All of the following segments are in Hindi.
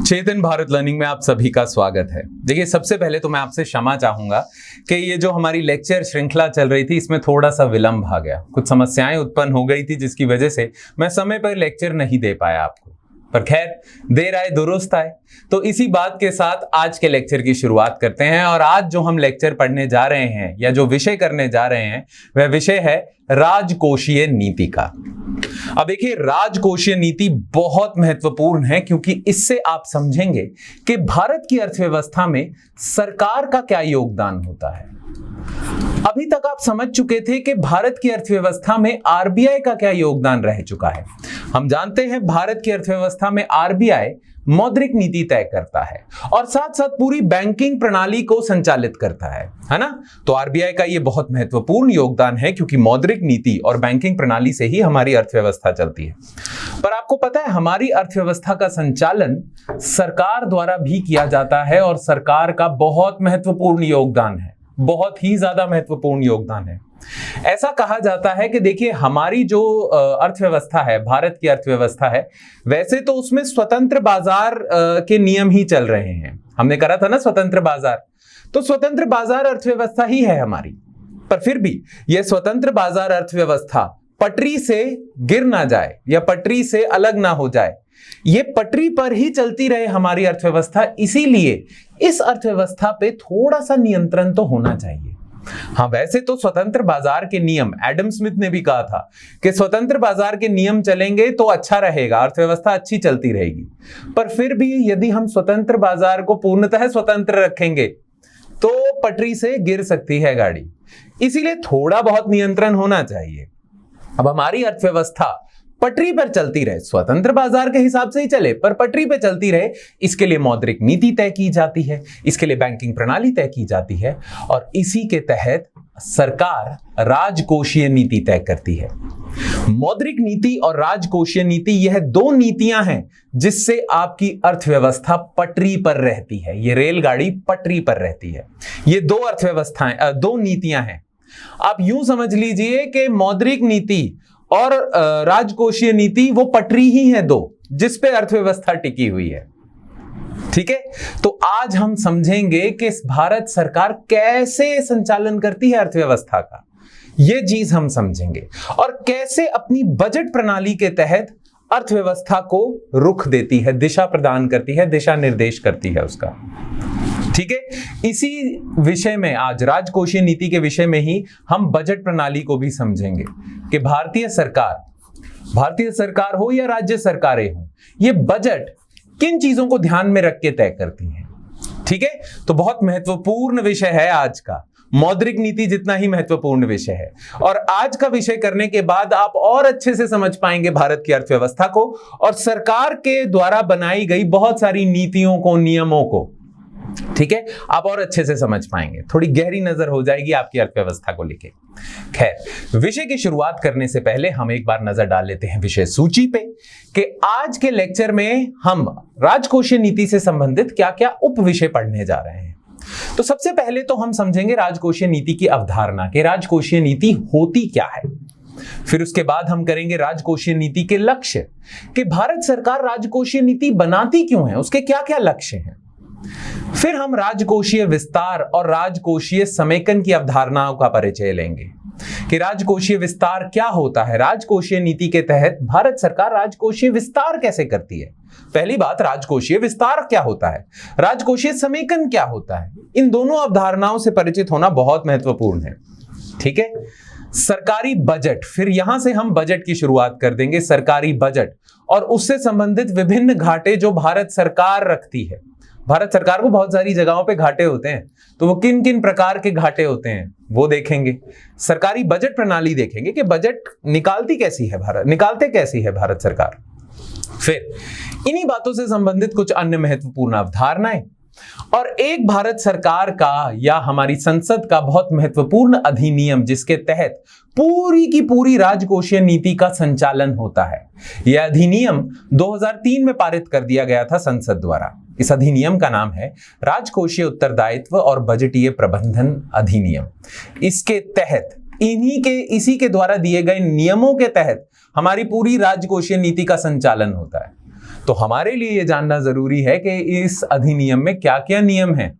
चेतन भारत लर्निंग में आप सभी का स्वागत है। देखिए, सबसे पहले तो मैं आपसे क्षमा चाहूंगा कि ये जो हमारी लेक्चर श्रृंखला चल रही थी इसमें थोड़ा सा विलंब आ गया, कुछ समस्याएं उत्पन्न हो गई थी जिसकी वजह से मैं समय पर लेक्चर नहीं दे पाया आपको। पर खैर, देर आए दुरुस्त आए। तो इसी बात के साथ आज के लेक्चर की शुरुआत करते हैं। और आज जो हम लेक्चर पढ़ने जा रहे हैं या जो विषय करने जा रहे हैं वह विषय है राजकोषीय नीति का। अब देखिए, राजकोषीय नीति बहुत महत्वपूर्ण है क्योंकि इससे आप समझेंगे कि भारत की अर्थव्यवस्था में सरकार का क्या योगदान होता है। अभी तक आप समझ चुके थे कि भारत की अर्थव्यवस्था में आरबीआई का क्या योगदान रह चुका है। हम जानते हैं भारत की अर्थव्यवस्था में आरबीआई मौद्रिक नीति तय करता है और साथ साथ पूरी बैंकिंग प्रणाली को संचालित करता है ना। तो आरबीआई का ये बहुत महत्वपूर्ण योगदान है क्योंकि मौद्रिक नीति और बैंकिंग प्रणाली से ही हमारी अर्थव्यवस्था चलती है। पर आपको पता है, हमारी अर्थव्यवस्था का संचालन सरकार द्वारा भी किया जाता है और सरकार का बहुत महत्वपूर्ण योगदान है, बहुत ही ज्यादा महत्वपूर्ण योगदान है। ऐसा कहा जाता है कि देखिए, हमारी जो अर्थव्यवस्था है, भारत की अर्थव्यवस्था है, वैसे तो उसमें स्वतंत्र बाजार के नियम ही चल रहे हैं। हमने करा था ना स्वतंत्र बाजार, तो स्वतंत्र बाजार अर्थव्यवस्था ही है हमारी। पर फिर भी यह स्वतंत्र बाजार अर्थव्यवस्था पटरी से गिर ना जाए या पटरी से अलग ना हो जाए, ये पटरी पर ही चलती रहे हमारी अर्थव्यवस्था। इसीलिए इस अर्थव्यवस्था पे थोड़ा सा नियंत्रण तो होना चाहिए। हाँ, वैसे तो स्वतंत्र बाजार के नियम, एडम स्मिथ ने भी कहा था कि स्वतंत्र बाजार के नियम चलेंगे तो अच्छा रहेगा, अर्थव्यवस्था अच्छी चलती रहेगी। पर फिर भी यदि हम स्वतंत्र बाजार को पूर्णतः स्वतंत्र रखेंगे तो पटरी से गिर सकती है गाड़ी। इसीलिए थोड़ा बहुत नियंत्रण होना चाहिए। अब हमारी अर्थव्यवस्था पटरी पर चलती रहे, स्वतंत्र बाजार के हिसाब से ही चले पर पटरी पर चलती रहे, इसके लिए मौद्रिक नीति तय की जाती है, इसके लिए बैंकिंग प्रणाली तय की जाती है और इसी के तहत सरकार राजकोषीय नीति तय करती है। मौद्रिक नीति और राजकोषीय नीति, यह दो नीतियां हैं जिससे आपकी अर्थव्यवस्था पटरी पर रहती है। ये रेलगाड़ी पटरी पर रहती है। ये दो अर्थव्यवस्थाएं, दो नीतियां हैं। आप यूं समझ लीजिए कि मौद्रिक नीति और राजकोषीय नीति वो पटरी ही है दो, जिस पे अर्थव्यवस्था टिकी हुई है। ठीक है, तो आज हम समझेंगे कि भारत सरकार कैसे संचालन करती है अर्थव्यवस्था का, ये चीज हम समझेंगे और कैसे अपनी बजट प्रणाली के तहत अर्थव्यवस्था को रुख देती है, दिशा प्रदान करती है, दिशा निर्देश करती है उसका। ठीक है, इसी विषय में आज राजकोषीय नीति के विषय में ही हम बजट प्रणाली को भी समझेंगे कि भारतीय सरकार हो या राज्य सरकारें हो, ये बजट किन चीजों को ध्यान में रख के तय करती हैं। ठीक है, तो बहुत महत्वपूर्ण विषय है आज का। मौद्रिक नीति जितना ही महत्वपूर्ण विषय है और आज का विषय करने के बाद आप और अच्छे से समझ पाएंगे भारत की अर्थव्यवस्था को और सरकार के द्वारा बनाई गई बहुत सारी नीतियों को, नियमों को। ठीक है, आप और अच्छे से समझ पाएंगे, थोड़ी गहरी नजर हो जाएगी आपकी अर्थव्यवस्था को लेके। खैर, विषय की शुरुआत करने से पहले हम एक बार नजर डाल लेते हैं विषय सूची पे कि आज के लेक्चर में हम राजकोषीय नीति से संबंधित क्या क्या उप विषय पढ़ने जा रहे हैं। तो सबसे पहले तो हम समझेंगे राजकोषीय नीति की अवधारणा, कि राजकोषीय नीति होती क्या है। फिर उसके बाद हम करेंगे राजकोषीय नीति के लक्ष्य, कि भारत सरकार राजकोषीय नीति बनाती क्यों है, उसके क्या क्या लक्ष्य हैं। फिर हम राजकोषीय विस्तार और राजकोषीय समेकन की अवधारणाओं का परिचय लेंगे कि राजकोषीय विस्तार क्या होता है, राजकोषीय नीति के तहत भारत सरकार राजकोषीय विस्तार कैसे करती है। पहली बात, राजकोषीय विस्तार क्या होता है, राजकोषीय समेकन क्या होता है। इन दोनों अवधारणाओं से परिचित होना बहुत महत्वपूर्ण है। ठीक है, सरकारी बजट, फिर यहां से हम बजट की शुरुआत कर देंगे। सरकारी बजट और उससे संबंधित विभिन्न घाटे जो भारत सरकार रखती है। भारत सरकार को बहुत सारी जगहों पे घाटे होते हैं, तो वो किन किन प्रकार के घाटे होते हैं वो देखेंगे। सरकारी बजट प्रणाली देखेंगे कि बजट निकालते कैसी है भारत सरकार। फिर इन्हीं बातों से संबंधित कुछ अन्य महत्वपूर्ण अवधारणाएं और एक भारत सरकार का या हमारी संसद का बहुत महत्वपूर्ण अधिनियम जिसके तहत पूरी की पूरी राजकोषीय नीति का संचालन होता है। यह अधिनियम 2003 में पारित कर दिया गया था संसद द्वारा। इस अधिनियम का नाम है राजकोषीय उत्तरदायित्व और बजटीय प्रबंधन अधिनियम। इसके तहत इसी के द्वारा दिए गए नियमों के तहत हमारी पूरी राजकोषीय नीति का संचालन होता है। तो हमारे लिए ये जानना जरूरी है कि इस अधिनियम में क्या क्या नियम हैं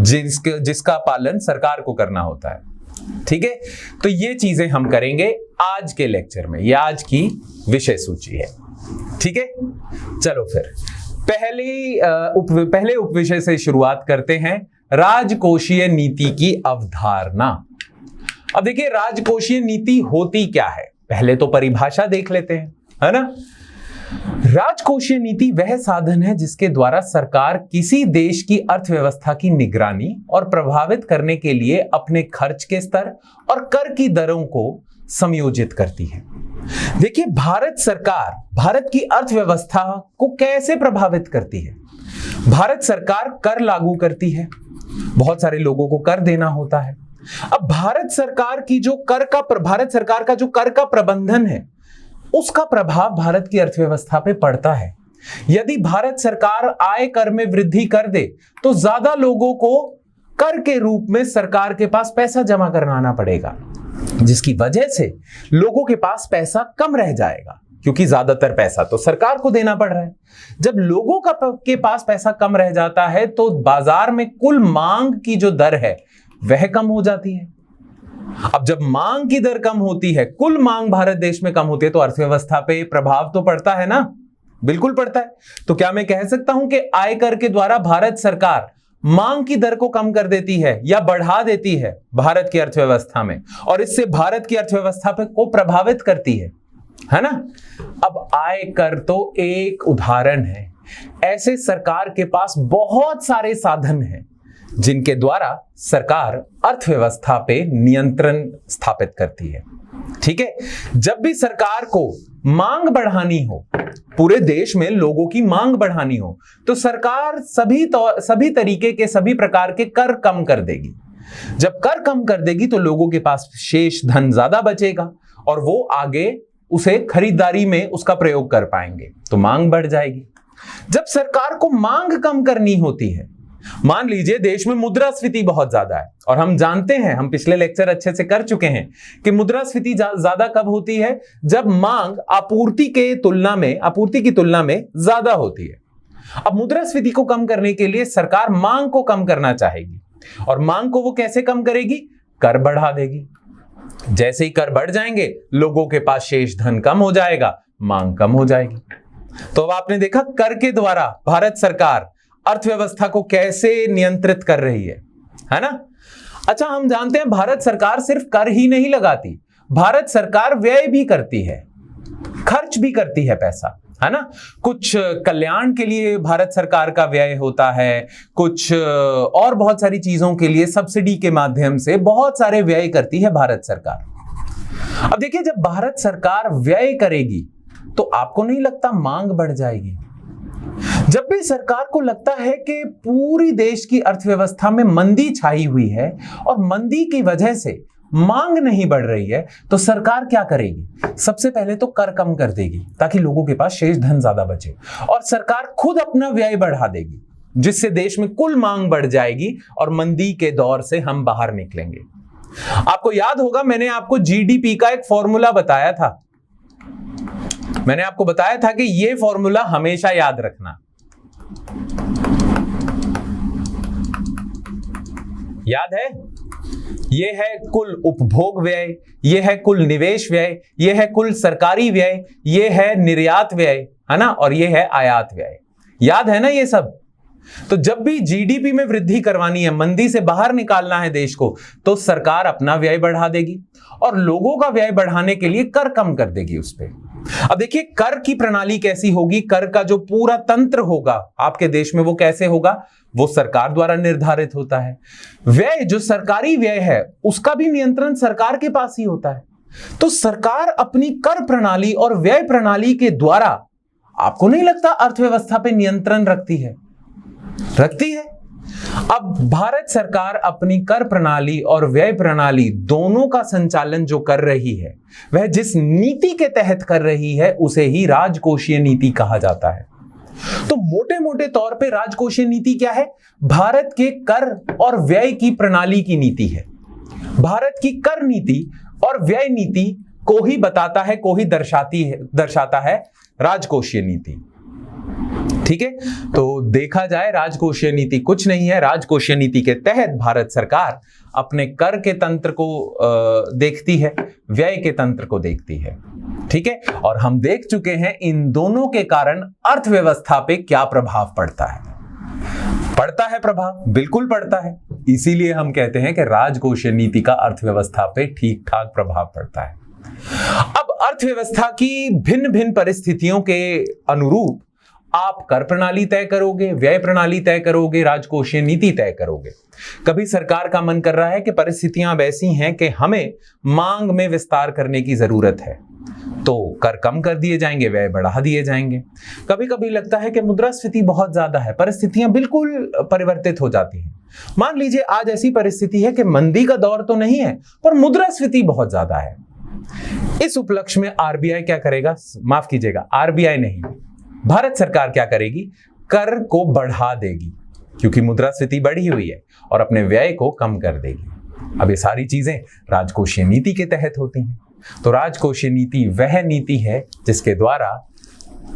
जिसका पालन सरकार को करना होता है। ठीक है, तो ये चीजें हम करेंगे आज के लेक्चर में, ये आज की विषय सूची है। ठीक है, चलो फिर पहले उपविषय से शुरुआत करते हैं, राजकोषीय नीति की अवधारणा। अब देखिए राजकोषीय नीति होती क्या है, पहले तो परिभाषा देख लेते हैं, है ना। राजकोषीय नीति वह साधन है जिसके द्वारा सरकार किसी देश की अर्थव्यवस्था की निगरानी और प्रभावित करने के लिए अपने खर्च के स्तर और कर की दरों को समयोजित करती है। देखिए भारत सरकार भारत की अर्थव्यवस्था को कैसे प्रभावित करती है। भारत सरकार कर लागू करती है, बहुत सारे लोगों को कर देना होता है। अब भारत सरकार का जो कर का प्रबंधन है उसका प्रभाव भारत की अर्थव्यवस्था पे पड़ता है। यदि भारत सरकार आय कर में वृद्धि कर दे तो ज्यादा लोगों को कर के रूप में सरकार के पास पैसा जमा कराना पड़ेगा, जिसकी वजह से लोगों के पास पैसा कम रह जाएगा, क्योंकि ज्यादातर पैसा तो सरकार को देना पड़ रहा है। जब लोगों के पास पैसा कम रह जाता है तो बाजार में कुल मांग की जो दर है वह कम हो जाती है। अब जब मांग की दर कम होती है, कुल मांग भारत देश में कम होती है, तो अर्थव्यवस्था पे प्रभाव तो पड़ता है ना, बिल्कुल पड़ता है। तो क्या मैं कह सकता हूं कि आयकर के द्वारा भारत सरकार मांग की दर को कम कर देती है या बढ़ा देती है भारत की अर्थव्यवस्था में, और इससे भारत की अर्थव्यवस्था को प्रभावित करती है ना। अब आयकर तो एक उदाहरण है, ऐसे सरकार के पास बहुत सारे साधन हैं जिनके द्वारा सरकार अर्थव्यवस्था पे नियंत्रण स्थापित करती है। ठीक है, जब भी सरकार को मांग बढ़ानी हो, पूरे देश में लोगों की मांग बढ़ानी हो, तो सरकार सभी तरीके के सभी प्रकार के कर कम कर देगी। जब कर कम कर देगी तो लोगों के पास शेष धन ज्यादा बचेगा और वो आगे उसे खरीदारी में उसका प्रयोग कर पाएंगे, तो मांग बढ़ जाएगी। जब सरकार को मांग कम करनी होती है, मान लीजिए देश में मुद्रास्फीति बहुत ज्यादा है, और हम जानते हैं, हम पिछले लेक्चर अच्छे से कर चुके हैं कि मुद्रास्फीति ज्यादा कब होती है, जब मांग आपूर्ति की तुलना में ज्यादा होती है। अब मुद्रास्फीति को कम करने के लिए सरकार मांग को कम करना चाहेगी, और मांग को वो कैसे कम करेगी, कर बढ़ा देगी। जैसे ही कर बढ़ जाएंगे लोगों के पास शेष धन कम हो जाएगा, मांग कम हो जाएगी। तो अब आपने देखा कर के द्वारा भारत सरकार अर्थव्यवस्था को कैसे नियंत्रित कर रही है ना। अच्छा, हम जानते हैं भारत सरकार सिर्फ कर ही नहीं लगाती, भारत सरकार व्यय भी करती है, खर्च भी करती है पैसा, है ना। कुछ कल्याण के लिए भारत सरकार का व्यय होता है, कुछ और बहुत सारी चीजों के लिए सब्सिडी के माध्यम से बहुत सारे व्यय करती है भारत सरकार। अब देखिए जब भारत सरकार व्यय करेगी तो आपको नहीं लगता मांग बढ़ जाएगी। जब भी सरकार को लगता है कि पूरी देश की अर्थव्यवस्था में मंदी छाई हुई है और मंदी की वजह से मांग नहीं बढ़ रही है, तो सरकार क्या करेगी, सबसे पहले तो कर कम कर देगी ताकि लोगों के पास शेष धन ज्यादा बचे, और सरकार खुद अपना व्यय बढ़ा देगी, जिससे देश में कुल मांग बढ़ जाएगी और मंदी के दौर से हम बाहर निकलेंगे। आपको याद होगा मैंने आपको जीडीपी का एक फॉर्मूला बताया था, मैंने आपको बताया था कि यह फॉर्मूला हमेशा याद रखना। याद है, यह है कुल उपभोग व्यय, यह है कुल निवेश व्यय, यह है कुल सरकारी व्यय, यह है निर्यात व्यय, है ना, और यह है आयात व्यय। याद है ना ये सब। तो जब भी जीडीपी में वृद्धि करवानी है, मंदी से बाहर निकालना है देश को, तो सरकार अपना व्यय बढ़ा देगी और लोगों का व्यय बढ़ाने के लिए कर कम कर देगी उस पे। अब देखिए कर की प्रणाली कैसी होगी, कर का जो पूरा तंत्र होगा आपके देश में वो कैसे होगा, वो सरकार द्वारा निर्धारित होता है। व्यय जो सरकारी व्यय है उसका भी नियंत्रण सरकार के पास ही होता है। तो सरकार अपनी कर प्रणाली और व्यय प्रणाली के द्वारा, आपको नहीं लगता अर्थव्यवस्था पे नियंत्रण रखती है? अब भारत सरकार अपनी कर प्रणाली और व्यय प्रणाली दोनों का संचालन जो कर रही है, वह जिस नीति के तहत कर रही है उसे ही राजकोषीय नीति कहा जाता है। तो मोटे मोटे तौर पे राजकोषीय नीति क्या है? भारत के कर और व्यय की प्रणाली की नीति है। भारत की कर नीति और व्यय नीति को ही बताता है, को ही दर्शाता है राजकोषीय नीति। ठीक है, तो देखा जाए राजकोषीय नीति कुछ नहीं है। राजकोषीय नीति के तहत भारत सरकार अपने कर के तंत्र को देखती है, व्यय के तंत्र को देखती है। ठीक है, और हम देख चुके हैं इन दोनों के कारण अर्थव्यवस्था पे क्या प्रभाव पड़ता है। पड़ता है प्रभाव, बिल्कुल पड़ता है। इसीलिए हम कहते हैं कि राजकोषीय नीति का अर्थव्यवस्था पे ठीक ठाक प्रभाव पड़ता है। अब अर्थव्यवस्था की भिन्न भिन्न परिस्थितियों के अनुरूप आप कर प्रणाली तय करोगे, व्यय प्रणाली तय करोगे, राजकोषीय नीति तय करोगे। कभी सरकार का मन कर रहा है कि परिस्थितियां अब ऐसी हैं कि हमें मांग में विस्तार करने की जरूरत है, तो कर कम कर दिए जाएंगे, व्यय बढ़ा दिए जाएंगे। कभी कभी लगता है कि मुद्रास्फीति बहुत ज्यादा है, परिस्थितियां बिल्कुल परिवर्तित हो जाती हैं। मान लीजिए आज ऐसी परिस्थिति है कि मंदी का दौर तो नहीं है, पर मुद्रास्फीति बहुत ज्यादा है। इस उपलक्ष्य में आरबीआई क्या करेगा, माफ कीजिएगा, आरबीआई नहीं, भारत सरकार क्या करेगी, कर को बढ़ा देगी, क्योंकि मुद्रास्फीति बढ़ी हुई है, और अपने व्यय को कम कर देगी। अब ये सारी चीजें राजकोषीय नीति के तहत होती हैं। तो राजकोषीय नीति वह नीति है जिसके द्वारा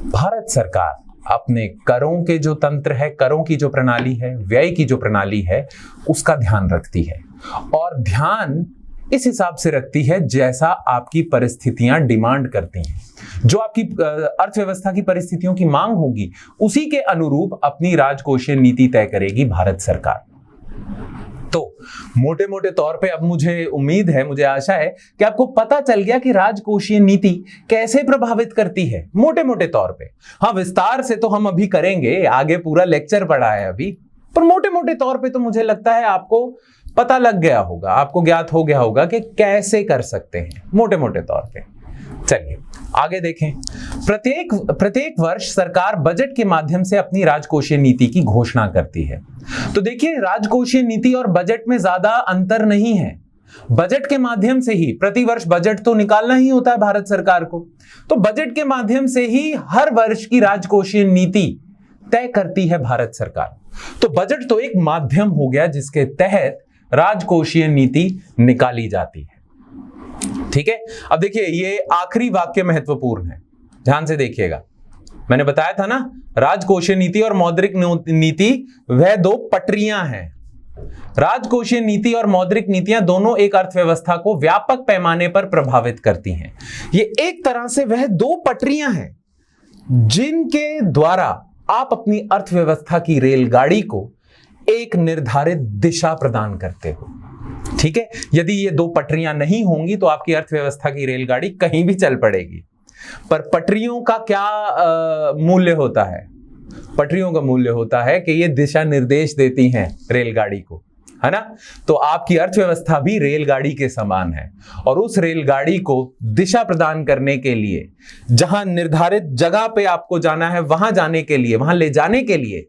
भारत सरकार अपने करों के जो तंत्र है, करों की जो प्रणाली है, व्यय की जो प्रणाली है, उसका ध्यान रखती है, और ध्यान इस हिसाब से रखती है जैसा आपकी परिस्थितियां डिमांड करती हैं। जो आपकी अर्थव्यवस्था की परिस्थितियों की मांग होगी, उसी के अनुरूप अपनी राजकोषीय नीति तय करेगी भारत सरकार। तो मोटे मोटे तौर पे अब मुझे उम्मीद है, मुझे आशा है कि आपको पता चल गया कि राजकोषीय नीति कैसे प्रभावित करती है, मोटे मोटे तौर पे। हाँ, विस्तार से तो हम अभी करेंगे, आगे पूरा लेक्चर पढ़ा है अभी, पर मोटे मोटे तौर पे तो मुझे लगता है आपको पता लग गया होगा, आपको ज्ञात हो गया होगा कि कैसे कर सकते हैं मोटे मोटे तौर पे। चलिए आगे देखें। प्रत्येक वर्ष सरकार बजट के माध्यम से अपनी राजकोषीय नीति की घोषणा करती है। तो देखिए, राजकोषीय नीति और बजट में ज्यादा अंतर नहीं है। बजट के माध्यम से ही प्रतिवर्ष बजट तो निकालना ही होता है भारत सरकार को, तो बजट के माध्यम से ही हर वर्ष की राजकोषीय नीति तय करती है भारत सरकार। तो बजट तो एक माध्यम हो गया जिसके तहत राजकोषीय नीति निकाली जाती है। ठीक है, अब देखिए ये आखिरी वाक्य महत्वपूर्ण है, ध्यान से देखिएगा। मैंने बताया था ना, राजकोषीय नीति और मौद्रिक नीति वह दो पटरियां हैं। राजकोषीय नीति और मौद्रिक नीतियां दोनों एक अर्थव्यवस्था को व्यापक पैमाने पर प्रभावित करती हैं। ये एक तरह से वह दो पटरियां हैं जिनके द्वारा आप अपनी अर्थव्यवस्था की रेलगाड़ी को एक निर्धारित दिशा प्रदान करते हो। ठीक है, यदि ये दो पटरियां नहीं होंगी तो आपकी अर्थव्यवस्था की रेलगाड़ी कहीं भी चल पड़ेगी। पर पटरियों का क्या मूल्य होता है? पटरियों का मूल्य होता है कि ये दिशा निर्देश देती हैं रेलगाड़ी को, है ना। तो आपकी अर्थव्यवस्था भी रेलगाड़ी के समान है, और उस रेलगाड़ी को दिशा प्रदान करने के लिए, जहां निर्धारित जगह पे आपको जाना है वहां जाने के लिए, वहां ले जाने के लिए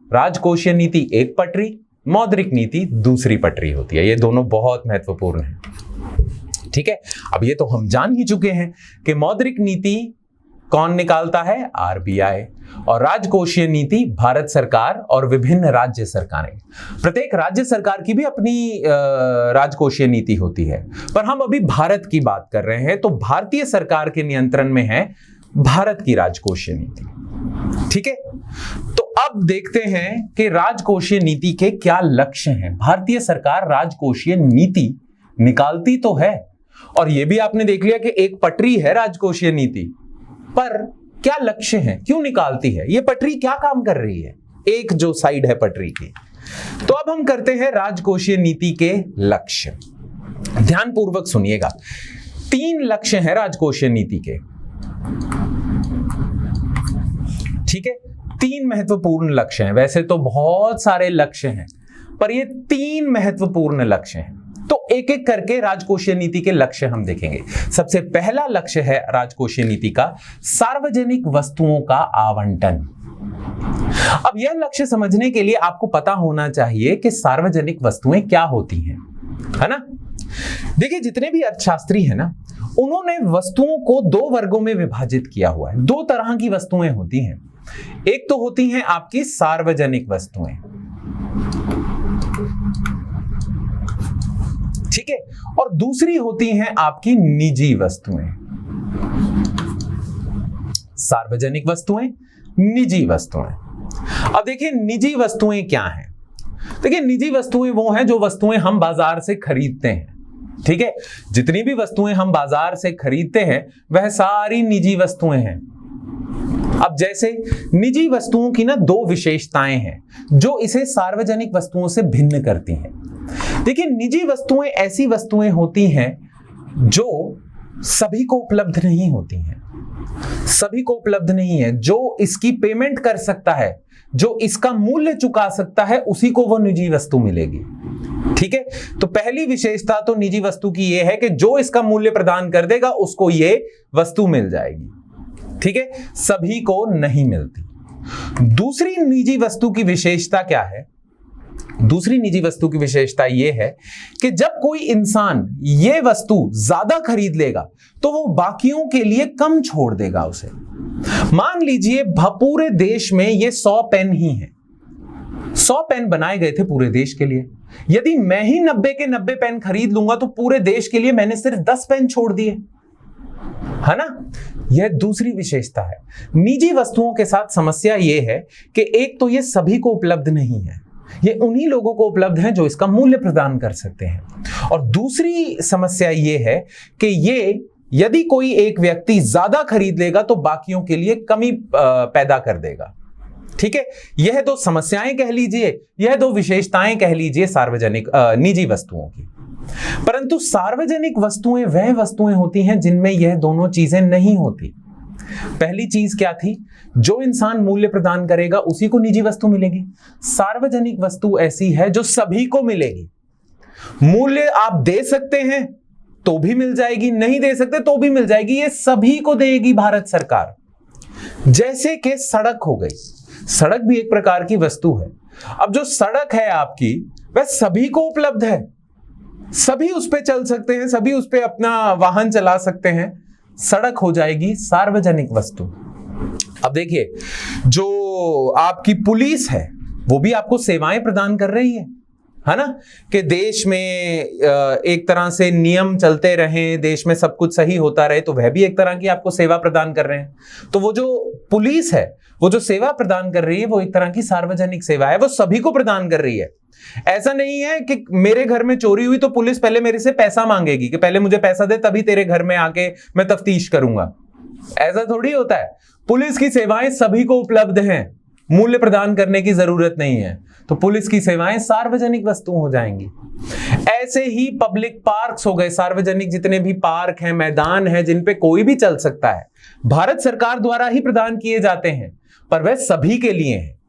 राजकोषीय नीति एक पटरी, मौद्रिक नीति दूसरी पटरी होती है। ये दोनों बहुत महत्वपूर्ण हैं। ठीक है, अब ये तो हम जान ही चुके हैं कि मौद्रिक नीति कौन निकालता है, आरबीआई, और राजकोषीय नीति भारत सरकार और विभिन्न राज्य सरकारें। प्रत्येक राज्य सरकार की भी अपनी राजकोषीय नीति होती है, पर हम अभी भारत की बात कर रहे हैं, तो भारतीय सरकार के नियंत्रण में है भारत की राजकोषीय नीति। ठीक है, तो अब देखते हैं कि राजकोषीय नीति के क्या लक्ष्य हैं। भारतीय सरकार राजकोषीय नीति निकालती तो है, और यह भी आपने देख लिया कि एक पटरी है राजकोषीय नीति, पर क्या लक्ष्य है, क्यों निकालती है, ये पटरी क्या काम कर रही है, एक जो साइड है पटरी की। तो अब हम करते हैं राजकोषीय नीति के लक्ष्य। ध्यानपूर्वक सुनिएगा, 3 लक्ष्य हैं राजकोषीय नीति के। ठीक है, 3 महत्वपूर्ण लक्ष्य हैं। वैसे तो बहुत सारे लक्ष्य हैं, पर ये 3 महत्वपूर्ण लक्ष्य हैं। तो एक एक करके राजकोषीय नीति के लक्ष्य हम देखेंगे। सबसे पहला लक्ष्य है राजकोषीय नीति का सार्वजनिक वस्तुओं का आवंटन। अब यह लक्ष्य समझने के लिए आपको पता होना चाहिए कि सार्वजनिक वस्तुएं क्या होती हैं, है ना। देखिए, जितने भी अर्थशास्त्री हैं ना, उन्होंने वस्तुओं को 2 वर्गों में विभाजित किया हुआ है। 2 तरह की वस्तुएं होती हैं। एक तो होती हैं आपकी सार्वजनिक वस्तुएं, ठीक है, और दूसरी होती हैं आपकी निजी वस्तुएं। सार्वजनिक वस्तुएं, निजी वस्तुएं। अब देखिए निजी वस्तुएं क्या हैं। देखिए निजी वस्तुएं वो हैं जो वस्तुएं हम बाजार से खरीदते हैं, ठीक है। जितनी भी वस्तुएं हम बाजार से खरीदते हैं वह सारी निजी वस्तुएं हैं। अब जैसे निजी वस्तुओं की ना दो विशेषताएं हैं जो इसे सार्वजनिक वस्तुओं से भिन्न करती हैं। देखिए निजी वस्तुएं ऐसी वस्तुएं होती हैं जो सभी को उपलब्ध नहीं होती हैं, सभी को उपलब्ध नहीं है। जो इसकी पेमेंट कर सकता है, जो इसका मूल्य चुका सकता है, उसी को वो निजी वस्तु मिलेगी, ठीक है। तो पहली विशेषता तो निजी वस्तु की यह है कि जो इसका मूल्य प्रदान कर देगा उसको ये वस्तु मिल जाएगी, ठीक है, सभी को नहीं मिलती। दूसरी निजी वस्तु की विशेषता क्या है? दूसरी निजी वस्तु की विशेषता यह है कि जब कोई इंसान ये वस्तु ज्यादा खरीद लेगा तो वो बाकियों के लिए कम छोड़ देगा उसे। मान लीजिए पूरे देश में ये 100 पेन ही हैं, 100 पेन बनाए गए थे पूरे देश के लिए। यदि मैं ही 90 के 90 पेन खरीद लूंगा तो पूरे देश के लिए मैंने सिर्फ 10 पेन छोड़ दिए, है ना। यह दूसरी विशेषता है। निजी वस्तुओं के साथ समस्या यह है कि एक तो ये सभी को उपलब्ध नहीं है, ये उन्हीं लोगों को उपलब्ध है जो इसका मूल्य प्रदान कर सकते हैं। और दूसरी समस्या यह है कि ये यदि कोई एक व्यक्ति ज्यादा खरीद लेगा तो बाकियों के लिए कमी पैदा कर देगा, ठीक है। यह दो समस्याएं कह लीजिए, यह दो विशेषताएं कह लीजिए सार्वजनिक निजी वस्तुओं की। परंतु सार्वजनिक वस्तुएं वह वस्तुएं होती हैं जिनमें यह दोनों चीजें नहीं होती। पहली चीज क्या थी? जो इंसान मूल्य प्रदान करेगा उसी को निजी वस्तु मिलेगी। सार्वजनिक वस्तु ऐसी है जो सभी को मिलेगी। मूल्य आप दे सकते हैं तो भी मिल जाएगी, नहीं दे सकते तो भी मिल जाएगी, ये सभी को देगी भारत सरकार। जैसे कि सड़क हो गई, सड़क भी एक प्रकार की वस्तु है। अब जो सड़क है आपकी वह सभी को उपलब्ध है, सभी उस पे चल सकते हैं, सभी उस पे अपना वाहन चला सकते हैं, सड़क हो जाएगी सार्वजनिक वस्तु। अब देखिए जो आपकी पुलिस है वो भी आपको सेवाएं प्रदान कर रही है ना, कि देश में एक तरह से नियम चलते रहें, देश में सब कुछ सही होता रहे, तो वह भी एक तरह की आपको सेवा प्रदान कर रहे हैं। तो वो जो पुलिस है वो जो सेवा प्रदान कर रही है वो एक तरह की सार्वजनिक सेवा है, वो सभी को प्रदान कर रही है। ऐसा नहीं है कि मेरे घर में चोरी हुई तो पुलिस पहले मेरे से पैसा मांगेगी कि पहले मुझे पैसा दे तभी तेरे घर में आके मैं तफ्तीश करूंगा, ऐसा थोड़ी होता है। पुलिस की सेवाएं सभी को उपलब्ध हैं, मूल्य प्रदान करने की जरूरत नहीं है, तो पुलिस की सेवाएं सार्वजनिक वस्तु हो जाएंगी। ऐसे ही पब्लिक पार्क्स हो गए, सार्वजनिक जितने भी पार्क हैं, मैदान हैं जिन पे कोई भी चल सकता है, भारत सरकार द्वारा ही प्रदान किए जाते हैं, पर वह सभी के लिए हैं।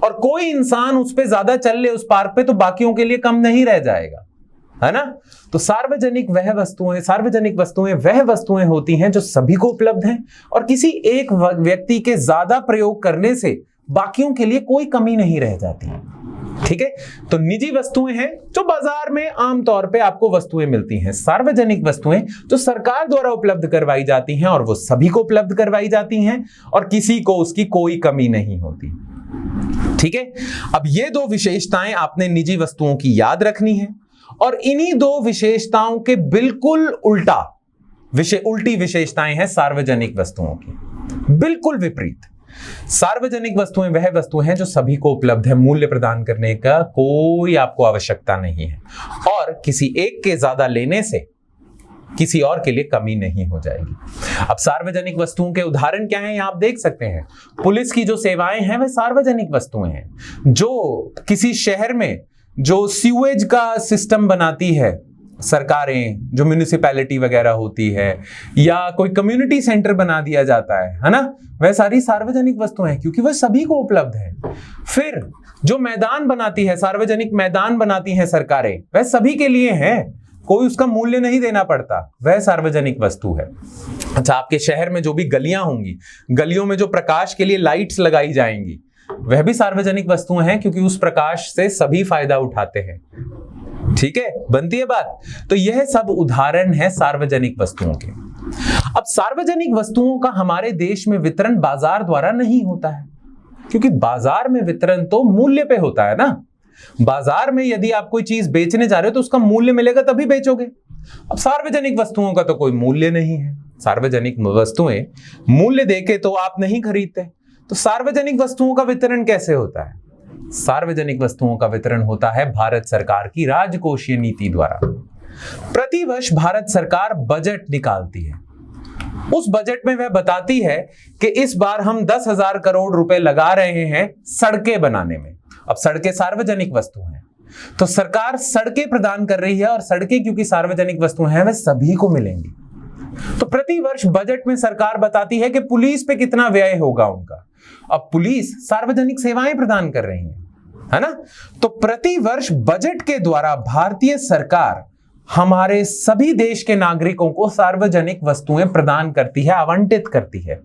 और कोई इंसान उस पे ज्यादा चल ले उस पार्क पे तो बाकियों के लिए कम नहीं रह जाएगा, है ना। तो सार्वजनिक वस्तुएं वह वस्तुएं होती हैं जो सभी को उपलब्ध हैं और किसी एक व्यक्ति के ज्यादा प्रयोग करने से बाकियों के लिए कोई कमी नहीं रह जाती है, ठीक है। तो निजी वस्तुएं हैं जो बाजार में आमतौर पे आपको वस्तुएं मिलती हैं। सार्वजनिक वस्तुएं जो सरकार द्वारा उपलब्ध करवाई जाती हैं और वो सभी को उपलब्ध करवाई जाती हैं और किसी को उसकी कोई कमी नहीं होती, ठीक है। अब ये दो विशेषताएं आपने निजी वस्तुओं की याद रखनी है और इन्हीं दो विशेषताओं के बिल्कुल उल्टी विशेषताएं हैं सार्वजनिक वस्तुओं की, बिल्कुल विपरीत। सार्वजनिक वस्तुएं वह वस्तुएं हैं जो सभी को उपलब्ध है, मूल्य प्रदान करने का कोई आपको आवश्यकता नहीं है और किसी एक के ज्यादा लेने से किसी और के लिए कमी नहीं हो जाएगी। अब सार्वजनिक वस्तुओं के उदाहरण क्या हैं ये आप देख सकते हैं। पुलिस की जो सेवाएं हैं वह सार्वजनिक वस्तुएं हैं। जो किसी शहर में जो सीवेज का सिस्टम बनाती है सरकारें, जो म्युनिसिपैलिटी वगैरह होती है, या कोई कम्युनिटी सेंटर बना दिया जाता है ना, वह सारी सार्वजनिक वस्तुएं हैं क्योंकि वह सभी को उपलब्ध है। फिर जो मैदान बनाती है, सार्वजनिक मैदान बनाती हैं सरकारें, वह सभी के लिए है, कोई उसका मूल्य नहीं देना पड़ता, वह सार्वजनिक वस्तु है। अच्छा, आपके शहर में जो भी गलियां होंगी, गलियों में जो प्रकाश के लिए लाइट्स लगाई जाएंगी, वह भी सार्वजनिक वस्तुएं हैं क्योंकि उस प्रकाश से सभी फायदा उठाते हैं, ठीक है, बनती है बात। तो यह सब उदाहरण है सार्वजनिक वस्तुओं के। अब सार्वजनिक वस्तुओं का हमारे देश में वितरण बाजार द्वारा नहीं होता है क्योंकि बाजार में वितरण तो मूल्य पे होता है ना। बाजार में यदि आप कोई चीज बेचने जा रहे हो तो उसका मूल्य मिलेगा तभी बेचोगे। अब सार्वजनिक वस्तुओं का तो कोई मूल्य नहीं है, सार्वजनिक वस्तुएं मूल्य देके तो आप नहीं खरीदते। तो सार्वजनिक वस्तुओं का वितरण कैसे होता है? सार्वजनिक वस्तुओं का वितरण होता है भारत सरकार की राजकोषीय नीति द्वारा। प्रतिवर्ष भारत सरकार बजट निकालती है। उस बजट में वह बताती है कि इस बार हम 10,000 करोड़ रुपए लगा रहे हैं सड़कें बनाने में। अब सड़कें सार्वजनिक वस्तु हैं, तो सरकार सड़कें प्रदान कर रही है, और सड़कें क्योंकि सार्वजनिक वस्तु हैं, वह सभी को मिलेंगी। तो प्रतिवर्ष बजट में सरकार बताती है कि पुलिस पे कितना व्यय होगा उनका। अब पुलिस सार्वजनिक सेवाएं प्रदान कर रही है ना? तो प्रतिवर्ष बजट के द्वारा भारतीय सरकार हमारे सभी देश के नागरिकों को सार्वजनिक वस्तुएं प्रदान करती है, आवंटित करती है।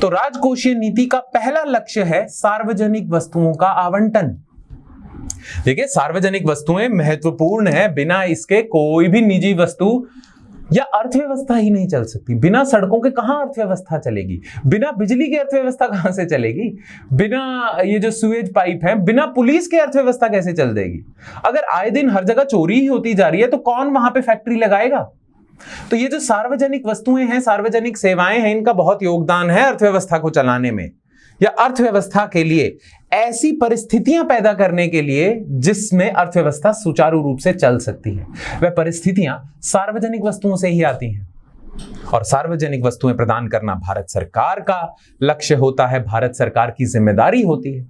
तो राजकोषीय नीति का पहला लक्ष्य है सार्वजनिक वस्तुओं का आवंटन। देखिए, सार्वजनिक वस्तुएं महत्वपूर्ण है, बिना इसके कोई भी निजी वस्तु या अर्थव्यवस्था ही नहीं चल सकती। बिना सड़कों के कहां अर्थव्यवस्था चलेगी? बिना बिजली की अर्थव्यवस्था कहां से चलेगी? बिना ये जो सुएज पाइप है, बिना पुलिस की अर्थव्यवस्था कैसे चल देगी? अगर आए दिन हर जगह चोरी ही होती जा रही है तो कौन वहां पे फैक्ट्री लगाएगा? तो ये जो सार्वजनिक वस्तुएं हैं, सार्वजनिक सेवाएं हैं, इनका बहुत योगदान है अर्थव्यवस्था को चलाने में, या अर्थव्यवस्था के लिए ऐसी परिस्थितियां पैदा करने के लिए जिसमें अर्थव्यवस्था सुचारू रूप से चल सकती है। वह परिस्थितियां सार्वजनिक वस्तुओं से ही आती हैं, और सार्वजनिक वस्तुएं प्रदान करना भारत सरकार का लक्ष्य होता है, भारत सरकार की जिम्मेदारी होती है।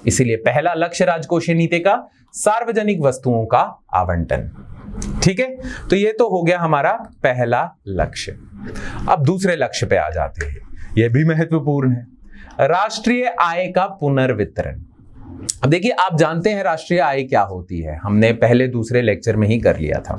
इसीलिए पहला लक्ष्य राजकोषीय नीति का सार्वजनिक वस्तुओं का आवंटन। ठीक है, तो ये तो हो गया हमारा पहला लक्ष्य। अब दूसरे लक्ष्य पे आ जाते हैं, यह भी महत्वपूर्ण है, राष्ट्रीय आय का पुनर्वितरण। अब देखिए, आप जानते हैं राष्ट्रीय आय क्या होती है, हमने पहले दूसरे लेक्चर में ही कर लिया था।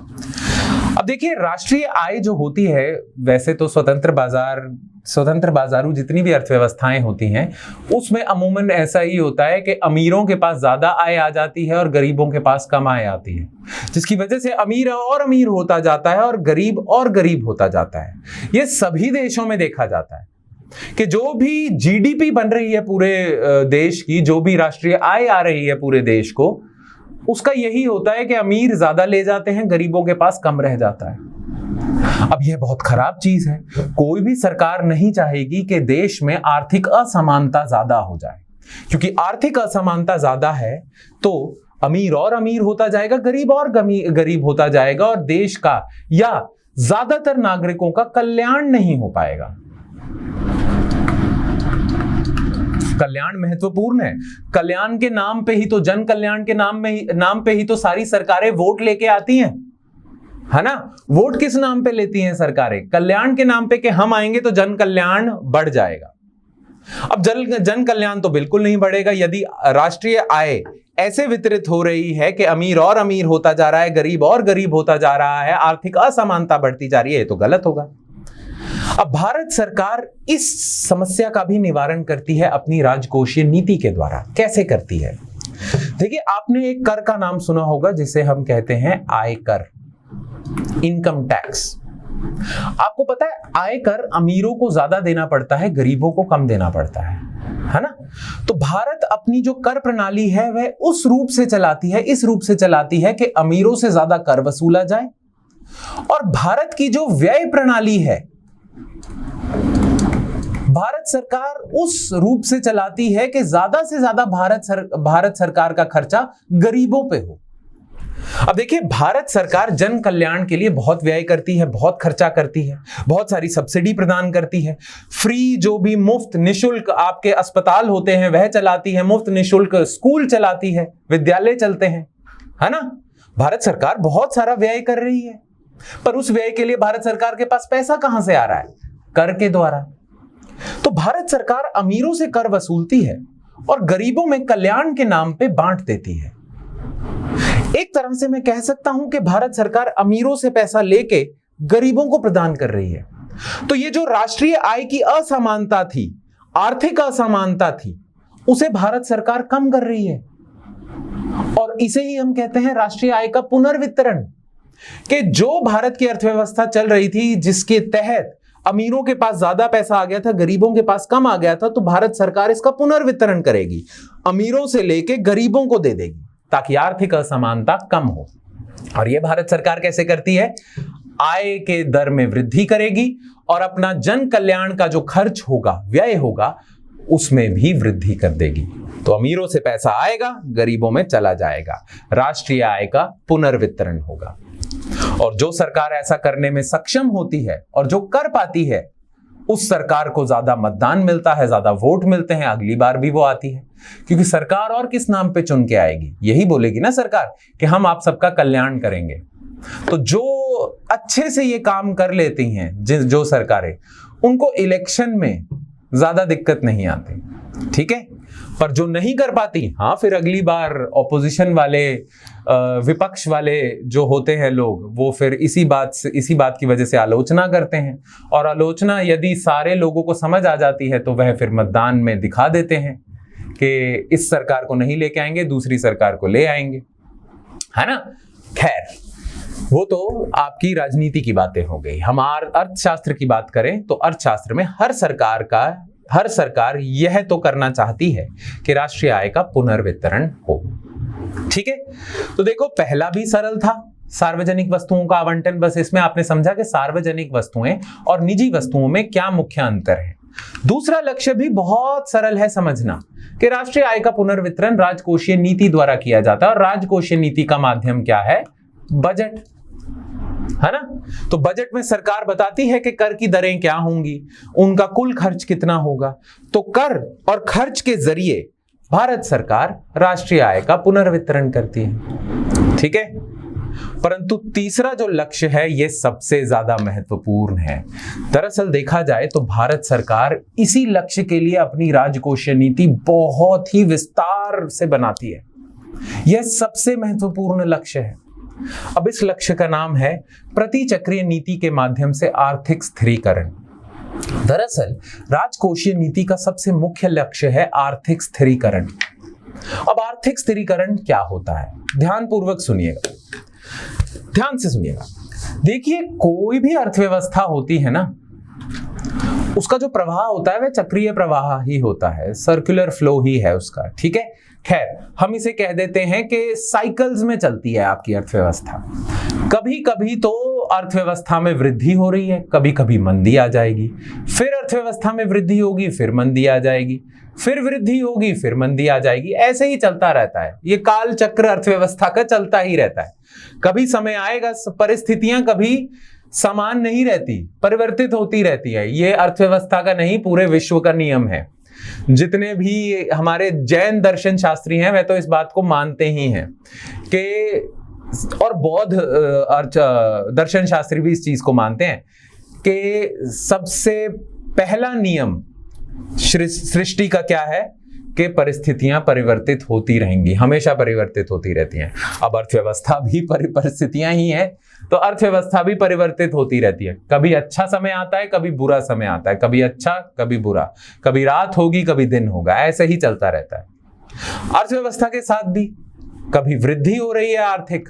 अब देखिए, राष्ट्रीय आय जो होती है, वैसे तो स्वतंत्र बाजारू जितनी भी अर्थव्यवस्थाएं होती हैं उसमें अमूमन ऐसा ही होता है कि अमीरों के पास ज्यादा आय आ जाती है और गरीबों के पास कम आय आती है, जिसकी वजह से अमीर और अमीर होता जाता है और गरीब होता जाता है। ये सभी देशों में देखा जाता है कि जो भी जीडीपी बन रही है पूरे देश की, जो भी राष्ट्रीय आय आ रही है पूरे देश को, उसका यही होता है कि अमीर ज्यादा ले जाते हैं, गरीबों के पास कम रह जाता है। अब यह बहुत खराब चीज है। कोई भी सरकार नहीं चाहेगी कि देश में आर्थिक असमानता ज्यादा हो जाए, क्योंकि आर्थिक असमानता ज्यादा है तो अमीर और अमीर होता जाएगा, गरीब और गरीब होता जाएगा, और देश का या ज्यादातर नागरिकों का कल्याण नहीं हो पाएगा। कल्याण महत्वपूर्ण है। कल्याण के नाम पे ही तो, जन कल्याण के नाम पे ही तो सारी सरकारें वोट लेके आती हैं, है ना? वोट किस नाम पे लेती हैं सरकारें? कल्याण के नाम पे कि हम आएंगे तो जन कल्याण बढ़ जाएगा। अब जन कल्याण तो बिल्कुल नहीं बढ़ेगा यदि राष्ट्रीय आय ऐसे वितरित हो रही है कि अमीर और अमीर होता जा रहा है, गरीब और गरीब होता जा रहा है, आर्थिक असमानता बढ़ती जा रही है, ये तो गलत होगा। अब भारत सरकार इस समस्या का भी निवारण करती है अपनी राजकोषीय नीति के द्वारा। कैसे करती है? देखिए, आपने एक कर का नाम सुना होगा जिसे हम कहते हैं आयकर, इनकम टैक्स। आपको पता है आयकर अमीरों को ज्यादा देना पड़ता है, गरीबों को कम देना पड़ता है ना? तो भारत अपनी जो कर प्रणाली है वह उस रूप से चलाती है, इस रूप से चलाती है कि अमीरों से ज्यादा कर वसूला जाए, और भारत की जो व्यय प्रणाली है भारत सरकार उस रूप से चलाती है कि ज्यादा से ज्यादा भारत सरकार का खर्चा गरीबों पे हो। अब देखिए, भारत सरकार जन कल्याण के लिए बहुत व्यय करती है, बहुत खर्चा करती है, बहुत सारी सब्सिडी प्रदान करती है, फ्री जो भी मुफ्त निशुल्क आपके अस्पताल होते हैं वह चलाती है, मुफ्त निशुल्क स्कूल चलाती है, विद्यालय चलते हैं, है ना? भारत सरकार बहुत सारा व्यय कर रही है, पर उस व्यय के लिए भारत सरकार के पास पैसा कहां से आ रहा है? कर के द्वारा। तो भारत सरकार अमीरों से कर वसूलती है और गरीबों में कल्याण के नाम पे बांट देती है। एक तरह से मैं कह सकता हूं कि भारत सरकार अमीरों से पैसा लेके गरीबों को प्रदान कर रही है। तो ये जो राष्ट्रीय आय की असमानता थी, आर्थिक असमानता थी, उसे भारत सरकार कम कर रही है, और इसे ही हम कहते हैं राष्ट्रीय आय का पुनर्वितरण। कि जो भारत की अर्थव्यवस्था चल रही थी जिसके तहत अमीरों के पास ज्यादा पैसा आ गया था, गरीबों के पास कम आ गया था, तो भारत सरकार इसका पुनर्वितरण करेगी, अमीरों से लेके गरीबों को दे देगी ताकि आर्थिक असमानता कम हो। और यह भारत सरकार कैसे करती है? आय के दर में वृद्धि करेगी और अपना जन कल्याण का जो खर्च होगा, व्यय होगा, उसमें भी वृद्धि कर देगी। तो अमीरों से पैसा आएगा, गरीबों में चला जाएगा, राष्ट्रीय आय का पुनर्वितरण होगा। और जो सरकार ऐसा करने में सक्षम होती है और जो कर पाती है, उस सरकार को ज्यादा मतदान मिलता है, ज्यादा वोट मिलते हैं, अगली बार भी वो आती है। क्योंकि सरकार और किस नाम पे चुन के आएगी? यही बोलेगी ना सरकार कि हम आप सबका कल्याण करेंगे। तो जो अच्छे से ये काम कर लेती हैं जो सरकारें, उनको इलेक्शन में ज्यादा दिक्कत नहीं आती, ठीक है। पर जो नहीं कर पाती, हाँ, फिर अगली बार ऑपोजिशन वाले, विपक्ष वाले जो होते हैं लोग, वो फिर इसी बात की वजह से आलोचना करते हैं। और आलोचना यदि सारे लोगों को समझ आ जाती है तो वह फिर मतदान में दिखा देते हैं कि इस सरकार को नहीं लेके आएंगे, दूसरी सरकार को ले आएंगे, है ना। खैर, वो तो आपकी राजनीति की बातें हो गई। हम अर्थशास्त्र की बात करें तो अर्थशास्त्र में हर सरकार यह तो करना चाहती है कि राष्ट्रीय आय का पुनर्वितरण हो, ठीक है। तो देखो, पहला भी सरल था, सार्वजनिक वस्तुओं का आवंटन। बस इसमें आपने समझा कि सार्वजनिक वस्तुएं और निजी वस्तुओं में क्या मुख्य अंतर है। दूसरा लक्ष्य भी बहुत सरल है समझना, कि राष्ट्रीय आय का पुनर्वितरण राजकोषीय नीति द्वारा किया जाता है। और राजकोषीय नीति का माध्यम क्या है? बजट, है ना। तो बजट में सरकार बताती है कि कर की दरें क्या होंगी, उनका कुल खर्च कितना होगा। तो कर और खर्च के जरिए भारत सरकार राष्ट्रीय आय का पुनर्वितरण करती है, ठीक है। परंतु तीसरा जो लक्ष्य है, यह सबसे ज्यादा महत्वपूर्ण है। दरअसल देखा जाए तो भारत सरकार इसी लक्ष्य के लिए अपनी राजकोषीय नीति बहुत ही विस्तार से बनाती है। यह सबसे महत्वपूर्ण लक्ष्य है। अब इस लक्ष्य का नाम है प्रतिचक्रीय नीति के माध्यम से आर्थिक स्थिरीकरण। दरअसल राजकोषीय नीति का सबसे मुख्य लक्ष्य है आर्थिक स्थिरीकरण। अब आर्थिक स्थिरीकरण क्या होता है? ध्यानपूर्वक सुनिएगा, ध्यान से सुनिएगा। देखिए, कोई भी अर्थव्यवस्था होती है ना, उसका जो प्रवाह होता है वह चक्रीय प्रवाह ही होता है, सर्कुलर फ्लो ही है उसका, ठीक है। खैर, हम इसे कह देते हैं कि साइकिल्स में चलती है आपकी अर्थव्यवस्था। कभी कभी तो अर्थव्यवस्था में वृद्धि हो रही है, कभी कभी मंदी आ जाएगी, फिर अर्थव्यवस्था में वृद्धि होगी, फिर मंदी आ जाएगी, फिर वृद्धि होगी, फिर मंदी आ जाएगी। ऐसे ही चलता रहता है, ये काल चक्र अर्थव्यवस्था का चलता ही रहता है। कभी समय आएगा, परिस्थितियां कभी समान नहीं रहती, परिवर्तित होती रहती है। ये अर्थव्यवस्था का नहीं, पूरे विश्व का नियम है। जितने भी हमारे जैन दर्शन शास्त्री हैं, वह तो इस बात को मानते ही हैं कि, और बौद्ध दर्शन शास्त्री भी इस चीज को मानते हैं कि सबसे पहला नियम सृष्टि का क्या है कि परिस्थितियां परिवर्तित होती रहेंगी, हमेशा परिवर्तित होती रहती हैं। अब अर्थव्यवस्था भी परिस्थितियां ही है, तो अर्थव्यवस्था भी परिवर्तित होती रहती है। कभी अच्छा समय आता है, कभी बुरा समय आता है, कभी अच्छा कभी बुरा, कभी रात होगी कभी दिन होगा, ऐसे ही चलता रहता है। अर्थव्यवस्था के साथ भी कभी वृद्धि हो रही है आर्थिक,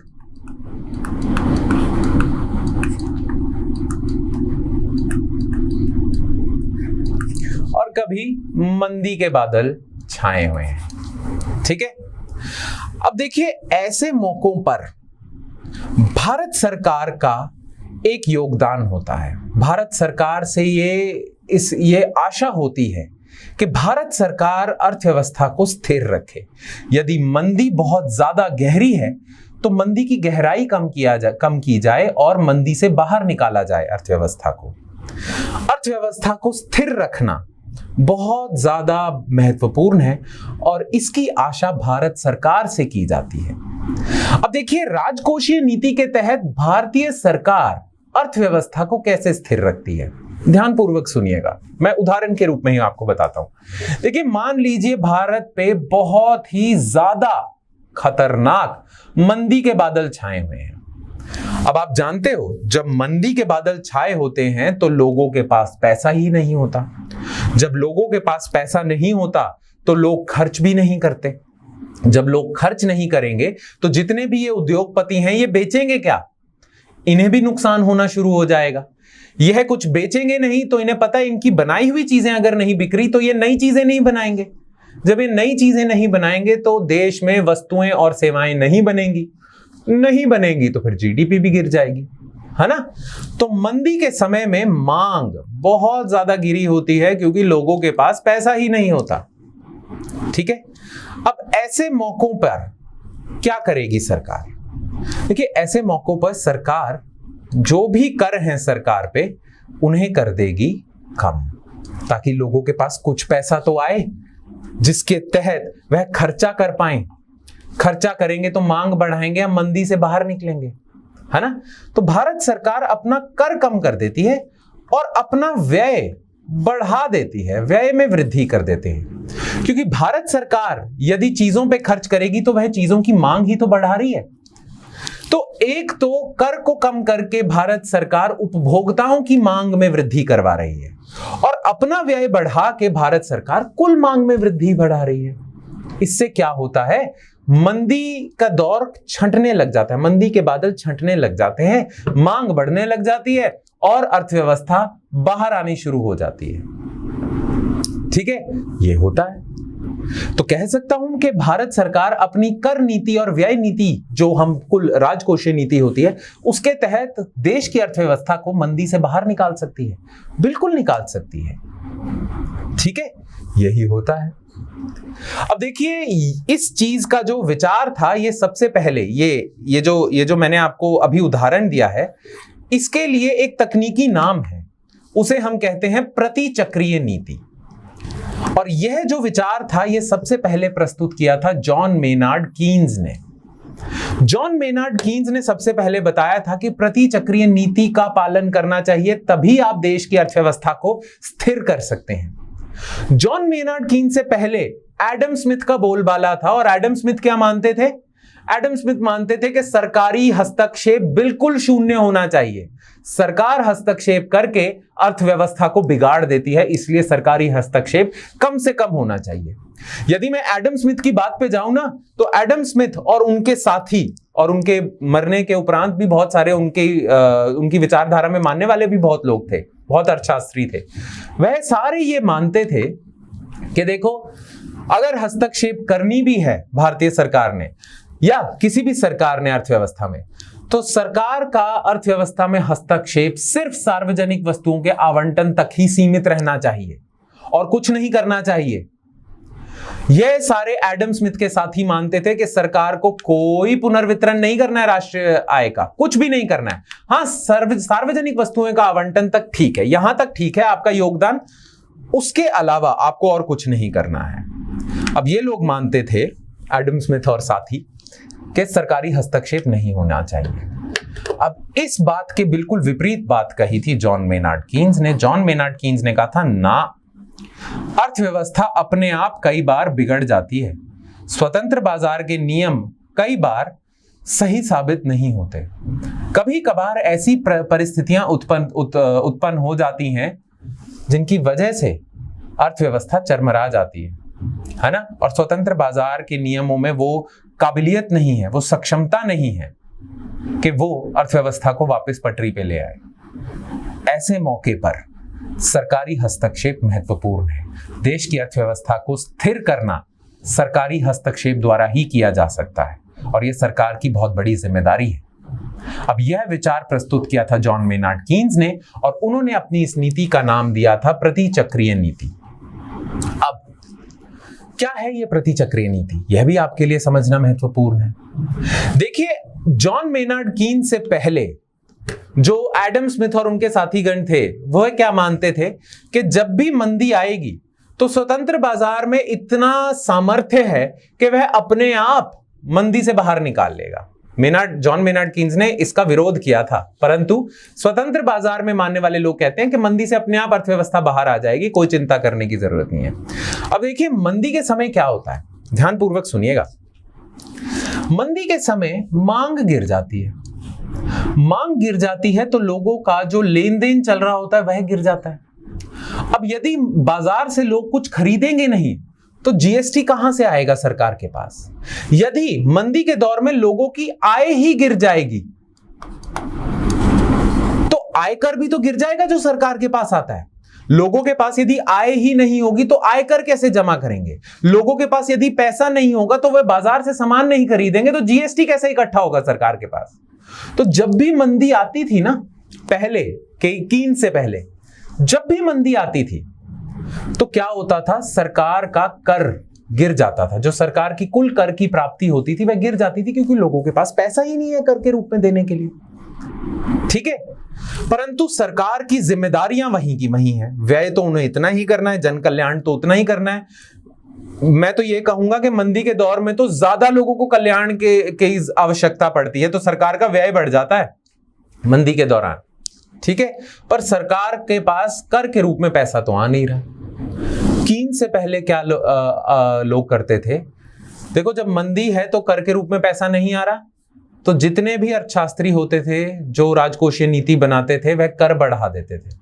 और कभी मंदी के बादल छाए हुए हैं, ठीक है। अब देखिए, ऐसे मौकों पर भारत सरकार का एक योगदान होता है। भारत सरकार से ये आशा होती है कि भारत सरकार अर्थव्यवस्था को स्थिर रखे। यदि मंदी बहुत ज्यादा गहरी है तो मंदी की गहराई कम की जाए और मंदी से बाहर निकाला जाए अर्थव्यवस्था को। अर्थव्यवस्था को स्थिर रखना बहुत ज्यादा महत्वपूर्ण है और इसकी आशा भारत सरकार से की जाती है। अब देखिए, राजकोषीय नीति के तहत भारतीय सरकार अर्थव्यवस्था को कैसे स्थिर रखती है, ध्यानपूर्वक सुनिएगा। मैं उदाहरण के रूप में ही आपको बताता हूं। देखिए, मान लीजिए भारत पे बहुत ही ज्यादा खतरनाक मंदी के बादल छाए हुए हैं। अब आप जानते हो, जब मंदी के बादल छाए होते हैं तो लोगों के पास पैसा ही नहीं होता। जब लोगों के पास पैसा नहीं होता तो लोग खर्च भी नहीं करते। जब लोग खर्च नहीं करेंगे तो जितने भी ये उद्योगपति हैं, ये बेचेंगे क्या? इन्हें भी नुकसान होना शुरू हो जाएगा। यह कुछ बेचेंगे नहीं तो इन्हें पता है इनकी बनाई हुई चीजें अगर नहीं बिक रही तो ये नई चीजें नहीं बनाएंगे। जब ये नई चीजें नहीं बनाएंगे तो देश में वस्तुएं और सेवाएं नहीं बनेंगी तो फिर जीडीपी भी गिर जाएगी। है ना। तो मंदी के समय में मांग बहुत ज्यादा गिरी होती है क्योंकि लोगों के पास पैसा ही नहीं होता। ठीक है, अब ऐसे मौकों पर क्या करेगी सरकार? देखिए, ऐसे मौकों पर सरकार जो भी कर हैं सरकार पे, उन्हें कर देगी कम, ताकि लोगों के पास कुछ पैसा तो आए जिसके तहत वह खर्चा कर पाए। खर्चा करेंगे तो मांग बढ़ाएंगे, हम मंदी से बाहर निकलेंगे, है ना। तो भारत सरकार अपना कर कम कर देती है और अपना व्यय बढ़ा देती है, व्यय में वृद्धि कर देते हैं। क्योंकि भारत सरकार यदि चीजों पे खर्च करेगी तो वह चीजों की मांग ही तो बढ़ा रही है। तो एक तो कर को कम करके भारत सरकार उपभोक्ताओं की मांग में वृद्धि करवा रही है और अपना व्यय बढ़ा के भारत सरकार कुल मांग में वृद्धि बढ़ा रही है। इससे क्या होता है, मंदी का दौर छंटने लग जाता है, मंदी के बादल छंटने लग जाते हैं, मांग बढ़ने लग जाती है और अर्थव्यवस्था बाहर आनी शुरू हो जाती है। ठीक है, ये होता है। तो कह सकता हूं कि भारत सरकार अपनी कर नीति और व्यय नीति, जो हम कुल राजकोषीय नीति होती है, उसके तहत देश की अर्थव्यवस्था को मंदी से बाहर निकाल सकती है, बिल्कुल निकाल सकती है। ठीक है, यही होता है। अब देखिए, इस चीज का जो विचार था, ये सबसे पहले ये जो मैंने आपको अभी उदाहरण दिया है, इसके लिए एक तकनीकी नाम है, उसे हम कहते हैं प्रतिचक्रीय नीति। और यह जो विचार था, यह सबसे पहले प्रस्तुत किया था जॉन मेनार्ड कीन्स ने। जॉन मेनार्ड कीन्स ने सबसे पहले बताया था कि प्रतिचक्रीय नीति का पालन करना चाहिए, तभी आप देश की अर्थव्यवस्था को स्थिर कर सकते हैं। जॉन मेनार्ड कीन्स से पहले एडम स्मिथ का बोलबाला था, और एडम स्मिथ क्या मानते थे? एडम स्मिथ मानते थे कि सरकारी हस्तक्षेप बिल्कुल शून्य होना चाहिए। सरकार हस्तक्षेप करके अर्थव्यवस्था को बिगाड़ देती है, इसलिए सरकारी हस्तक्षेप कम से कम होना चाहिए। यदि मैं एडम स्मिथ की बात पे जाऊं ना, तो एडम स्मिथ और उनके साथी, और उनके मरने के उपरांत भी बहुत सारे उनकी विचारधारा में मानने वाले भी बहुत लोग थे, बहुत अर्थशास्त्री थे। वह सारे ये मानते थे कि देखो, अगर हस्तक्षेप करनी भी है भारतीय सरकार ने या किसी भी सरकार ने अर्थव्यवस्था में, तो सरकार का अर्थव्यवस्था में हस्तक्षेप सिर्फ सार्वजनिक वस्तुओं के आवंटन तक ही सीमित रहना चाहिए और कुछ नहीं करना चाहिए। यह सारे एडम स्मिथ के साथी मानते थे कि सरकार को कोई पुनर्वितरण नहीं करना है, राष्ट्रीय आय का कुछ भी नहीं करना है। हाँ, सार्वजनिक वस्तुओं का आवंटन तक ठीक है, यहां तक ठीक है आपका योगदान, उसके अलावा आपको और कुछ नहीं करना है। अब ये लोग मानते थे, एडम स्मिथ और साथी, कि सरकारी हस्तक्षेप नहीं होना चाहिए। अब इस बात के बिल्कुल विपरीत बात कही थी जॉन मेनार्ड कीन्स ने। जॉन मेनार्ड कीन्स ने कहा था, ना, अर्थव्यवस्था अपने आप कई बार बिगड़ जाती है, स्वतंत्र बाजार के नियम कई बार सही साबित नहीं होते, कभी कभार ऐसी परिस्थितियां उत्पन्न हो जाती हैं जिनकी वजह से अर्थव्यवस्था चरमरा जाती है ना। और स्वतंत्र बाजार के नियमों में वो काबिलियत नहीं है, वो सक्षमता नहीं है कि वो अर्थव्यवस्था को वापस पटरी पे ले आए। ऐसे मौके पर सरकारी हस्तक्षेप महत्वपूर्ण है। देश की अर्थव्यवस्था को स्थिर करना सरकारी हस्तक्षेप द्वारा ही किया जा सकता है, और यह सरकार की बहुत बड़ी जिम्मेदारी है। अब यह विचार प्रस्तुत किया था जॉन मेनार्ड कीन्स ने, और उन्होंने अपनी इस नीति का नाम दिया था प्रतिचक्रीय नीति। अब क्या है यह प्रतिचक्रीय नीति, यह भी आपके लिए समझना महत्वपूर्ण है। देखिए, जॉन मेनार्ड कीन्स से पहले जो एडम स्मिथ और उनके साथीगण थे, वह क्या मानते थे कि जब भी मंदी आएगी तो स्वतंत्र बाजार में इतना सामर्थ्य है कि वह अपने आप मंदी से बाहर निकाल लेगा। जॉन मेनार्ड कीन्स ने इसका विरोध किया था, परंतु स्वतंत्र बाजार में मानने वाले लोग कहते हैं कि मंदी से अपने आप अर्थव्यवस्था बाहर आ जाएगी, कोई चिंता करने की जरूरत नहीं है। अब देखिए, मंदी के समय क्या होता है, ध्यानपूर्वक सुनिएगा। मंदी के समय मांग गिर जाती है। मांग गिर जाती है तो लोगों का जो लेन देन चल रहा होता है वह गिर जाता है। अब यदि बाजार से लोग कुछ खरीदेंगे नहीं तो जीएसटी कहां से आएगा सरकार के पास? यदि मंदी के दौर में लोगों की आय ही गिर जाएगी तो आयकर भी तो गिर जाएगा जो सरकार के पास आता है। लोगों के पास यदि आय ही नहीं होगी तो आयकर कैसे जमा करेंगे? लोगों के पास यदि पैसा नहीं होगा तो वह बाजार से सामान नहीं खरीदेंगे, तो जीएसटी कैसे इकट्ठा होगा सरकार के पास? तो जब भी मंदी आती थी ना, पहले कीन्स से पहले जब भी मंदी आती थी तो क्या होता था, सरकार का कर गिर जाता था। जो सरकार की कुल कर की प्राप्ति होती थी वह गिर जाती थी, क्योंकि लोगों के पास पैसा ही नहीं है कर के रूप में देने के लिए। ठीक है, परंतु सरकार की जिम्मेदारियां वहीं की वहीं है। व्यय तो उन्हें इतना ही करना है, जन कल्याण तो उतना ही करना है। मैं तो ये कहूंगा कि मंदी के दौर में तो ज्यादा लोगों को कल्याण की आवश्यकता पड़ती है, तो सरकार का व्यय बढ़ जाता है मंदी के दौरान। ठीक है, पर सरकार के पास कर के रूप में पैसा तो आ नहीं रहा। कीन्स से पहले क्या लोग करते थे, देखो जब मंदी है तो कर के रूप में पैसा नहीं आ रहा, तो जितने भी अर्थशास्त्री होते थे जो राजकोषीय नीति बनाते थे वह कर बढ़ा देते थे।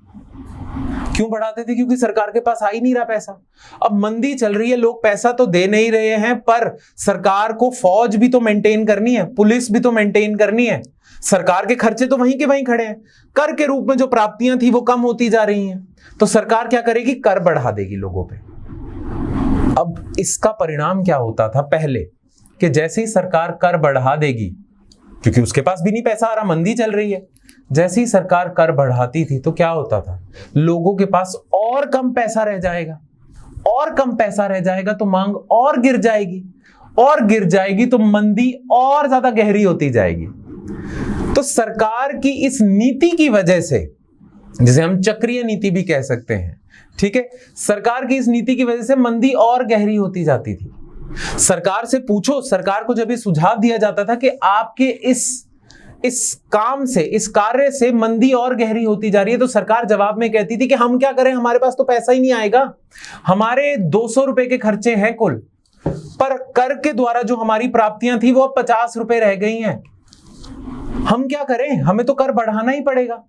क्यों बढ़ाते थे? क्योंकि सरकार के पास आ ही नहीं रहा पैसा। अब मंदी चल रही है, लोग पैसा तो दे नहीं रहे हैं, पर सरकार को फौज भी तो मेंटेन करनी है, पुलिस भी तो मेंटेन करनी है, सरकार के खर्चे तो वहीं के वहीं खड़े हैं। कर के रूप में जो प्राप्तियां थी वो कम होती जा रही हैं, तो सरकार क्या करेगी? कर बढ़ा देगी लोगों पे। अब इसका परिणाम क्या होता था पहले, कि जैसे ही सरकार कर बढ़ा देगी, क्योंकि उसके पास भी नहीं पैसा आ रहा, मंदी चल रही है, जैसे ही सरकार कर बढ़ाती थी तो क्या होता था, लोगों के पास और कम पैसा रह जाएगा, और कम पैसा रह जाएगा तो मांग और गिर जाएगी, और गिर जाएगी तो मंदी और ज्यादा गहरी होती जाएगी। तो सरकार की इस नीति की वजह से, जिसे हम चक्रीय नीति भी कह सकते हैं, ठीक है, सरकार की इस नीति की वजह से मंदी और गहरी होती जाती थी। सरकार से पूछो, सरकार को जब ये सुझाव दिया जाता था कि आपके इस काम से, इस कार्य से मंदी और गहरी होती जा रही है, तो सरकार जवाब में कहती थी कि हम क्या करें, हमारे पास तो पैसा ही नहीं आएगा, हमारे 200 रुपए के खर्चे हैं कुल, पर कर के द्वारा जो हमारी प्राप्तियां थी वो 50 रुपए रह गई हैं, हम क्या करें, हमें तो कर बढ़ाना ही पड़ेगा।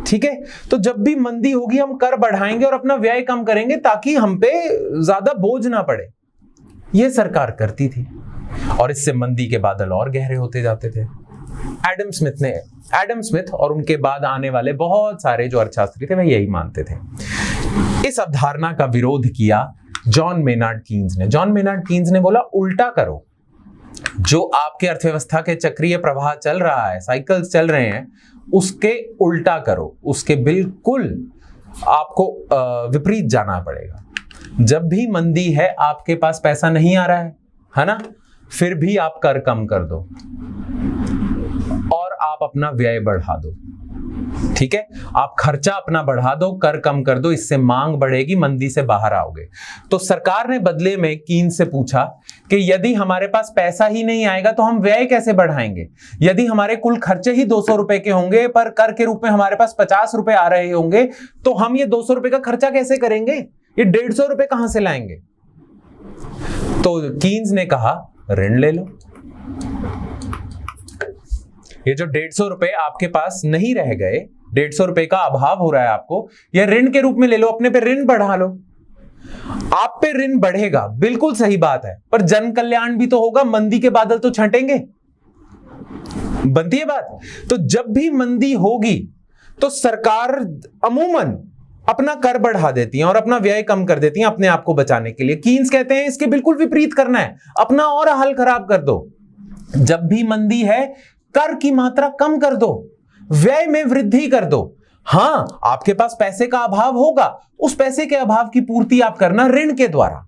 ठीक है, तो जब भी मंदी होगी हम कर बढ़ाएंगे और अपना व्यय कम करेंगे ताकि हम पे ज्यादा बोझ ना पड़े। यह सरकार करती थी और इससे मंदी के बादल और गहरे होते जाते थे। एडम स्मिथ और उनके बाद आने वाले बहुत सारे जो अर्थशास्त्री थे वह यही मानते थे। इस अवधारणा का विरोध किया जॉन मेनार्ड कीन्स ने। जॉन मेनार्ड कीन्स ने बोला, उल्टा करो, जो आपके अर्थव्यवस्था के चक्रीय प्रवाह चल रहा है, साइकिल्स चल रहे हैं, उसके उल्टा करो, उसके बिल्कुल आपको विपरीत जाना पड़ेगा। जब भी मंदी है, आपके पास पैसा नहीं आ रहा है ना, फिर भी आप कर कम कर दो और आप अपना व्यय बढ़ा दो। ठीक है, आप खर्चा अपना बढ़ा दो, कर कम कर दो, इससे मांग बढ़ेगी, मंदी से बाहर आओगे। तो सरकार ने बदले में कीन्स से पूछा कि यदि हमारे पास पैसा ही नहीं आएगा तो हम व्यय कैसे बढ़ाएंगे? यदि हमारे कुल खर्चे ही 200 रुपए के होंगे पर कर के रूप में हमारे पास 50 रुपए आ रहे होंगे, तो हम ये 200 रुपए का खर्चा कैसे करेंगे? ये 150 रुपए कहां से लाएंगे? तो कीन्स ने कहा, ऋण ले लो। ये जो 150 रुपए आपके पास नहीं रह गए, 150 रुपए का अभाव हो रहा है आपको, यह ऋण के रूप में ले लो, अपने पे ऋण बढ़ा लो। आप पे ऋण बढ़ेगा, बिल्कुल सही बात है, पर जन कल्याण भी तो होगा, मंदी के बादल तो छंटेंगे। बनती है बात। तो जब भी मंदी होगी तो सरकार अमूमन अपना कर बढ़ा देती है और अपना व्यय कम कर देती है अपने आप को बचाने के लिए। कीन्स कहते हैं इसके बिल्कुल विपरीत करना है, अपना और हाल खराब कर दो। जब भी मंदी है, कर की मात्रा कम कर दो, व्यय में वृद्धि कर दो। हां, आपके पास पैसे का अभाव होगा, उस पैसे के अभाव की पूर्ति आप करना ऋण के द्वारा।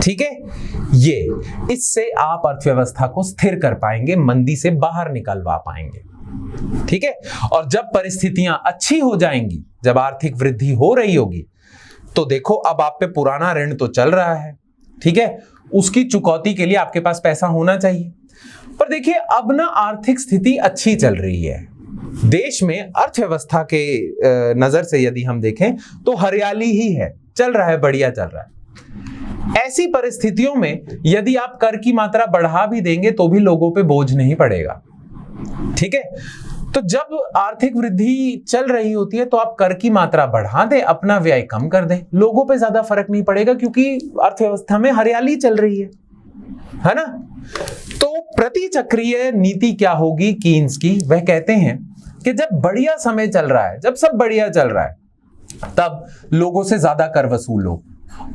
ठीक है, ये इससे आप अर्थव्यवस्था को स्थिर कर पाएंगे, मंदी से बाहर निकलवा पाएंगे। ठीक है, और जब परिस्थितियां अच्छी हो जाएंगी, जब आर्थिक वृद्धि हो रही होगी, तो देखो अब आप पे पुराना ऋण तो चल रहा है, ठीक है, उसकी चुकौती के लिए आपके पास पैसा होना चाहिए। पर देखिए, अब ना आर्थिक स्थिति अच्छी चल रही है देश में, अर्थव्यवस्था के नजर से यदि हम देखें तो हरियाली ही है, चल रहा है, बढ़िया चल रहा है। ऐसी परिस्थितियों में यदि आप कर की मात्रा बढ़ा भी देंगे तो भी लोगों पे बोझ नहीं पड़ेगा। ठीक है, तो जब आर्थिक वृद्धि चल रही होती है तो आप कर की मात्रा बढ़ा दें, अपना व्यय कम कर दें, लोगों पे ज्यादा फर्क नहीं पड़ेगा क्योंकि अर्थव्यवस्था में हरियाली चल रही है ना। तो प्रतिचक्रीय नीति क्या होगी कीन्स की? वह कहते हैं कि जब बढ़िया समय चल रहा है, जब सब बढ़िया चल रहा है, तब लोगों से ज्यादा कर वसूलो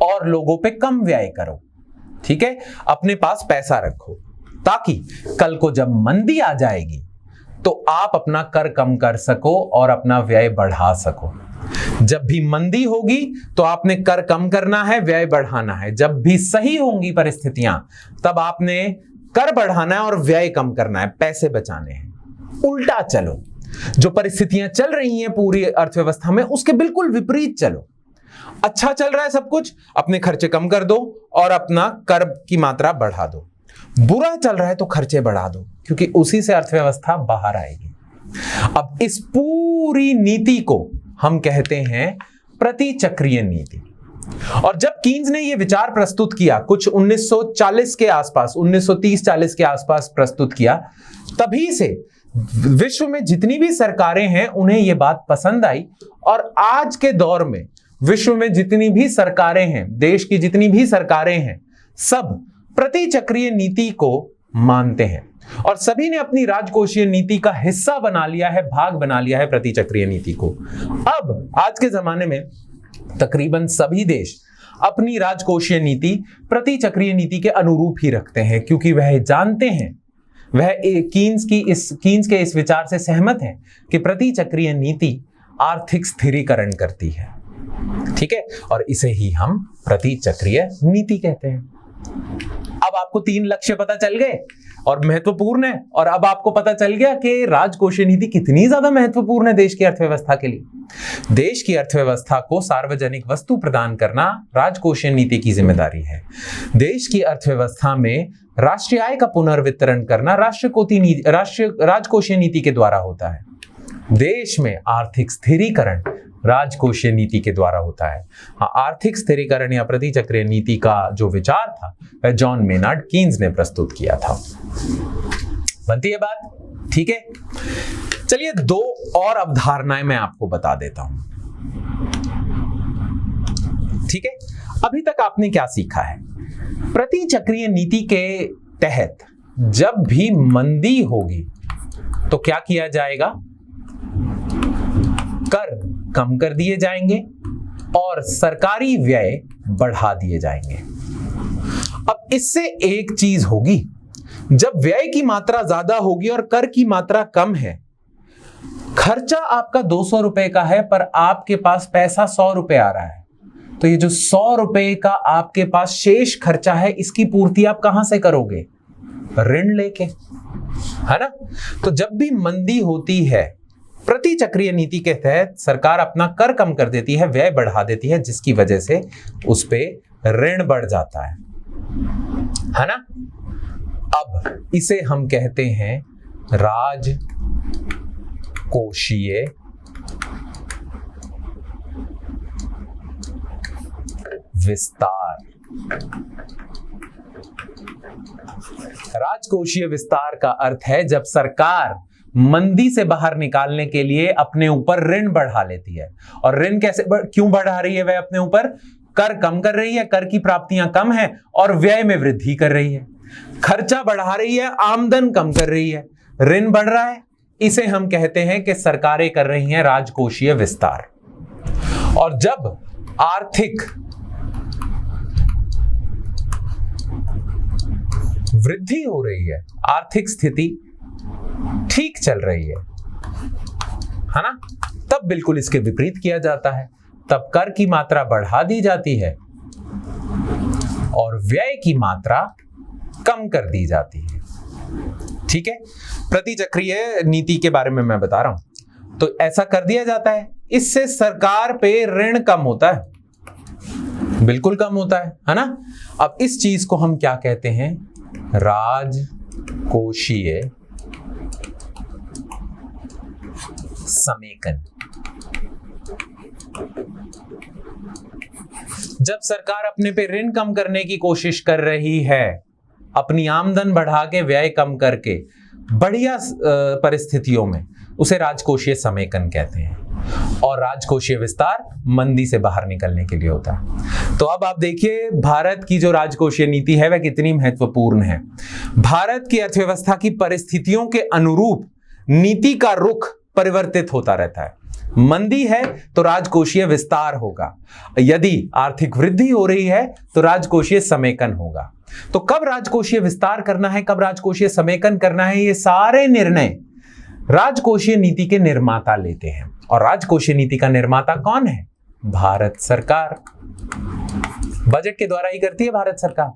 और लोगों पे कम व्यय करो। ठीक है, अपने पास पैसा रखो ताकि कल को जब मंदी आ जाएगी तो आप अपना कर कम कर सको और अपना व्यय बढ़ा सको। जब भी मंदी होगी तो आपने कर कम करना है, व्यय बढ़ाना है। जब भी सही होंगी परिस्थितियां तब आपने कर बढ़ाना है और व्यय कम करना है, पैसे बचाने हैं। उल्टा चलो, जो परिस्थितियां चल रही हैं पूरी अर्थव्यवस्था में उसके बिल्कुल विपरीत चलो। अच्छा चल रहा है सब कुछ, अपने खर्चे कम कर दो और अपना कर की मात्रा बढ़ा दो। बुरा चल रहा है तो खर्चे बढ़ा दो, क्योंकि उसी से अर्थव्यवस्था बाहर आएगी। अब इस पूरी नीति को हम कहते हैं प्रतिचक्रीय नीति। और जब कीन्स ने यह विचार प्रस्तुत किया कुछ 1940 के आसपास, 1930-40 के आसपास प्रस्तुत किया, तभी से विश्व में जितनी भी सरकारें हैं उन्हें यह बात पसंद आई। और आज के दौर में विश्व में जितनी भी सरकारें हैं, देश की जितनी भी सरकारें हैं, सब प्रतिचक्रीय नीति को मानते हैं और सभी ने अपनी राजकोषीय नीति का हिस्सा बना लिया है, भाग बना लिया है प्रतिचक्रीय नीति को। अब आज के जमाने में तकरीबन सभी देश अपनी राजकोषीय नीति प्रतिचक्रीय नीति के अनुरूप ही रखते हैं, क्योंकि वह जानते हैं, वह कीन्स के इस विचार से सहमत हैं कि प्रतिचक्रीय नीति आर्थिक स्थिरीकरण करती है। ठीक है, और इसे ही हम प्रतिचक्रीय नीति कहते हैं। अब आपको 3 लक्ष्य पता चल गए और महत्वपूर्ण है, और अब आपको पता चल गया कि राजकोषीय नीति कितनी ज्यादा महत्वपूर्ण है देश की अर्थव्यवस्था के लिए। देश की अर्थव्यवस्था को सार्वजनिक वस्तु प्रदान करना राजकोषीय नीति की जिम्मेदारी है। देश की अर्थव्यवस्था में राष्ट्रीय आय का पुनर्वितरण करना राजकोषीय नीति के द्वारा होता है। देश में आर्थिक स्थिरीकरण राजकोषीय नीति के द्वारा होता है। हाँ, आर्थिक स्थिरीकरण या प्रतिचक्रीय नीति का जो विचार था वह जॉन मेनार्ड कीन्स ने प्रस्तुत किया था। बनती है बात? ठीक है, चलिए 2 और अवधारणाएं मैं आपको बता देता हूं। ठीक है, अभी तक आपने क्या सीखा है? प्रतिचक्रीय नीति के तहत जब भी मंदी होगी तो क्या किया जाएगा? कर कम कर दिए जाएंगे और सरकारी व्यय बढ़ा दिए जाएंगे। अब इससे एक चीज होगी, जब व्यय की मात्रा ज्यादा होगी और कर की मात्रा कम है, खर्चा आपका 200 रुपए का है पर आपके पास पैसा 100 रुपए आ रहा है, तो ये जो 100 रुपए का आपके पास शेष खर्चा है, इसकी पूर्ति आप कहां से करोगे? ऋण लेके, है ना? तो जब भी मंदी होती है, प्रतिचक्रीय नीति के तहत सरकार अपना कर कम कर देती है, व्यय बढ़ा देती है, जिसकी वजह से उस पे ऋण बढ़ जाता है ना? अब इसे हम कहते हैं राजकोषीय विस्तार। राजकोषीय विस्तार का अर्थ है जब सरकार मंदी से बाहर निकालने के लिए अपने ऊपर ऋण बढ़ा लेती है। और ऋण क्यों बढ़ा रही है? वह अपने ऊपर कर कम कर रही है, कर की प्राप्तियां कम है और व्यय में वृद्धि कर रही है। खर्चा बढ़ा रही है, आमदन कम कर रही है, ऋण बढ़ रहा है। इसे हम कहते हैं कि सरकारें कर रही हैं राजकोषीय विस्तार। और जब आर्थिक वृद्धि हो रही है, आर्थिक स्थिति ठीक चल रही है ना, तब बिल्कुल इसके विपरीत किया जाता है। तब कर की मात्रा बढ़ा दी जाती है और व्यय की मात्रा कम कर दी जाती है। ठीक है, प्रतिचक्रीय नीति के बारे में मैं बता रहा हूं। तो ऐसा कर दिया जाता है, इससे सरकार पे ऋण कम होता है, बिल्कुल कम होता है ना? अब इस चीज को हम क्या कहते हैं? राजकोषीय समेकन। जब सरकार अपने पे ऋण कम करने की कोशिश कर रही है, अपनी आमदन बढ़ा के व्यय कम करके बढ़िया परिस्थितियों में, उसे राजकोषीय समेकन कहते हैं। और राजकोषीय विस्तार मंदी से बाहर निकलने के लिए होता है। तो अब आप देखिए भारत की जो राजकोषीय नीति है वह कितनी महत्वपूर्ण है। भारत की अर्थव्यवस्था की परिस्थितियों के अनुरूप नीति का रुख परिवर्तित होता रहता है। मंदी है तो राजकोषीय विस्तार होगा, यदि आर्थिक वृद्धि हो रही है तो राजकोषीय समेकन होगा। तो कब राजकोषीय विस्तार करना है, कब राजकोषीय समेकन करना है, ये सारे निर्णय राजकोषीय नीति के निर्माता लेते हैं, और राजकोषीय नीति का निर्माता कौन है? भारत सरकार। बजट के द्वारा ही करती है भारत सरकार,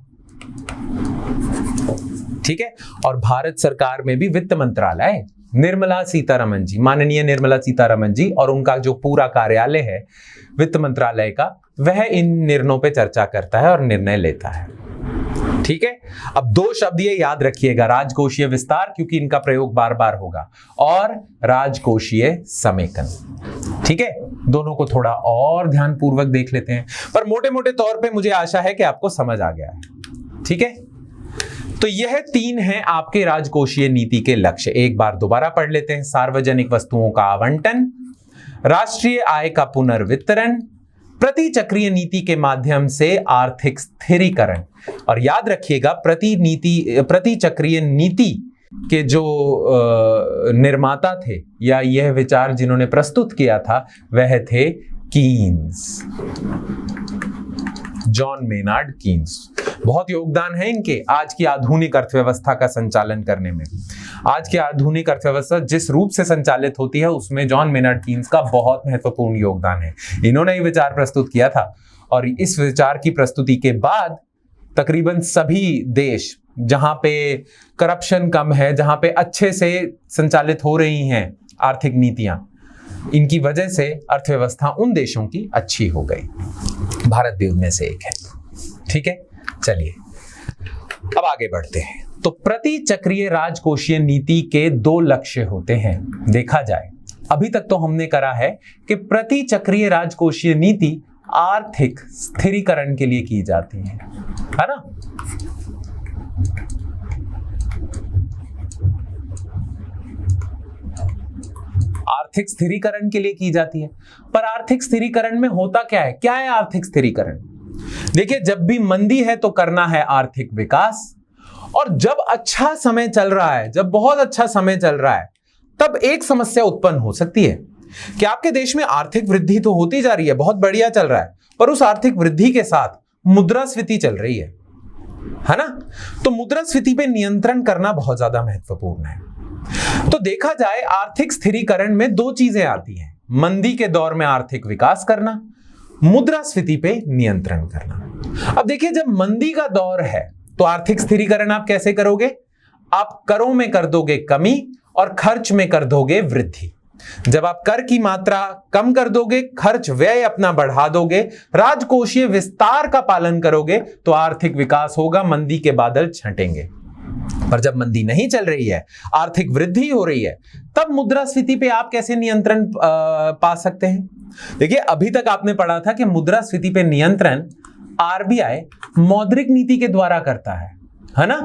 ठीक है। और भारत सरकार में भी वित्त मंत्रालय, निर्मला सीतारमण जी, माननीय निर्मला सीतारमण जी, और उनका जो पूरा कार्यालय है वित्त मंत्रालय का, वह इन निर्णयों पे चर्चा करता है और निर्णय लेता है, ठीक है। अब दो शब्द ये याद रखिएगा, राजकोषीय विस्तार, क्योंकि इनका प्रयोग बार बार होगा, और राजकोषीय समेकन, ठीक है। दोनों को थोड़ा और ध्यानपूर्वक देख लेते हैं, पर मोटे मोटे तौर पे मुझे आशा है कि आपको समझ आ गया है, ठीक है। तो यह तीन हैं आपके राजकोषीय नीति के लक्ष्य। एक बार दोबारा पढ़ लेते हैं। सार्वजनिक वस्तुओं का आवंटन, राष्ट्रीय आय का पुनर्वितरण, प्रतिचक्रीय नीति के माध्यम से आर्थिक स्थिरीकरण। और याद रखिएगा, प्रतिचक्रीय नीति के जो निर्माता थे या यह विचार जिन्होंने प्रस्तुत किया था, वह थे कीन्स, जॉन मेनार्ड कीन्स। बहुत योगदान है इनके आज की आधुनिक अर्थव्यवस्था का संचालन करने में। आज की आधुनिक अर्थव्यवस्था जिस रूप से संचालित होती है, उसमें जॉन मेनार्ड कीन्स का बहुत महत्वपूर्ण योगदान है। इन्होंने ये विचार प्रस्तुत किया था, और इस विचार की प्रस्तुति के बाद तकरीबन सभी देश जहां पे करप्शन कम है, जहां पे अच्छे से संचालित हो रही हैं आर्थिक नीतियां, इनकी वजह से अर्थव्यवस्था उन देशों की अच्छी हो गई। भारत भी उनमें से एक है, ठीक है। चलिए अब आगे बढ़ते हैं। तो प्रतिचक्रीय राजकोषीय नीति के दो लक्ष्य होते हैं। देखा जाए, अभी तक तो हमने करा है कि प्रतिचक्रीय राजकोषीय नीति आर्थिक स्थिरीकरण के लिए की जाती है ना। आर्थिक स्थिरीकरण के लिए की जाती है, पर आर्थिक स्थिरीकरण में होता क्या है? क्या है आर्थिक स्थिरीकरण? देखिए, जब भी मंदी है तो करना है आर्थिक विकास, और जब अच्छा समय चल रहा है, जब बहुत अच्छा समय चल रहा है, तब एक समस्या उत्पन्न हो सकती है कि आपके देश में आर्थिक वृद्धि तो होती जा रही है, बहुत बढ़िया चल रहा है, पर उस आर्थिक वृद्धि के साथ मुद्रास्फीति चल रही है ना। तो मुद्रास्फीति पे नियंत्रण करना बहुत ज्यादा महत्वपूर्ण है। तो देखा जाए, आर्थिक स्थिरीकरण में दो चीजें आती हैं, मंदी के दौर में आर्थिक विकास करना, मुद्रास्फीति पे नियंत्रण करना। अब देखिए, जब मंदी का दौर है तो आर्थिक स्थिरीकरण आप कैसे करोगे? आप करों में कर दोगे कमी और खर्च में कर दोगे वृद्धि। जब आप कर की मात्रा कम कर दोगे, खर्च व्यय अपना बढ़ा दोगे, राजकोषीय विस्तार का पालन करोगे, तो आर्थिक विकास होगा, मंदी के बादल छंटेंगे। पर जब मंदी नहीं चल रही है, आर्थिक वृद्धि हो रही है, तब मुद्रास्फीति पे आप कैसे नियंत्रण पा सकते हैं? देखिए, अभी तक आपने पढ़ा था कि मुद्रास्फीति पे नियंत्रण आरबीआई मौद्रिक नीति के द्वारा करता है ना।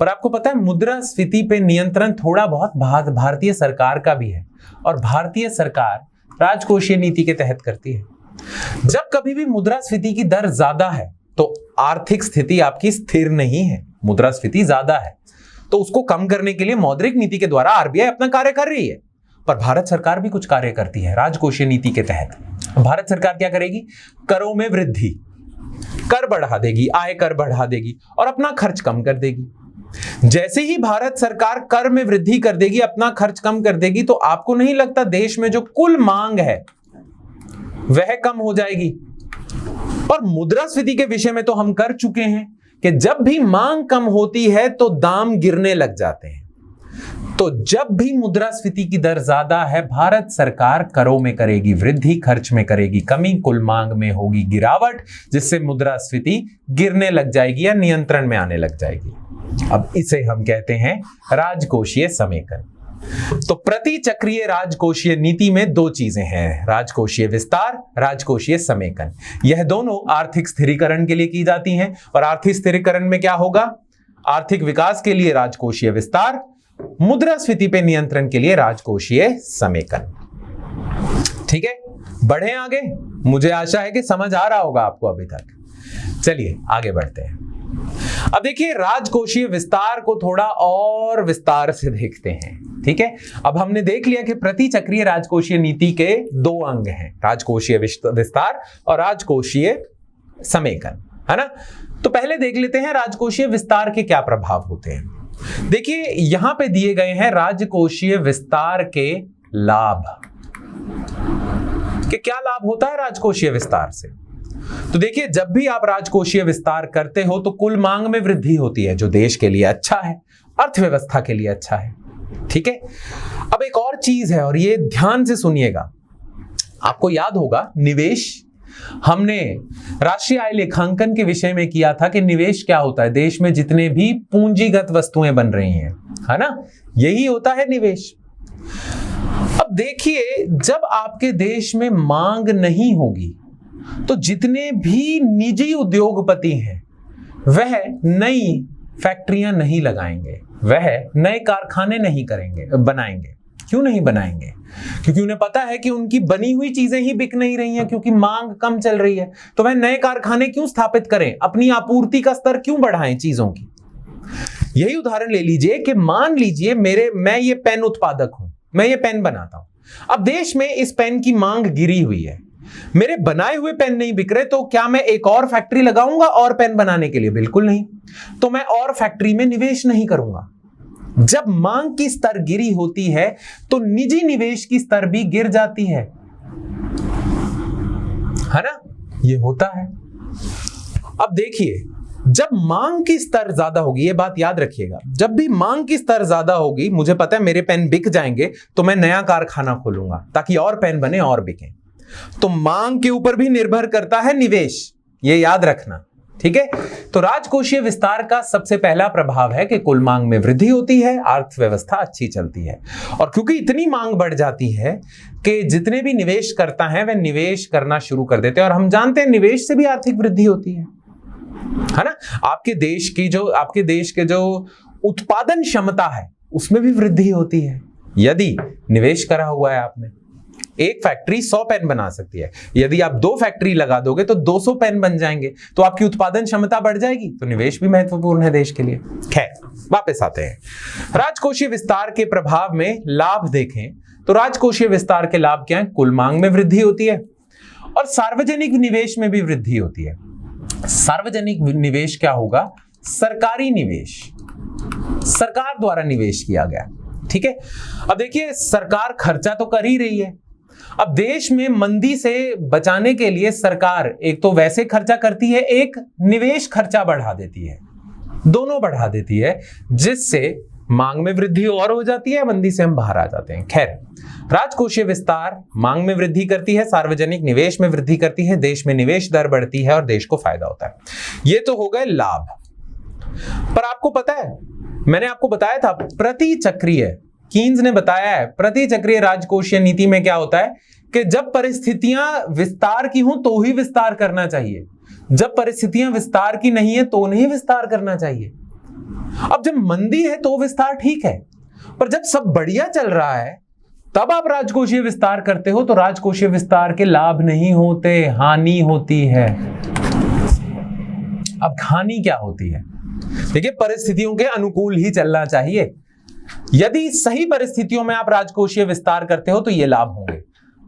पर आपको पता है, मुद्रास्फीति पे नियंत्रण थोड़ा बहुत भारतीय सरकार का भी है, और भारतीय सरकार राजकोषीय नीति के तहत करती है। जब कभी भी मुद्रास्फीति की दर ज्यादा है तो आर्थिक स्थिति आपकी स्थिर नहीं है, मुद्रास्फीति ज्यादा है, तो उसको कम करने के लिए मौद्रिक नीति के द्वारा आरबीआई अपना कार्य कर रही है। पर भारत सरकार भी कुछ कार्य करती है राजकोषीय नीति के तहत। भारत सरकार क्या करेगी? करों में वृद्धि, कर बढ़ा देगी, आय कर बढ़ा देगी और अपना खर्च कम कर देगी। जैसे ही भारत सरकार कर में वृद्धि कर देगी, अपना खर्च कम कर देगी, तो आपको नहीं लगता देश में जो कुल मांग है वह कम हो जाएगी? और मुद्रास्फीति के विषय में तो हम कर चुके हैं कि जब भी मांग कम होती है तो दाम गिरने लग जाते हैं। तो जब भी मुद्रास्फीति की दर ज्यादा है, भारत सरकार करों में करेगी वृद्धि, खर्च में करेगी कमी, कुल मांग में होगी गिरावट, जिससे मुद्रास्फीति गिरने लग जाएगी या नियंत्रण में आने लग जाएगी। अब इसे हम कहते हैं राजकोषीय समेकन। तो प्रतिचक्रीय राजकोषीय नीति में दो चीजें हैं, राजकोषीय विस्तार, राजकोषीय समेकन। यह दोनों आर्थिक स्थिरीकरण के लिए की जाती हैं, और आर्थिक स्थिरीकरण में क्या होगा? आर्थिक विकास के लिए राजकोषीय विस्तार, मुद्रास्फीति पे नियंत्रण के लिए राजकोषीय समेकन। ठीक है, बढ़े आगे। मुझे आशा है कि समझ आ रहा होगा आपको अभी तक। चलिए आगे बढ़ते हैं। अब देखिए, राजकोषीय विस्तार को थोड़ा और विस्तार से देखते हैं। ठीक है, अब हमने देख लिया कि प्रतिचक्रीय राजकोषीय नीति के दो अंग हैं, राजकोषीय विस्तार और राजकोषीय समेकन, है ना। तो पहले देख लेते हैं राजकोषीय विस्तार के क्या प्रभाव होते हैं। देखिए यहां पे दिए गए हैं राजकोषीय विस्तार के लाभ, कि क्या लाभ होता है राजकोषीय विस्तार से। तो देखिए जब भी आप राजकोषीय विस्तार करते हो तो कुल मांग में वृद्धि होती है, जो देश के लिए अच्छा है, अर्थव्यवस्था के लिए अच्छा है। ठीक है, अब एक और चीज है और ये ध्यान से सुनिएगा, आपको याद होगा निवेश हमने राष्ट्रीय आय लेखांकन के विषय में किया था कि निवेश क्या होता है, देश में जितने भी पूंजीगत वस्तुएं बन रही हैं, है ना, यही होता है निवेश। अब देखिए जब आपके देश में मांग नहीं होगी तो जितने भी निजी उद्योगपति हैं वह नई फैक्ट्रियां नहीं लगाएंगे, वह नए कारखाने नहीं बनाएंगे। क्यों नहीं बनाएंगे? क्योंकि उन्हें पता है कि उनकी बनी हुई चीजें ही बिक नहीं रही हैं, क्योंकि मांग कम चल रही है। तो वह नए कारखाने क्यों स्थापित करें, अपनी आपूर्ति का स्तर क्यों बढ़ाएं चीजों की। यही उदाहरण ले लीजिए कि मान लीजिए मैं ये पेन उत्पादक हूं, मैं ये पेन बनाता हूं। अब देश में इस पेन की मांग गिरी हुई है, मेरे बनाए हुए पेन नहीं बिक रहे, तो क्या मैं एक और फैक्ट्री लगाऊंगा और पेन बनाने के लिए? बिल्कुल नहीं। तो मैं और फैक्ट्री में निवेश नहीं करूंगा। जब मांग की स्तर गिरी होती है तो निजी निवेश की स्तर भी गिर जाती है ना, ये होता है। अब देखिए जब मांग की स्तर ज्यादा होगी, ये बात याद रखिएगा, जब भी मांग की स्तर ज्यादा होगी, मुझे पता है मेरे पेन बिक जाएंगे, तो मैं नया कारखाना खोलूंगा ताकि और पेन बने और बिकें। तो मांग के ऊपर भी निर्भर करता है निवेश, ये याद रखना। ठीक है, तो राजकोषीय विस्तार का सबसे पहला प्रभाव है कि कुल मांग में वृद्धि होती है, अर्थव्यवस्था अच्छी चलती है। और क्योंकि इतनी मांग बढ़ जाती है कि जितने भी निवेश करता है वह निवेश करना शुरू कर देते हैं, और हम जानते हैं निवेश से भी आर्थिक वृद्धि होती है ना। आपके देश के जो उत्पादन क्षमता है उसमें भी वृद्धि होती है यदि निवेश करा हुआ है आपने। एक फैक्ट्री 100 पेन बना सकती है, यदि आप 2 फैक्ट्री लगा दोगे तो 200 पेन बन जाएंगे, तो आपकी उत्पादन क्षमता बढ़ जाएगी। तो निवेश भी महत्वपूर्ण है देश के लिए। खैर वापस आते हैं, राजकोषीय विस्तार के प्रभाव में लाभ देखें तो राजकोषीय विस्तार के लाभ क्या है? कुल मांग में वृद्धि होती है और सार्वजनिक निवेश में भी वृद्धि होती है। सार्वजनिक निवेश क्या होगा? सरकारी निवेश, सरकार द्वारा निवेश किया गया। ठीक है, अब देखिए सरकार खर्चा तो कर ही रही है। अब देश में मंदी से बचाने के लिए सरकार एक तो वैसे खर्चा करती है, एक निवेश खर्चा बढ़ा देती है, दोनों बढ़ा देती है, जिससे मांग में वृद्धि और हो जाती है, मंदी से हम बाहर आ जाते हैं। खैर, राजकोषीय विस्तार मांग में वृद्धि करती है, सार्वजनिक निवेश में वृद्धि करती है, देश में निवेश दर बढ़ती है और देश को फायदा होता है। ये तो हो गए लाभ। पर आपको पता है, मैंने आपको बताया था प्रति चक्रीय, कीन्स ने बताया है, प्रति चक्रीय राजकोषीय नीति में क्या होता है कि जब परिस्थितियां विस्तार की हों तो ही विस्तार करना चाहिए, जब परिस्थितियां विस्तार की नहीं है तो नहीं विस्तार करना चाहिए। अब जब मंदी है तो विस्तार ठीक है, पर जब सब बढ़िया चल रहा है तब आप राजकोषीय विस्तार करते हो तो राजकोषीय विस्तार के लाभ नहीं होते, हानि होती है। अब हानि क्या होती है? देखिए परिस्थितियों के अनुकूल ही चलना चाहिए। यदि सही परिस्थितियों में आप राजकोषीय विस्तार करते हो तो ये लाभ होंगे,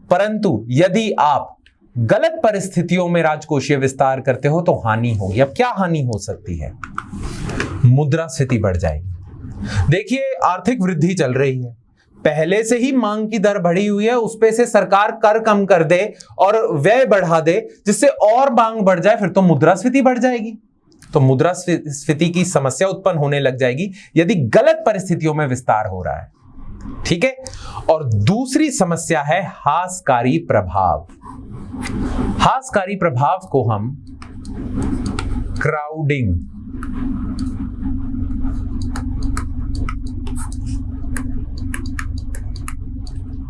परंतु यदि आप गलत परिस्थितियों में राजकोषीय विस्तार करते हो तो हानि होगी। अब क्या हानि हो सकती है? मुद्रास्फीति बढ़ जाएगी। देखिए आर्थिक वृद्धि चल रही है, पहले से ही मांग की दर बढ़ी हुई है, उस पे से सरकार कर कम कर दे और व्यय बढ़ा दे जिससे और मांग बढ़ जाए, फिर तो मुद्रास्फीति बढ़ जाएगी। तो मुद्रास्फीति की समस्या उत्पन्न होने लग जाएगी यदि गलत परिस्थितियों में विस्तार हो रहा है। ठीक है, और दूसरी समस्या है हाशकारी प्रभाव। हाशकारी प्रभाव को हम क्राउडिंग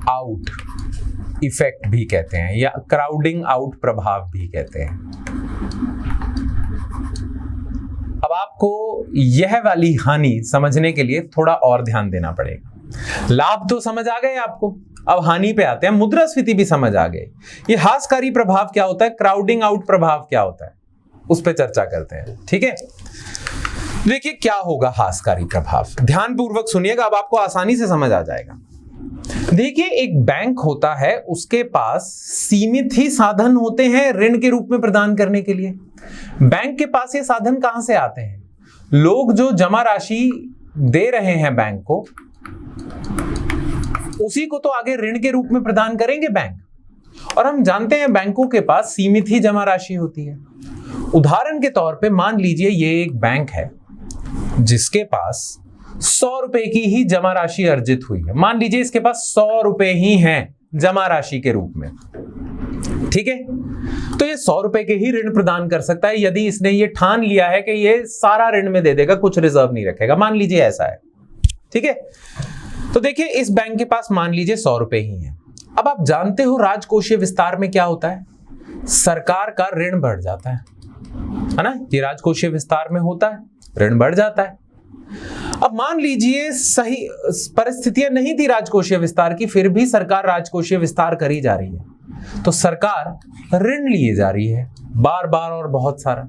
आउट इफेक्ट भी कहते हैं या क्राउडिंग आउट प्रभाव भी कहते हैं। अब आपको यह वाली हानि समझने के लिए थोड़ा और ध्यान देना पड़ेगा। लाभ तो समझ आ गए आपको, अब हानि पे आते हैं। मुद्रास्फीति भी समझ आ गई, ये हाशकारी प्रभाव क्या होता है, क्राउडिंग आउट प्रभाव क्या होता है, उस पर चर्चा करते हैं। ठीक है, देखिए क्या होगा हाशकारी प्रभाव, ध्यानपूर्वक सुनिएगा, अब आपको आसानी से समझ आ जाएगा। देखिए एक बैंक होता है, उसके पास सीमित ही साधन होते हैं ऋण के रूप में प्रदान करने के लिए। बैंक के पास ये साधन कहां से आते हैं? लोग जो जमा राशि दे रहे हैं बैंक को, उसी को तो आगे ऋण के रूप में प्रदान करेंगे बैंक। और हम जानते हैं बैंकों के पास सीमित ही जमा राशि होती है। उदाहरण के तौर पे मान लीजिए ये एक बैंक है जिसके पास 100 रुपए की ही जमा राशि अर्जित हुई है। मान लीजिए इसके पास 100 रुपए ही हैं जमा राशि के रूप में, ठीक है। तो ये 100 रुपए के ही ऋण प्रदान कर सकता है यदि इसने ये ठान लिया है कि ये सारा ऋण में दे देगा, कुछ रिजर्व नहीं रखेगा। मान लीजिए ऐसा है, ठीक है। तो देखिए इस बैंक के पास मान लीजिए 100 रुपए ही हैं। अब आप जानते हो राजकोषीय विस्तार में क्या होता है, सरकार का ऋण बढ़ जाता है ना। ये राजकोषीय विस्तार में होता है, ऋण बढ़ जाता है। अब मान लीजिए सही परिस्थितियां नहीं थी राजकोषीय विस्तार की, फिर भी सरकार राजकोषीय विस्तार करी जा रही है, तो सरकार ऋण लिए जा रही है बार बार और बहुत सारा।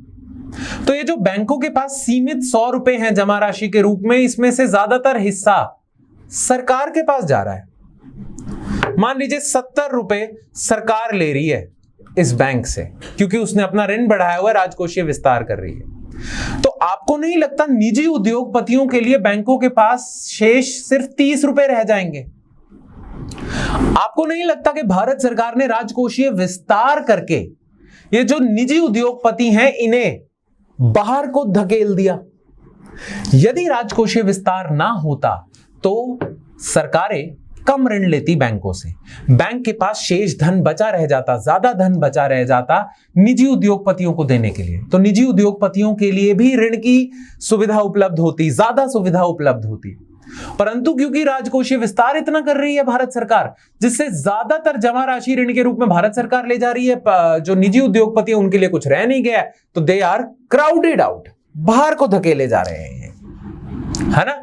तो ये जो बैंकों के पास सीमित 100 रुपए हैं जमा राशि के रूप में, इसमें से ज्यादातर हिस्सा सरकार के पास जा रहा है। मान लीजिए 70 रुपए सरकार ले रही है इस बैंक से, क्योंकि उसने अपना ऋण बढ़ाया हुआ है, राजकोषीय विस्तार कर रही है। तो आपको नहीं लगता निजी उद्योगपतियों के लिए बैंकों के पास शेष सिर्फ 30 रुपए रह जाएंगे? आपको नहीं लगता कि भारत सरकार ने राजकोषीय विस्तार करके ये जो निजी उद्योगपति हैं इन्हें बाहर को धकेल दिया? यदि राजकोषीय विस्तार ना होता तो सरकारें कम ऋण लेती बैंकों से, बैंक के पास शेष धन बचा रह जाता, ज्यादा धन बचा रह जाता निजी उद्योगपतियों को देने के लिए। तो निजी उद्योगपतियों के लिए भी ऋण की सुविधा उपलब्ध होती, ज्यादा सुविधा उपलब्ध होती। परंतु क्योंकि राजकोषीय विस्तार इतना कर रही है भारत सरकार, जिससे ज्यादातर जमा राशि ऋण के रूप में भारत सरकार ले जा रही है, जो निजी उद्योगपति है उनके लिए कुछ रह नहीं गया, तो दे आर क्राउडेड आउट, बाहर को धकेले जा रहे हैं, है ना।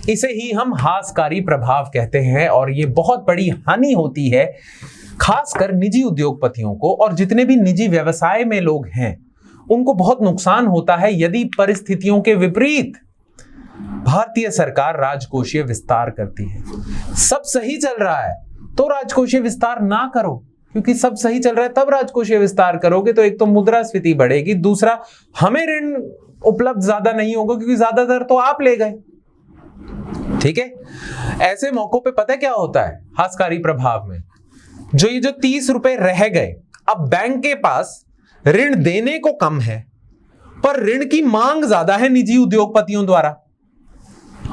इसे ही हम हाशकारी प्रभाव कहते हैं, और ये बहुत बड़ी हानि होती है खासकर निजी उद्योगपतियों को, और जितने भी निजी व्यवसाय में लोग हैं उनको बहुत नुकसान होता है यदि परिस्थितियों के विपरीत भारतीय सरकार राजकोषीय विस्तार करती है। सब सही चल रहा है तो राजकोषीय विस्तार ना करो, क्योंकि सब सही चल रहा है तब राजकोषीय विस्तार करोगे तो एक तो मुद्रास्फीति बढ़ेगी, दूसरा हमें ऋण उपलब्ध ज्यादा नहीं होगा क्योंकि ज्यादातर तो आप ले गए, ठीक है। ऐसे मौकों पे पता है क्या होता है हाशकारी प्रभाव में, ये जो 30 रुपए रह गए, अब बैंक के पास ऋण देने को कम है पर ऋण की मांग ज्यादा है निजी उद्योगपतियों द्वारा।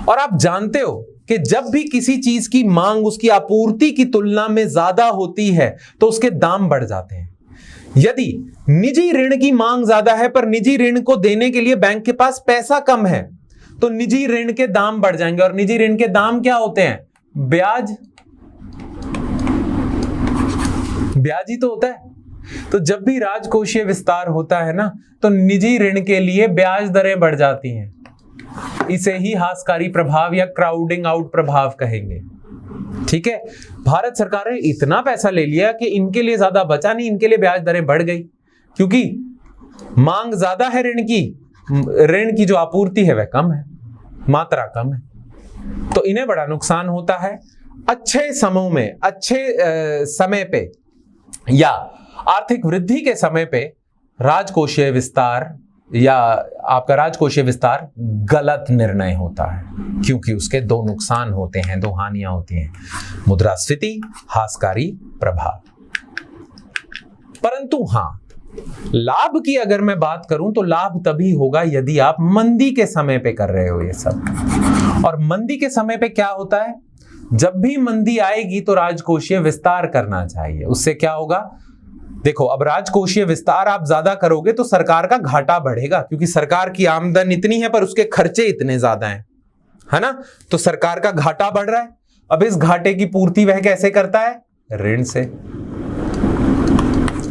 और आप जानते हो कि जब भी किसी चीज की मांग उसकी आपूर्ति की तुलना में ज्यादा होती है तो उसके दाम बढ़ जाते हैं। यदि निजी ऋण की मांग ज्यादा है पर निजी ऋण को देने के लिए बैंक के पास पैसा कम है तो निजी ऋण के दाम बढ़ जाएंगे। और निजी ऋण के दाम क्या होते हैं? ब्याज, ब्याज ही तो होता है। तो जब भी राजकोषीय विस्तार होता है ना तो निजी ऋण के लिए ब्याज दरें बढ़ जाती हैं। इसे ही हाशकारी प्रभाव या क्राउडिंग आउट प्रभाव कहेंगे, ठीक है। भारत सरकार ने इतना पैसा ले लिया कि इनके लिए ज्यादा बचा नहीं, इनके लिए ब्याज दरें बढ़ गई क्योंकि मांग ज्यादा है ऋण की जो आपूर्ति है वह कम है, मात्रा कम है, तो इन्हें बड़ा नुकसान होता है। अच्छे समयों में, अच्छे समय पे या आर्थिक वृद्धि के समय पे राजकोषीय विस्तार या आपका राजकोषीय विस्तार गलत निर्णय होता है क्योंकि उसके दो नुकसान होते हैं, दो हानियां होती हैं, मुद्रास्फीति, हाशकारी प्रभाव। परंतु हां, लाभ की अगर मैं बात करूं तो लाभ तभी होगा यदि आप मंदी के समय पे कर रहे हो ये सब। और मंदी के समय पे क्या होता है? जब भी मंदी आएगी तो राजकोषीय विस्तार करना चाहिए। उससे क्या होगा? देखो, अब राजकोषीय विस्तार आप ज्यादा करोगे तो सरकार का घाटा बढ़ेगा क्योंकि सरकार की आमदन इतनी है पर उसके खर्चे इतने ज्यादा हैं, है ना। तो सरकार का घाटा बढ़ रहा है। अब इस घाटे की पूर्ति वह कैसे करता है? ऋण से,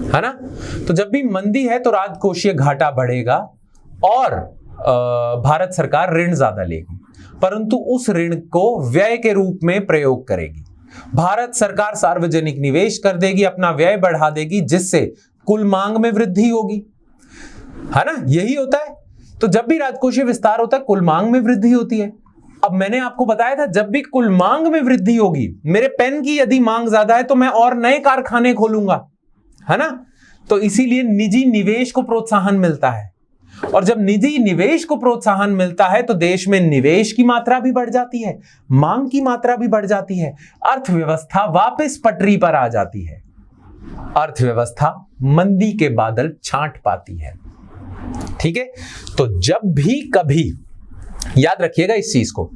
है ना। तो जब भी मंदी है तो राजकोषीय घाटा बढ़ेगा और भारत सरकार ऋण ज्यादा लेगी, परंतु उस ऋण को व्यय के रूप में प्रयोग करेगी। भारत सरकार सार्वजनिक निवेश कर देगी, अपना व्यय बढ़ा देगी, जिससे कुल मांग में वृद्धि होगी, है ना। यही होता है। तो जब भी राजकोषीय विस्तार होता है कुल मांग में वृद्धि होती है। अब मैंने आपको बताया था जब भी कुल मांग में वृद्धि होगी, मेरे पेन की यदि मांग ज्यादा है तो मैं और नए कारखाने खोलूंगा, है ना। तो इसीलिए निजी निवेश को प्रोत्साहन मिलता है। और जब निजी निवेश को प्रोत्साहन मिलता है तो देश में निवेश की मात्रा भी बढ़ जाती है, मांग की मात्रा भी बढ़ जाती है, अर्थव्यवस्था वापस पटरी पर आ जाती है, अर्थव्यवस्था मंदी के बादल छांट पाती है। ठीक है, तो जब भी कभी याद रखिएगा इस चीज को,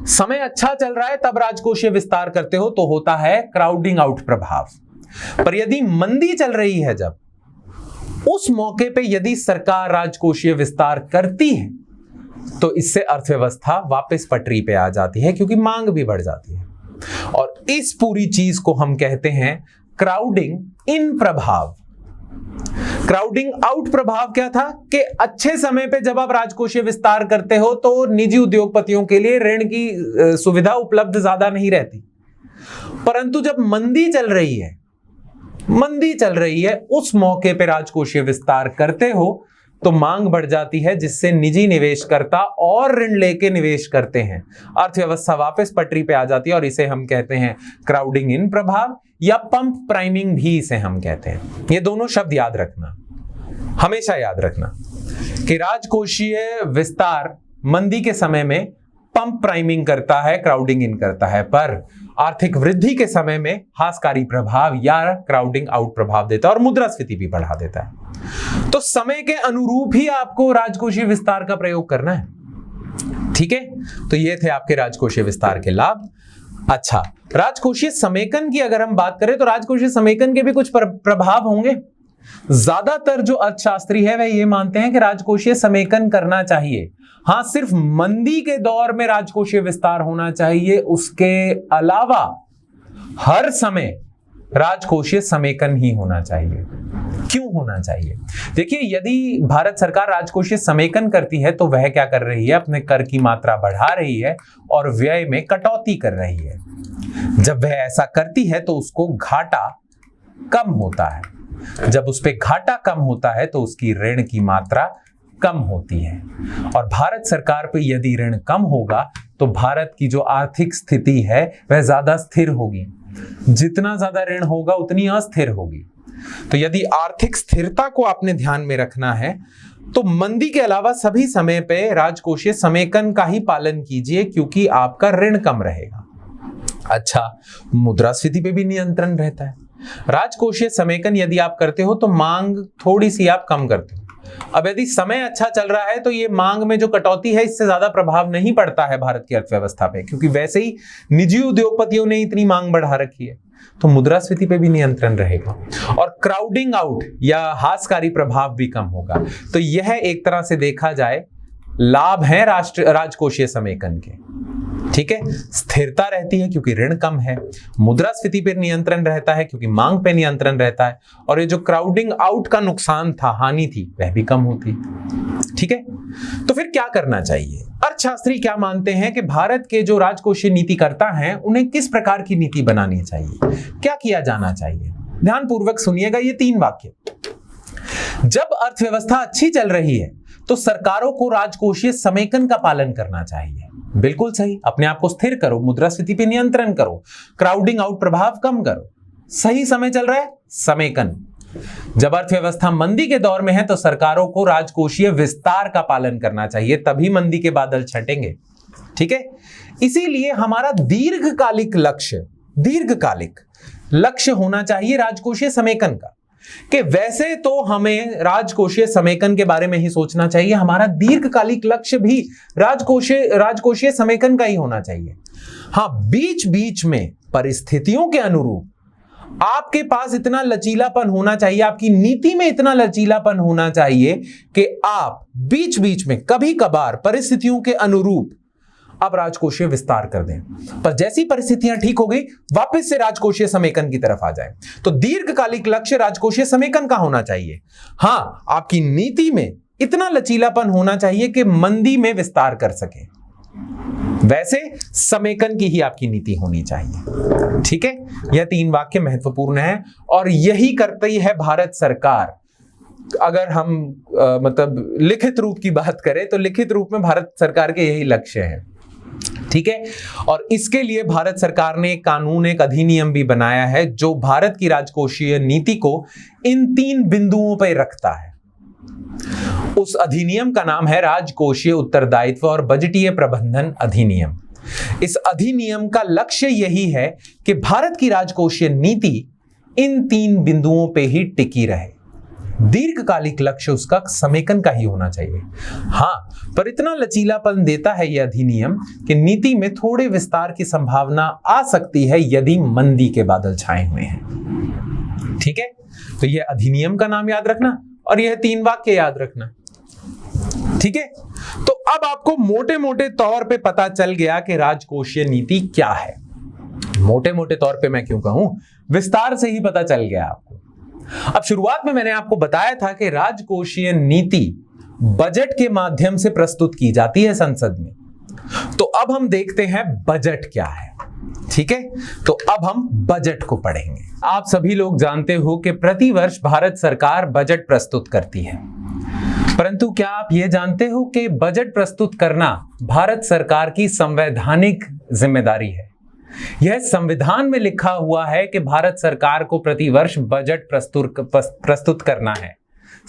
समय अच्छा चल रहा है तब राजकोषीय विस्तार करते हो तो होता है क्राउडिंग आउट प्रभाव, पर यदि मंदी चल रही है जब, उस मौके पे यदि सरकार राजकोषीय विस्तार करती है तो इससे अर्थव्यवस्था वापस पटरी पे आ जाती है, क्योंकि मांग भी बढ़ जाती है। और इस पूरी चीज को हम कहते हैं क्राउडिंग इन प्रभाव। क्राउडिंग आउट प्रभाव क्या था कि अच्छे समय पे जब आप राजकोषीय विस्तार करते हो तो निजी उद्योगपतियों के लिए ऋण की सुविधा उपलब्ध ज्यादा नहीं रहती, परंतु जब मंदी चल रही है उस मौके पे राजकोषीय विस्तार करते हो तो मांग बढ़ जाती है, जिससे निजी निवेशकर्ता और ऋण लेके निवेश करते हैं, अर्थव्यवस्था वापस पटरी पे आ जाती है, और इसे हम कहते हैं क्राउडिंग इन प्रभाव या पंप प्राइमिंग भी इसे हम कहते हैं। ये दोनों शब्द याद रखना, हमेशा याद रखना कि राजकोषीय विस्तार मंदी के समय में पंप प्राइमिंग करता है, क्राउडिंग इन करता है, पर आर्थिक वृद्धि के समय में हाशकारी प्रभाव या क्राउडिंग आउट प्रभाव देता है और मुद्रास्फीति भी बढ़ा देता है। तो समय के अनुरूप ही आपको राजकोषीय विस्तार का प्रयोग करना है। ठीक है, तो ये थे आपके राजकोषीय विस्तार के लाभ। अच्छा, राजकोषीय समेकन की अगर हम बात करें तो राजकोषीय समेकन के भी कुछ प्रभाव होंगे। ज्यादातर जो अर्थशास्त्री है वह ये मानते हैं कि राजकोषीय समेकन करना चाहिए। हां, सिर्फ मंदी के दौर में राजकोषीय विस्तार होना चाहिए, उसके अलावा हर समय राजकोषीय समेकन ही होना चाहिए। क्यों होना चाहिए? देखिए, यदि भारत सरकार राजकोषीय समेकन करती है तो वह क्या कर रही है, अपने कर की मात्रा बढ़ा रही है और व्यय में कटौती कर रही है। जब वह ऐसा करती है तो उसको घाटा कम होता है, जब उस पे घाटा कम होता है तो उसकी ऋण की मात्रा कम होती है, और भारत सरकार पे यदि ऋण कम होगा तो भारत की जो आर्थिक स्थिति है वह ज्यादा स्थिर होगी। जितना ज्यादा ऋण होगा उतनी अस्थिर होगी। तो यदि आर्थिक स्थिरता को आपने ध्यान में रखना है तो मंदी के अलावा सभी समय पे राजकोषीय समेकन का ही पालन कीजिए, क्योंकि आपका ऋण कम रहेगा। अच्छा, मुद्रास्फीति पे भी नियंत्रण रहता है। राजकोषीय समेकन यदि आप करते हो तो मांग थोड़ी सी आप कम करते हो। अब यदि समय अच्छा चल रहा है तो ये मांग में जो कटौती है इससे ज्यादा प्रभाव नहीं पड़ता है भारत की अर्थव्यवस्था पे, क्योंकि वैसे ही निजी उद्योगपतियों ने इतनी मांग बढ़ा रखी है, तो मुद्रास्फीति पे भी नियंत्रण रहेगा और क्राउडिंग आउट या हाशकारी प्रभाव भी कम होगा। तो यह एक तरह से देखा जाए लाभ है राजकोषीय समेकन के। ठीक है, स्थिरता रहती है क्योंकि ऋण कम है, मुद्रास्फीति पर नियंत्रण रहता है क्योंकि मांग पे नियंत्रण रहता है, और ये जो क्राउडिंग आउट का नुकसान था, हानि थी, वह भी कम होती। ठीक है, तो फिर क्या करना चाहिए? अर्थशास्त्री क्या मानते हैं कि भारत के जो राजकोषीय नीतिकर्ता हैं उन्हें किस प्रकार की नीति बनानी चाहिए, क्या किया जाना चाहिए? ध्यानपूर्वक सुनिएगा ये 3 वाक्य। जब अर्थव्यवस्था अच्छी चल रही है तो सरकारों को राजकोषीय समेकन का पालन करना चाहिए। बिल्कुल सही, अपने आप को स्थिर करो, मुद्रास्फीति पे नियंत्रण करो, क्राउडिंग आउट प्रभाव कम करो। सही समय चल रहा है, समेकन। जब अर्थव्यवस्था मंदी के दौर में है तो सरकारों को राजकोषीय विस्तार का पालन करना चाहिए, तभी मंदी के बादल छटेंगे। ठीक है, इसीलिए हमारा दीर्घकालिक लक्ष्य होना चाहिए राजकोषीय समेकन का, कि वैसे तो हमें राजकोषीय समेकन के बारे में ही सोचना चाहिए, हमारा दीर्घकालिक लक्ष्य भी राजकोषीय समेकन का ही होना चाहिए। हां, बीच बीच में परिस्थितियों के अनुरूप आपके पास इतना लचीलापन होना चाहिए, आपकी नीति में इतना लचीलापन होना चाहिए कि आप बीच बीच में कभी कभार परिस्थितियों के अनुरूप आप राजकोषीय विस्तार कर दें, पर जैसी परिस्थितियां ठीक हो गई वापस से राजकोषीय समेकन की तरफ आ जाए। तो दीर्घकालिक लक्ष्य राजकोषीय समेकन का होना चाहिए। हां, आपकी नीति में इतना लचीलापन होना चाहिए कि मंदी में विस्तार कर सके, वैसे समेकन की ही आपकी नीति होनी चाहिए। ठीक है, यह 3 वाक्य महत्वपूर्ण है और यही करती है भारत सरकार। अगर हम मतलब लिखित रूप की बात करें तो लिखित रूप में भारत सरकार के यही लक्ष्य है। ठीक है, और इसके लिए भारत सरकार ने एक कानून, एक अधिनियम भी बनाया है जो भारत की राजकोषीय नीति को इन 3 बिंदुओं पर रखता है। उस अधिनियम का नाम है राजकोषीय उत्तरदायित्व और बजटीय प्रबंधन अधिनियम। इस अधिनियम का लक्ष्य यही है कि भारत की राजकोषीय नीति इन 3 बिंदुओं पे ही टिकी रहे। दीर्घकालिक लक्ष्य उसका समेकन का ही होना चाहिए। हाँ, पर इतना लचीलापन देता है यह अधिनियम कि नीति में थोड़े विस्तार की संभावना आ सकती है यदि मंदी के बादल छाए हुए हैं। ठीक है, तो यह अधिनियम का नाम याद रखना और यह 3 वाक्य याद रखना। ठीक है, तो अब आपको मोटे मोटे तौर पे पता चल गया कि राजकोषीय नीति क्या है। मोटे मोटे तौर पे मैं क्यों कहूं, विस्तार से ही पता चल गया आपको। अब शुरुआत में मैंने आपको बताया था कि राजकोषीय नीति बजट के माध्यम से प्रस्तुत की जाती है संसद में। तो अब हम देखते हैं बजट क्या है। ठीक है, तो अब हम बजट को पढ़ेंगे। आप सभी लोग जानते हो कि प्रतिवर्ष भारत सरकार बजट प्रस्तुत करती है, परंतु क्या आप यह जानते हो कि बजट प्रस्तुत करना भारत सरकार की संवैधानिक जिम्मेदारी है। यह संविधान में लिखा हुआ है कि भारत सरकार को प्रतिवर्ष बजट प्रस्तुत करना है।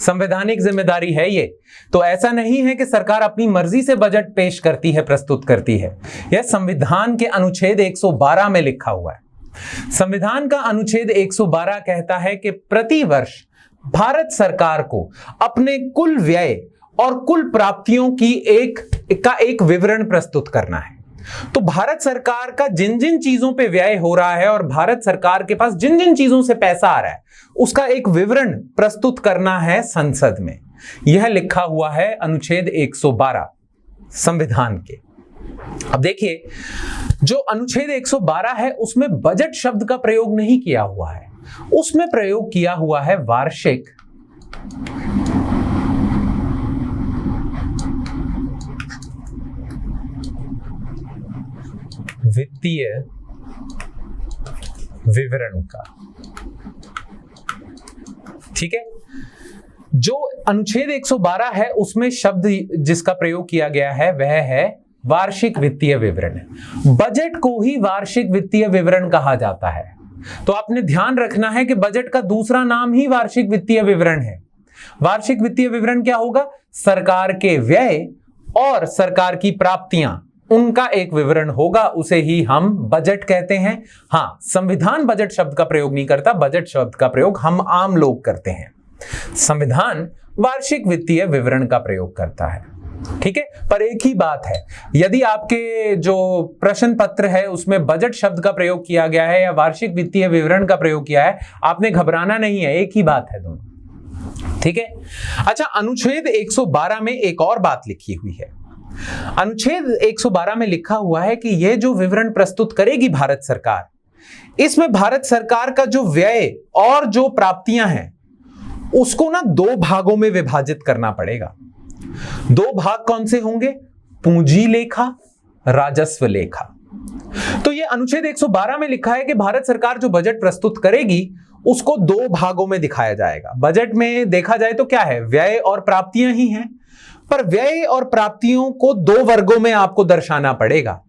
संवैधानिक जिम्मेदारी है ये। तो ऐसा नहीं है कि सरकार अपनी मर्जी से बजट पेश करती है, प्रस्तुत करती है। यह संविधान के अनुच्छेद 112 में लिखा हुआ है। संविधान का अनुच्छेद 112 कहता है कि प्रतिवर्ष भारत सरकार को अपने कुल व्यय और कुल प्राप्तियों की एक विवरण प्रस्तुत करना है। तो भारत सरकार का जिन जिन चीजों पे व्यय हो रहा है और भारत सरकार के पास जिन जिन चीजों से पैसा आ रहा है उसका एक विवरण प्रस्तुत करना है संसद में। यह लिखा हुआ है अनुच्छेद 112 संविधान के। अब देखिए, जो अनुच्छेद 112 है उसमें बजट शब्द का प्रयोग नहीं किया हुआ है, उसमें प्रयोग किया हुआ है वार्षिक वित्तीय विवरण का। ठीक है, जो अनुच्छेद 112 है उसमें शब्द जिसका प्रयोग किया गया है वह है वार्षिक वित्तीय विवरण। बजट को ही वार्षिक वित्तीय विवरण कहा जाता है। तो आपने ध्यान रखना है कि बजट का दूसरा नाम ही वार्षिक वित्तीय विवरण है। वार्षिक वित्तीय विवरण क्या होगा? सरकार के व्यय और सरकार की प्राप्तियां, उनका एक विवरण होगा, उसे ही हम बजट कहते हैं। हाँ, संविधान बजट शब्द का प्रयोग नहीं करता, बजट शब्द का प्रयोग हम आम लोग करते हैं। संविधान वार्षिक वित्तीय विवरण का प्रयोग करता है। ठीक है, पर एक ही बात है, यदि आपके जो प्रश्न पत्र है उसमें बजट शब्द का प्रयोग किया गया है या वार्षिक वित्तीय विवरण का प्रयोग किया है, आपने घबराना नहीं है, एक ही बात है दोनों। ठीक है, अच्छा, अनुच्छेद 112 में एक और बात लिखी हुई है। अनुच्छेद 112 में लिखा हुआ है कि यह जो विवरण प्रस्तुत करेगी भारत सरकार, इसमें भारत सरकार का जो व्यय और जो प्राप्तियां हैं उसको ना 2 भागों में विभाजित करना पड़ेगा। 2 भाग कौन से होंगे? पूंजी लेखा, राजस्व लेखा। तो यह अनुच्छेद 112 में लिखा है कि भारत सरकार जो बजट प्रस्तुत करेगी उसको 2 भागों में दिखाया जाएगा। बजट में देखा जाए तो क्या है? व्यय और प्राप्तियां ही हैं, पर व्यय और प्राप्तियों को 2 वर्गों में आपको दर्शाना पड़ेगा।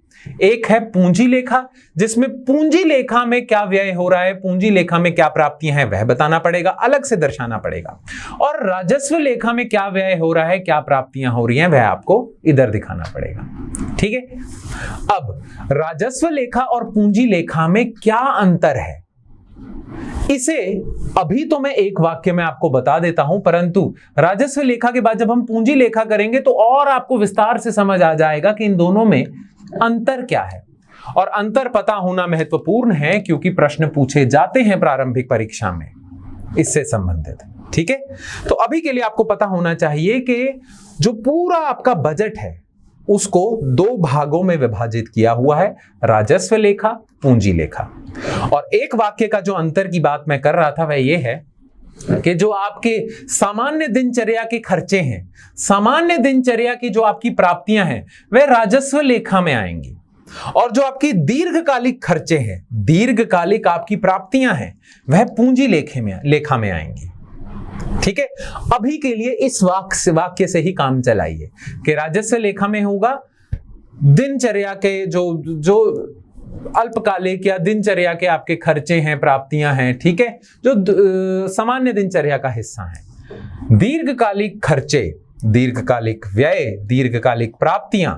एक है पूंजी लेखा, जिसमें पूंजी लेखा में क्या व्यय हो रहा है, पूंजी लेखा में क्या प्राप्तियां हैं वह बताना पड़ेगा, अलग से दर्शाना पड़ेगा। और राजस्व लेखा में क्या व्यय हो रहा है, क्या प्राप्तियां हो रही हैं, वह आपको इधर दिखाना पड़ेगा। ठीक है, अब राजस्व लेखा और पूंजी लेखा में क्या अंतर है, इसे अभी तो मैं एक वाक्य में आपको बता देता हूं, परंतु राजस्व लेखा के बाद जब हम पूंजी लेखा करेंगे तो और आपको विस्तार से समझ आ जाएगा कि इन दोनों में अंतर क्या है। और अंतर पता होना महत्वपूर्ण है क्योंकि प्रश्न पूछे जाते हैं प्रारंभिक परीक्षा में इससे संबंधित। ठीक है, तो अभी के लिए आपको पता होना चाहिए कि जो पूरा आपका बजट है उसको 2 भागों में विभाजित किया हुआ है, राजस्व लेखा, पूंजी लेखा। और एक वाक्य का जो अंतर की बात मैं कर रहा था वह यह है कि जो आपके सामान्य दिनचर्या के खर्चे हैं, सामान्य दिनचर्या की जो आपकी प्राप्तियां हैं वह राजस्व लेखा में आएंगी, और जो आपकी दीर्घकालिक खर्चे हैं, दीर्घकालिक आपकी प्राप्तियां हैं वह पूंजी लेखा में आएंगी। ठीक है, अभी के लिए इस वाक्य से ही काम चलाइए कि राजस्व लेखा में होगा दिनचर्या के जो अल्पकालिक या दिनचर्या के आपके खर्चे हैं, प्राप्तियां हैं, ठीक है, जो सामान्य दिनचर्या का हिस्सा है। दीर्घकालिक खर्चे दीर्घकालिक व्यय, दीर्घकालिक प्राप्तियां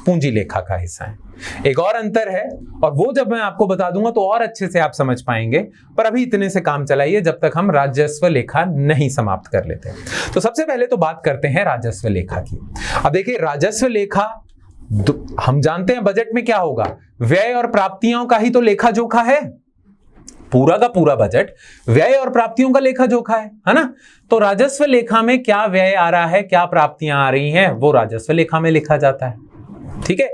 पूंजी लेखा का हिस्सा है। एक और अंतर है, और वो जब मैं आपको बता दूंगा तो और अच्छे से आप समझ पाएंगे, पर अभी इतने से काम चलाइए जब तक हम राजस्व लेखा नहीं समाप्त कर लेते। तो सबसे पहले तो बात करते हैं राजस्व लेखा की। अब देखिए, राजस्व लेखा हम जानते हैं बजट में क्या होगा, व्यय और प्राप्तियों का ही तो लेखा जोखा है। पूरा का पूरा बजट व्यय और प्राप्तियों का लेखा जोखा है ना। तो राजस्व लेखा में क्या व्यय आ रहा है, क्या प्राप्तियां आ रही हैं, वो राजस्व लेखा में लिखा जाता है। ठीक है,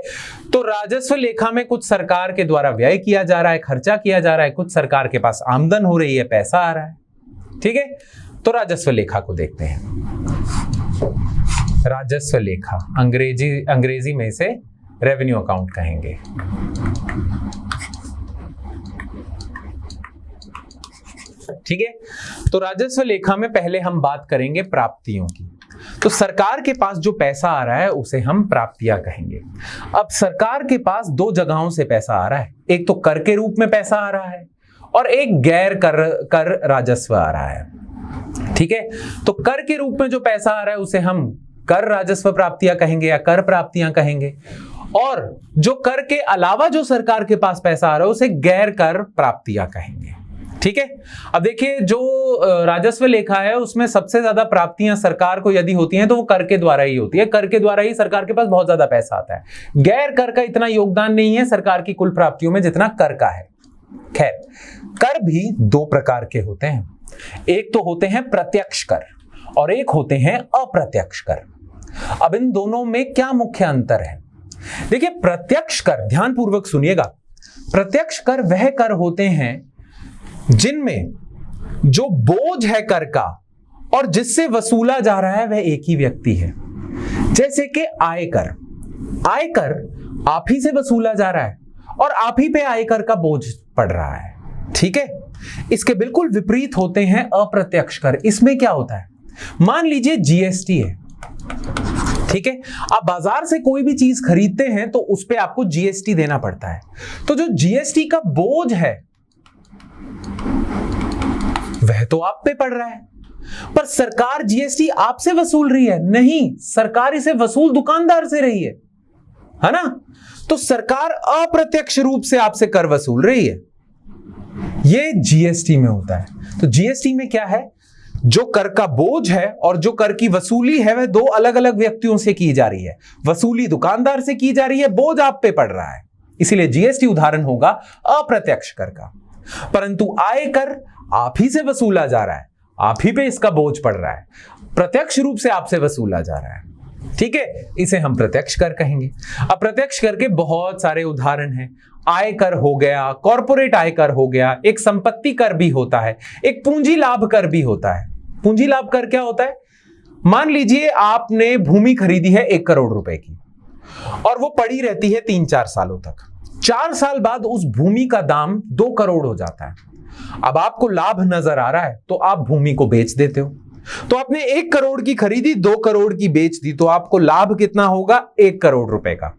तो राजस्व लेखा में कुछ सरकार के द्वारा व्यय किया जा रहा है, खर्चा किया जा रहा है, कुछ सरकार के पास आमदन हो रही है, पैसा आ रहा है। ठीक है, तो राजस्व लेखा को देखते हैं। राजस्व लेखा अंग्रेजी में इसे रेवेन्यू अकाउंट कहेंगे। ठीक है, तो राजस्व लेखा में पहले हम बात करेंगे प्राप्तियों की। तो सरकार के पास जो पैसा आ रहा है उसे हम प्राप्तियां कहेंगे। अब सरकार के पास दो जगहों से पैसा आ रहा है, एक तो कर के रूप में पैसा आ रहा है और एक गैर कर राजस्व आ रहा है। ठीक है, तो कर के रूप में जो पैसा आ रहा है उसे हम कर राजस्व प्राप्तियां कहेंगे या कर प्राप्तियां कहेंगे, और जो कर के अलावा जो सरकार के पास पैसा आ रहा है उसे गैर कर प्राप्तियां कहेंगे। ठीक है, अब देखिए, जो राजस्व लेखा है उसमें सबसे ज्यादा प्राप्तियां सरकार को यदि होती हैं तो वो कर के द्वारा ही होती है। कर के द्वारा ही सरकार के पास बहुत ज्यादा पैसा आता है। गैर कर का इतना योगदान नहीं है सरकार की कुल प्राप्तियों में जितना कर का है। खैर, कर भी दो प्रकार के होते हैं, एक तो होते हैं प्रत्यक्ष कर और एक होते हैं अप्रत्यक्ष कर। अब इन दोनों में क्या मुख्य अंतर है? देखिए, प्रत्यक्ष कर, ध्यानपूर्वक सुनिएगा, प्रत्यक्ष कर वह कर होते हैं जिनमें जो बोझ है कर का और जिससे वसूला जा रहा है वह एक ही व्यक्ति है। जैसे कि आयकर, आयकर आप ही से वसूला जा रहा है और आप ही पे आयकर का बोझ पड़ रहा है। ठीक है, इसके बिल्कुल विपरीत होते हैं अप्रत्यक्ष कर। इसमें क्या होता है, मान लीजिए जीएसटी है। ठीक है, आप बाजार से कोई भी चीज खरीदते हैं तो उस पे आपको जीएसटी देना पड़ता है। तो जो जीएसटी का बोझ है वह तो आप पे पड़ रहा है, पर सरकार जीएसटी आपसे वसूल रही है? नहीं, सरकार इसे वसूल दुकानदार से रही है ना। तो सरकार अप्रत्यक्ष रूप से आपसे कर वसूल रही है। यह जीएसटी में होता है। तो जीएसटी में क्या है, जो कर का बोझ है और जो कर की वसूली है वह दो अलग अलग व्यक्तियों से की जा रही है। वसूली दुकानदार से की जा रही है, बोझ आप पे पड़ रहा है, इसीलिए जीएसटी उदाहरण होगा अप्रत्यक्ष कर का। परंतु आयकर आप ही से वसूला जा रहा है, आप ही पे इसका बोझ पड़ रहा है, प्रत्यक्ष रूप से आपसे वसूला जा रहा है। ठीक है, इसे हम प्रत्यक्ष कर कहेंगे। अब प्रत्यक्ष कर के बहुत सारे उदाहरण हैं। आयकर हो गया, कॉर्पोरेट आयकर हो गया, एक संपत्ति कर भी होता है, एक पूंजी लाभ कर भी होता है। पूंजी लाभ कर क्या होता है, मान लीजिए आपने भूमि खरीदी है 1 करोड़ रुपए की और वो पड़ी रहती है 3-4 सालों तक। 4 साल बाद उस भूमि का दाम 2 करोड़ हो जाता है। अब आपको लाभ नजर आ रहा है तो आप भूमि को बेच देते हो। तो आपने 1 करोड़ की खरीदी, 2 करोड़ की बेच दी, तो आपको लाभ कितना होगा, 1 करोड़ रुपए का।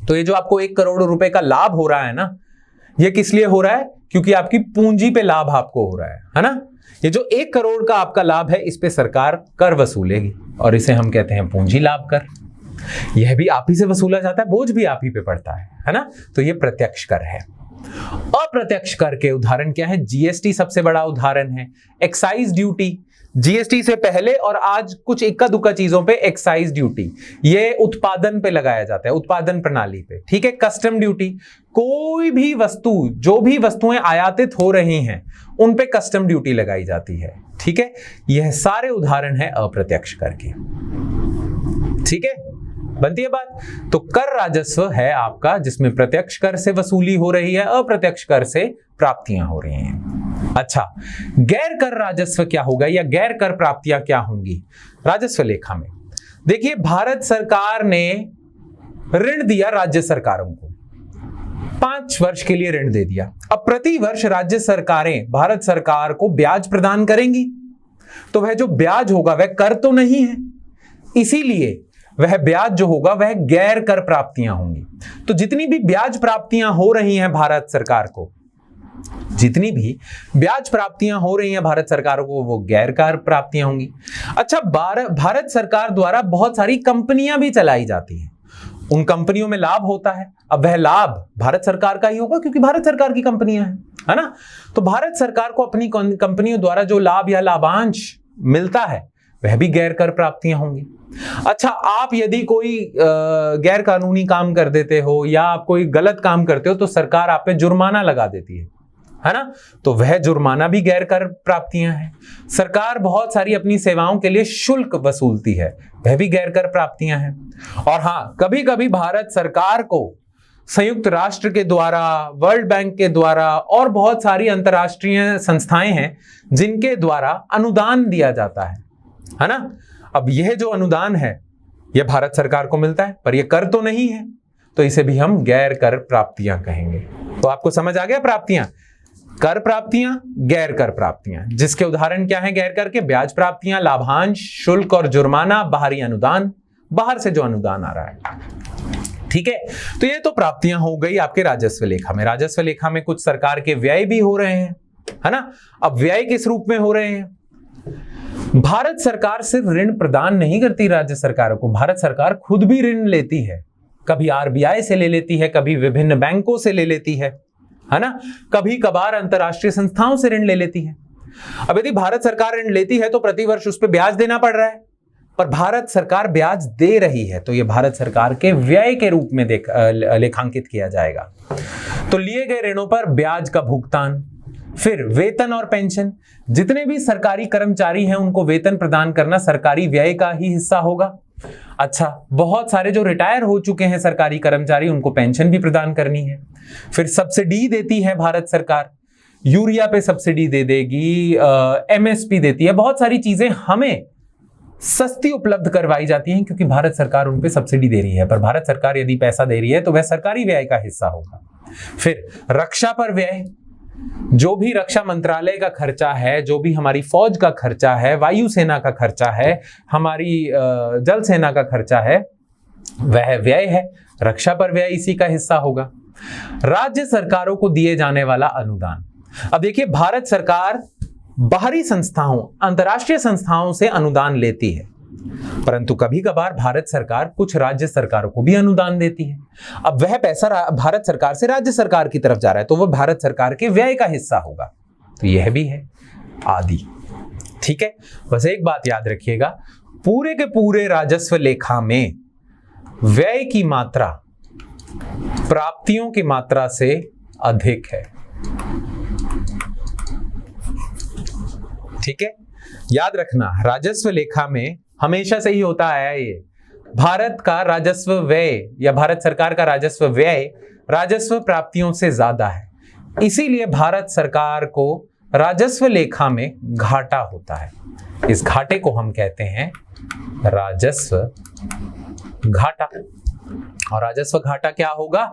तो ये जो आपको 1 करोड़ रुपए का लाभ हो रहा है ना, ये किस लिए हो रहा है, क्योंकि आपकी पूंजी पे लाभ आपको हो रहा है ना। ये जो 1 करोड़ का आपका लाभ है इस पे सरकार कर वसूलेगी और इसे हम कहते हैं पूंजी लाभ कर। यह भी आप ही से वसूला जाता है, बोझ भी आप ही पे पड़ता है ना। तो ये प्रत्यक्ष कर है। अप्रत्यक्ष कर के उदाहरण क्या है, जीएसटी सबसे बड़ा उदाहरण है। एक्साइज ड्यूटी, जीएसटी से पहले और आज कुछ इक्का दुक्का चीजों पे एक्साइज ड्यूटी, ये उत्पादन पे लगाया जाता है, उत्पादन प्रणाली पे। ठीक है, कस्टम ड्यूटी, कोई भी वस्तु, जो भी वस्तुएं आयातित हो रही हैं उन पे कस्टम ड्यूटी लगाई जाती है। ठीक है, यह सारे उदाहरण है अप्रत्यक्ष कर के। ठीक है, बनती है बात। तो कर राजस्व है आपका जिसमें प्रत्यक्ष कर से वसूली हो रही है, अप्रत्यक्ष कर से प्राप्तियां हो रही हैं। अच्छा, गैर कर राजस्व क्या होगा या गैर कर प्राप्तियां क्या होंगी राजस्व लेखा में? देखिए, भारत सरकार ने ऋण दिया राज्य सरकारों को, 5 वर्ष के लिए ऋण दे दिया। अब प्रति वर्ष राज्य सरकारें भारत सरकार को ब्याज प्रदान करेंगी, तो वह जो ब्याज होगा वह कर तो नहीं है, इसीलिए वह ब्याज जो होगा वह गैर कर प्राप्तियां होंगी। तो जितनी भी ब्याज प्राप्तियां हो रही हैं भारत सरकार को, जितनी भी ब्याज प्राप्तियां हो रही हैं भारत सरकार को, वो गैर कर प्राप्तियां होंगी। अच्छा, भारत सरकार द्वारा बहुत सारी कंपनियां भी चलाई जाती हैं, उन कंपनियों में लाभ होता है। अब वह लाभ भारत सरकार का ही होगा क्योंकि भारत सरकार की कंपनियां हैं, है ना। तो भारत सरकार को अपनी कंपनियों द्वारा जो लाभ या लाभांश मिलता है वह भी गैर कर प्राप्तियां होंगी। अच्छा, आप यदि कोई गैर कानूनी काम कर देते हो या आप कोई गलत काम करते हो तो सरकार आप पे जुर्माना लगा देती है ना, तो वह जुर्माना भी गैर कर प्राप्तियां हैं। सरकार बहुत सारी अपनी सेवाओं के लिए शुल्क वसूलती है, वह भी गैर कर प्राप्तियां हैं। और हाँ, कभी कभी भारत सरकार को संयुक्त राष्ट्र के द्वारा, वर्ल्ड बैंक के द्वारा और बहुत सारी अंतर्राष्ट्रीय संस्थाएं हैं जिनके द्वारा अनुदान दिया जाता है ना। अब यह जो अनुदान है यह भारत सरकार को मिलता है, पर यह कर तो नहीं है, तो इसे भी हम गैर कर प्राप्तियां कहेंगे। तो आपको समझ आ गया, प्राप्तियां, कर प्राप्तियां, गैर कर प्राप्तियां, जिसके उदाहरण क्या है गैर कर के? ब्याज प्राप्तियां, लाभांश, शुल्क और जुर्माना, बाहरी अनुदान, बाहर से जो अनुदान आ रहा है। ठीक है, तो ये तो प्राप्तियां हो गई आपके राजस्व लेखा में। राजस्व लेखा में कुछ सरकार के व्यय भी हो रहे हैं, है ना। अब व्यय किस रूप में हो रहे हैं? भारत सरकार सिर्फ ऋण प्रदान नहीं करती राज्य सरकारों को, भारत सरकार खुद भी ऋण लेती है। कभी आरबीआई से ले लेती है, कभी विभिन्न बैंकों से ले लेती है ना, कभी कभार अंतरराष्ट्रीय संस्थाओं से ऋण ले लेती है। अब यदि भारत सरकार ऋण लेती है तो प्रतिवर्ष उस पर ब्याज देना पड़ रहा है, पर भारत सरकार ब्याज दे रही है तो यह भारत सरकार के व्यय के रूप में लेखांकित किया जाएगा। तो लिए गए ऋणों पर ब्याज का भुगतान, फिर वेतन और पेंशन, जितने भी सरकारी कर्मचारी हैं उनको वेतन प्रदान करना सरकारी व्यय का ही हिस्सा होगा। अच्छा, बहुत सारे जो रिटायर हो चुके हैं सरकारी कर्मचारी, उनको पेंशन भी प्रदान करनी है। फिर सब्सिडी देती है भारत सरकार, यूरिया पे सब्सिडी दे देगी, एमएसपी देती है, बहुत सारी चीजें हमें सस्ती उपलब्ध करवाई जाती हैं क्योंकि भारत सरकार उन पे सब्सिडी दे रही है। पर भारत सरकार यदि पैसा दे रही है तो वह सरकारी व्यय का हिस्सा होगा। फिर रक्षा पर व्यय, जो भी रक्षा मंत्रालय का खर्चा है, जो भी हमारी फौज का खर्चा है, वायुसेना का खर्चा है, हमारी जल सेना का खर्चा है, वह व्यय है, रक्षा पर व्यय इसी का हिस्सा होगा। राज्य सरकारों को दिए जाने वाला अनुदान, अब देखिए भारत सरकार बाहरी संस्थाओं, अंतर्राष्ट्रीय संस्थाओं से अनुदान लेती है, परंतु कभी कभार भारत सरकार कुछ राज्य सरकारों को भी अनुदान देती है। अब वह पैसा भारत सरकार से राज्य सरकार की तरफ जा रहा है तो वह भारत सरकार के व्यय का हिस्सा होगा, तो यह भी है आदि। ठीक है, बस एक बात याद रखिएगा, पूरे के पूरे राजस्व लेखा में व्यय की मात्रा प्राप्तियों की मात्रा से अधिक है। ठीक है, याद रखना, राजस्व लेखा में हमेशा से ही होता आया है ये, भारत का राजस्व व्यय या भारत सरकार का राजस्व व्यय राजस्व प्राप्तियों से ज्यादा है, इसीलिए भारत सरकार को राजस्व लेखा में घाटा होता है। इस घाटे को हम कहते हैं राजस्व घाटा। और राजस्व घाटा क्या होगा?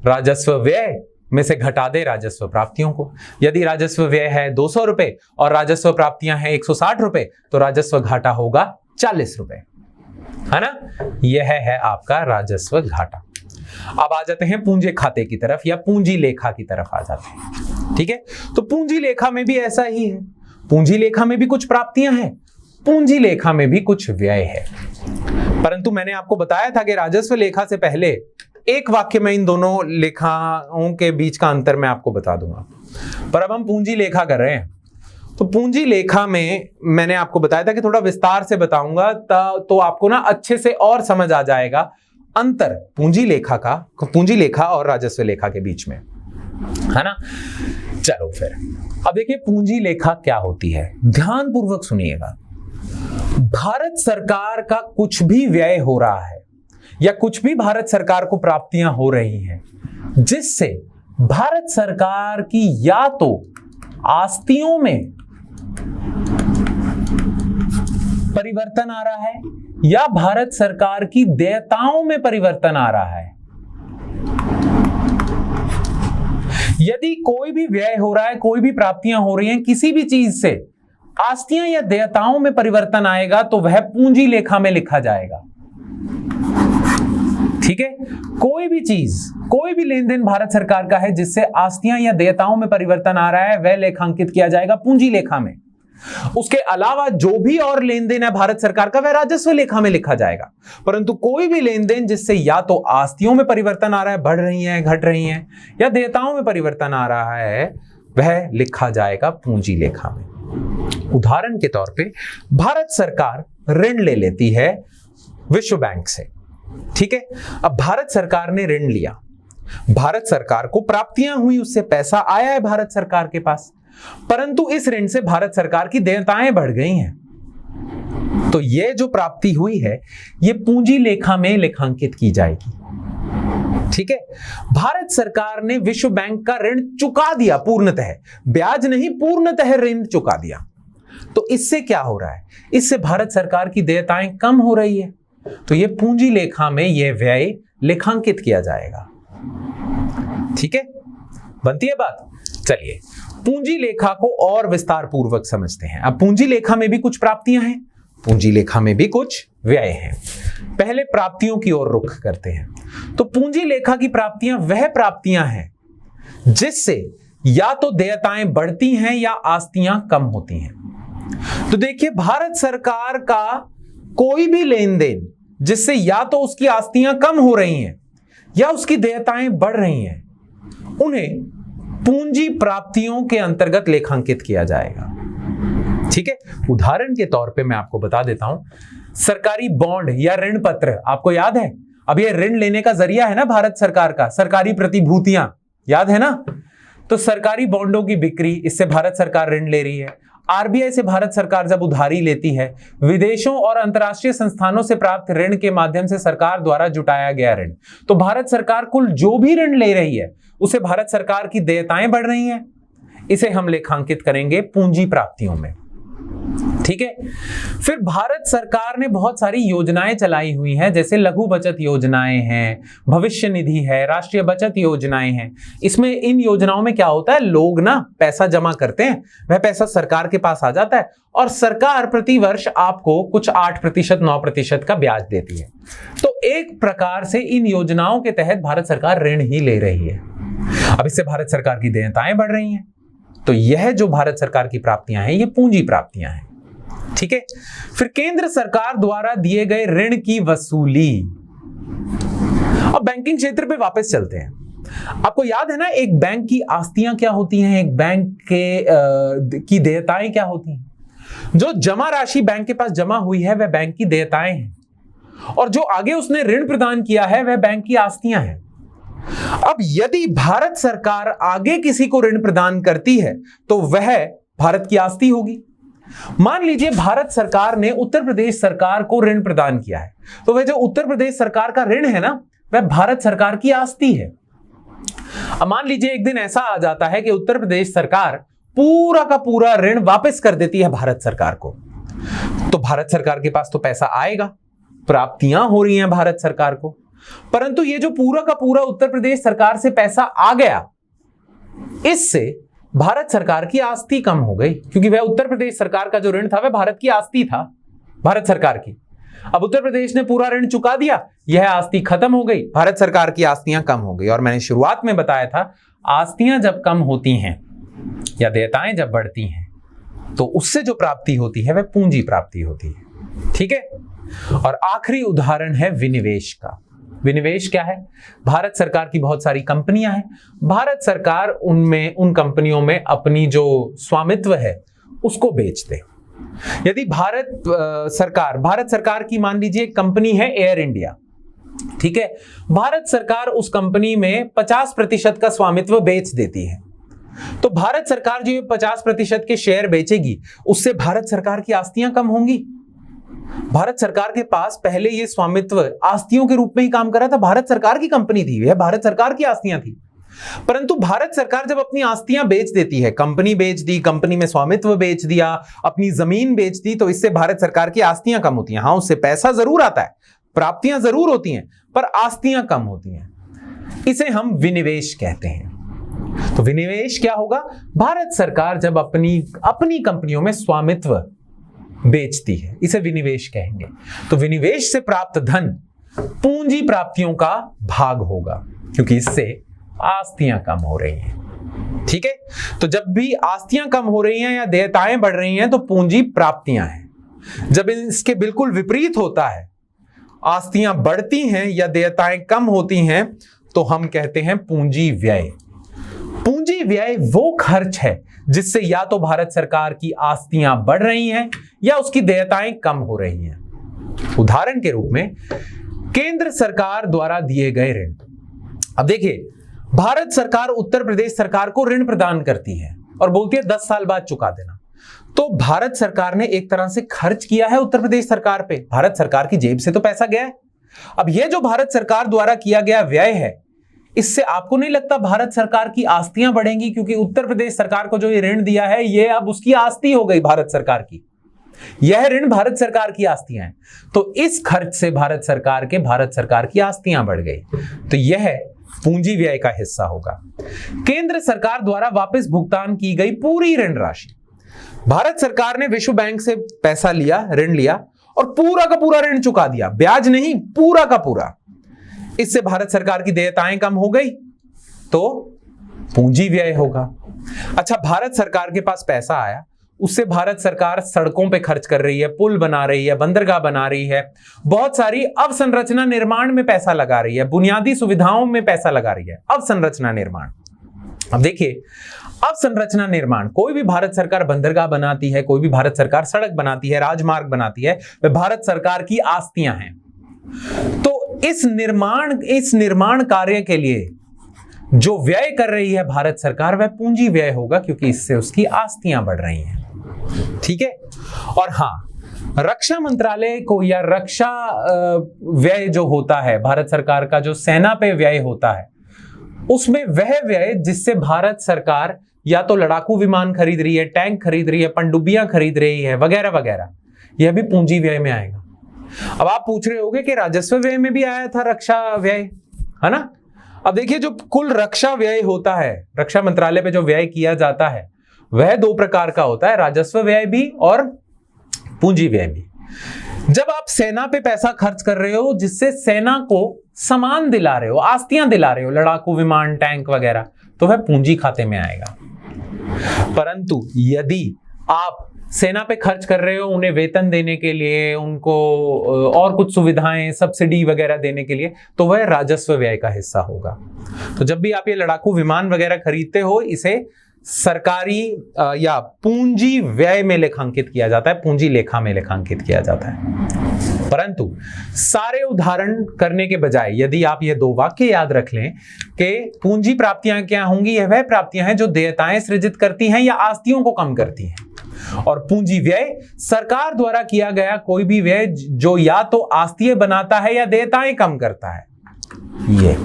राजस्व व्यय में से घटा दे राजस्व प्राप्तियों को। यदि राजस्व व्यय है 200 रुपए और राजस्व प्राप्तियां हैं 160 रुपए तो राजस्व घाटा होगा 40 रुपए, है ना। यह है आपका राजस्व घाटा। अब आ जाते हैं पूंजी खाते की तरफ या पूंजी लेखा की तरफ आ जाते हैं। ठीक है, तो पूंजी लेखा में भी ऐसा ही है, पूंजी लेखा में भी कुछ प्राप्तियां हैं, पूंजी लेखा में भी कुछ व्यय है। परंतु मैंने आपको बताया था कि राजस्व लेखा से पहले एक वाक्य में इन दोनों लेखाओं के बीच का अंतर मैं आपको बता दूंगा। पर अब हम पूंजी लेखा कर रहे हैं, तो पूंजी लेखा में मैंने आपको बताया था कि थोड़ा विस्तार से बताऊंगा तो आपको ना अच्छे से और समझ आ जाएगा अंतर पूंजी लेखा और राजस्व लेखा के बीच में, है ना। चलो फिर अब देखिए पूंजी लेखा क्या होती है, ध्यान पूर्वक सुनिएगा। भारत सरकार का कुछ भी व्यय हो रहा है या कुछ भी भारत सरकार को प्राप्तियां हो रही हैं जिससे भारत सरकार की या तो आस्तियों में परिवर्तन आ रहा है या भारत सरकार की देयताओं में परिवर्तन आ रहा है। यदि कोई भी व्यय हो रहा है, कोई भी प्राप्तियां हो रही हैं, किसी भी चीज से आस्तियां या देयताओं में परिवर्तन आएगा तो वह पूंजी लेखा में लिखा जाएगा। ठीक है, कोई भी चीज, कोई भी लेन देन भारत सरकार का है जिससे आस्तियां या देयताओं में परिवर्तन आ रहा है, वह लेखांकित किया जाएगा पूंजी लेखा में। उसके अलावा जो भी और लेन देन है भारत सरकार का, वह राजस्व लेखा में लिखा जाएगा। परंतु कोई भी लेन देन जिससे या तो आस्तियों में परिवर्तन आ रहा है, बढ़ रही है, घट रही है, या देयताओं में परिवर्तन आ रहा है, वह लिखा जाएगा पूंजी लेखा में। उदाहरण के तौर पे भारत सरकार ऋण ले लेती है विश्व बैंक से। ठीक है, अब भारत सरकार ने ऋण लिया, भारत सरकार को प्राप्तियां हुई, उससे पैसा आया है भारत सरकार के पास, परंतु इस ऋण से भारत सरकार की देयताएं बढ़ गई हैं। तो यह जो प्राप्ति हुई है, यह पूंजी लेखा में लेखांकित की जाएगी। ठीक है, भारत सरकार ने विश्व बैंक का ऋण चुका दिया पूर्णतः, ब्याज नहीं, पूर्णतः ऋण चुका दिया। तो इससे क्या हो रहा है? इससे भारत सरकार की देयताएं कम हो रही है, तो यह पूंजी लेखा में यह व्यय लेखांकित किया जाएगा। ठीक है, बनती है बात। चलिए पूंजी लेखा को और विस्तार पूर्वक समझते हैं। अब पूंजी लेखा में भी कुछ प्राप्तियां हैं, पूंजी लेखा में भी कुछ व्यय हैं। पहले प्राप्तियों की ओर रुख करते हैं। तो पूंजी लेखा की प्राप्तियां वह प्राप्तियां हैं जिससे या तो देयताएं बढ़ती हैं या आस्तियां कम होती हैं। तो देखिए, भारत सरकार का कोई भी लेन देन जिससे या तो उसकी आस्तियां कम हो रही हैं या उसकी देयताएं बढ़ रही हैं, उन्हें पूंजी प्राप्तियों के अंतर्गत लेखांकित किया जाएगा। ठीक है, उदाहरण के तौर पे मैं आपको बता देता हूं, सरकारी बॉन्ड या ऋण पत्र, आपको याद है, अब ये ऋण लेने का जरिया है ना भारत सरकार का, सरकारी प्रतिभूतियां, याद है ना। तो सरकारी बॉन्डों की बिक्री, इससे भारत सरकार ऋण ले रही है। आरबीआई से भारत सरकार जब उधारी लेती है, विदेशों और अंतर्राष्ट्रीय संस्थानों से प्राप्त ऋण के माध्यम से सरकार द्वारा जुटाया गया ऋण, तो भारत सरकार कुल जो भी ऋण ले रही है उसे भारत सरकार की देयताएं बढ़ रही हैं, इसे हम लेखांकित करेंगे पूंजी प्राप्तियों में। ठीक है, फिर भारत सरकार ने बहुत सारी योजनाएं चलाई हुई हैं, जैसे लघु बचत योजनाएं हैं, भविष्य निधि है, राष्ट्रीय बचत योजनाएं हैं। इसमें इन योजनाओं में क्या होता है, लोग ना पैसा जमा करते हैं, वह पैसा सरकार के पास आ जाता है और सरकार प्रति वर्ष आपको कुछ 8% 9% का ब्याज देती है। तो एक प्रकार से इन योजनाओं के तहत भारत सरकार ऋण ही ले रही है। अब इससे भारत सरकार की देयताएं बढ़ रही हैं। तो यह जो भारत सरकार की प्राप्तियां हैं, ये पूंजी प्राप्तियां हैं। ठीक है, फिर केंद्र सरकार द्वारा दिए गए ऋण की वसूली। अब बैंकिंग क्षेत्र पे वापस चलते हैं। आपको याद है ना, एक बैंक की आस्तियां क्या होती हैं, एक बैंक के की देयताएं क्या होती हैं। जो जमा राशि बैंक के पास जमा हुई है वह बैंक की देयताएं हैं, और जो आगे उसने ऋण प्रदान किया है वह बैंक की आस्तियां हैं। अब यदि भारत सरकार आगे किसी को ऋण प्रदान करती है तो वह भारत की आस्ती होगी। मान लीजिए भारत सरकार ने उत्तर प्रदेश सरकार को ऋण प्रदान किया है, तो वह जो उत्तर प्रदेश सरकार का ऋण है ना, वह भारत सरकार की आस्ती है। अब मान लीजिए एक दिन ऐसा आ जाता है कि उत्तर प्रदेश सरकार पूरा का पूरा ऋण वापस कर देती है भारत सरकार को, तो भारत सरकार के पास तो पैसा आएगा, प्राप्तियां हो रही हैं भारत सरकार को। परंतु ये जो पूरा का पूरा उत्तर प्रदेश सरकार से पैसा आ गया, इससे भारत सरकार की आस्ती कम हो गई, क्योंकि वह उत्तर प्रदेश सरकार का जो ऋण था वह भारत की आस्ती था, भारत सरकार की। अब उत्तर प्रदेश ने पूरा ऋण चुका दिया, यह आस्ती खत्म हो गई, भारत सरकार की आस्तियां कम हो गई। और मैंने शुरुआत में बताया था, आस्तियां जब कम होती हैं या देयताएं जब बढ़ती हैं, तो उससे जो प्राप्ति होती है वह पूंजी प्राप्ति होती है। ठीक है, और आखिरी उदाहरण है विनिवेश का। विनिवेश क्या है? भारत सरकार की बहुत सारी कंपनियां हैं, भारत सरकार उन कंपनियों में अपनी जो स्वामित्व है उसको बेच दे। यदि भारत सरकार की मान लीजिए एक कंपनी है एयर इंडिया, ठीक है, भारत सरकार उस कंपनी में 50% का स्वामित्व बेच देती है, तो भारत सरकार जो 50% के शेयर बेचेगी, उससे भारत सरकार की आस्तियां कम होंगी। भारत सरकार के पास पहले ये स्वामित्व आस्तियों के रूप में ही काम कर रहा था, भारत सरकार की कंपनी थी, यह भारत सरकार की आस्तियां थी। परंतु भारत सरकार जब अपनी आस्तियां बेच देती है, कंपनी बेच दी, कंपनी में स्वामित्व बेच दिया, अपनी जमीन बेच दी, तो इससे भारत सरकार की आस्तियां कम होती हैं। हाँ, उससे पैसा जरूर आता है, प्राप्तियां जरूर होती हैं, पर आस्तियां कम होती हैं। इसे हम विनिवेश कहते हैं। तो विनिवेश क्या होगा? भारत सरकार जब अपनी कंपनियों में स्वामित्व बेचती है, इसे विनिवेश कहेंगे। तो विनिवेश से प्राप्त धन पूंजी प्राप्तियों का भाग होगा, क्योंकि इससे आस्तियां कम हो रही हैं। ठीक है, तो जब भी आस्तियां कम हो रही हैं या देयताएं बढ़ रही हैं तो पूंजी प्राप्तियां हैं। जब इसके बिल्कुल विपरीत होता है, आस्तियां बढ़ती हैं या देयताएं कम होती हैं, तो हम कहते हैं पूंजी व्यय। पूंजी व्यय वो खर्च है जिससे या तो भारत सरकार की आस्तियां बढ़ रही हैं या उसकी देयताएं कम हो रही हैं। उदाहरण के रूप में केंद्र सरकार द्वारा दिए गए ऋण। अब देखिए, भारत सरकार उत्तर प्रदेश सरकार को ऋण प्रदान करती है और बोलती है 10 साल बाद चुका देना। तो भारत सरकार ने एक तरह से खर्च किया है उत्तर प्रदेश सरकार पे, भारत सरकार की जेब से तो पैसा गया है। अब यह जो भारत सरकार द्वारा किया गया व्यय है, इससे आपको नहीं लगता भारत सरकार की आस्तियां बढ़ेंगी? क्योंकि उत्तर प्रदेश सरकार को जो ये ऋण दिया है, यह अब उसकी आस्ती हो गई भारत सरकार की। यह ऋण भारत सरकार की आस्तियां हैं, तो इस खर्च से भारत सरकार की आस्तियां बढ़ गई। तो यह पूंजी व्यय का हिस्सा होगा। केंद्र सरकार द्वारा वापस भुगतान की गई पूरी ऋण राशि। भारत सरकार ने विश्व बैंक से पैसा लिया, ऋण लिया और पूरा का पूरा ऋण चुका दिया, ब्याज नहीं, पूरा का पूरा। इससे भारत सरकार की देयताएं कम हो गई, तो पूंजी व्यय होगा। अच्छा, भारत सरकार के पास पैसा आया, उससे भारत सरकार सड़कों पे खर्च कर रही है, पुल बना रही है, बंदरगाह बना रही है, बहुत सारी अवसंरचना निर्माण में पैसा लगा रही है, बुनियादी सुविधाओं में पैसा लगा रही है, अवसंरचना निर्माण। अब देखिए, अवसंरचना निर्माण, कोई भी भारत सरकार बंदरगाह बनाती है, कोई भी भारत सरकार सड़क बनाती है, राजमार्ग बनाती है, वे भारत सरकार की आस्तियां हैं। तो इस निर्माण कार्य के लिए जो व्यय कर रही है भारत सरकार, वह पूंजी व्यय होगा, क्योंकि इससे उसकी आस्तियां बढ़ रही हैं। ठीक है, और हां, रक्षा मंत्रालय को या रक्षा व्यय जो होता है भारत सरकार का, जो सेना पे व्यय होता है, उसमें वह व्यय जिससे भारत सरकार या तो लड़ाकू विमान खरीद रही है, टैंक खरीद रही है, पनडुब्बियां खरीद रही है, वगैरह वगैरह, यह भी पूंजी व्यय में आएगा। अब आप पूछ रहे होंगे कि राजस्व व्यय में भी आया था रक्षा व्यय, है ना? अब देखिए, जो कुल रक्षा व्यय होता है, रक्षा मंत्रालय पे जो व्यय किया जाता है, वह 2 प्रकार का होता है, राजस्व व्यय भी और पूंजी व्यय भी। जब आप सेना पे पैसा खर्च कर रहे हो जिससे सेना को सामान दिला रहे हो, आस्तियां दिला रहे हो, लड़ाकू विमान, टैंक वगैरह, तो वह पूंजी खाते में आएगा। परंतु यदि आप सेना पे खर्च कर रहे हो उन्हें वेतन देने के लिए, उनको और कुछ सुविधाएं, सब्सिडी वगैरह देने के लिए, तो वह राजस्व व्यय का हिस्सा होगा। तो जब भी आप ये लड़ाकू विमान वगैरह खरीदते हो, इसे सरकारी या पूंजी व्यय में लेखांकित किया जाता है, पूंजी लेखा में लेखांकित किया जाता है। परंतु सारे उदाहरण करने के बजाय यदि आप ये 2 वाक्य याद रख लें कि पूंजी प्राप्तियां क्या होंगी, यह वह प्राप्तियां हैं जो देयताएं सृजित करती हैं या आस्तियों को कम करती हैं, और पूंजी व्यय सरकार द्वारा किया गया कोई भी व्यय जो या तो आस्तियां बनाता है या देयताएं कम करता है। ये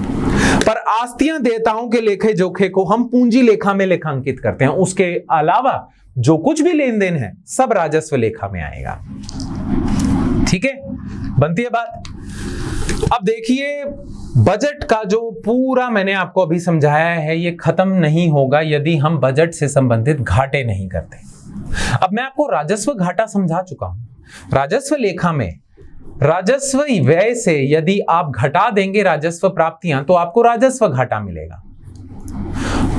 पर आस्तियां देयताओं के लेखे जोखे को हम पूंजी लेखा में लेखांकित करते हैं। उसके अलावा जो कुछ भी लेन देन है सब राजस्व लेखा में आएगा। ठीक है, बनती है बात। अब देखिए, बजट का जो पूरा मैंने आपको अभी समझाया है, ये खत्म नहीं होगा यदि हम बजट से संबंधित घाटे नहीं करते। अब मैं आपको राजस्व घाटा समझा चुका हूं। राजस्व लेखा में राजस्व व्यय से यदि आप घटा देंगे राजस्व प्राप्तियां, तो आपको राजस्व घाटा मिलेगा।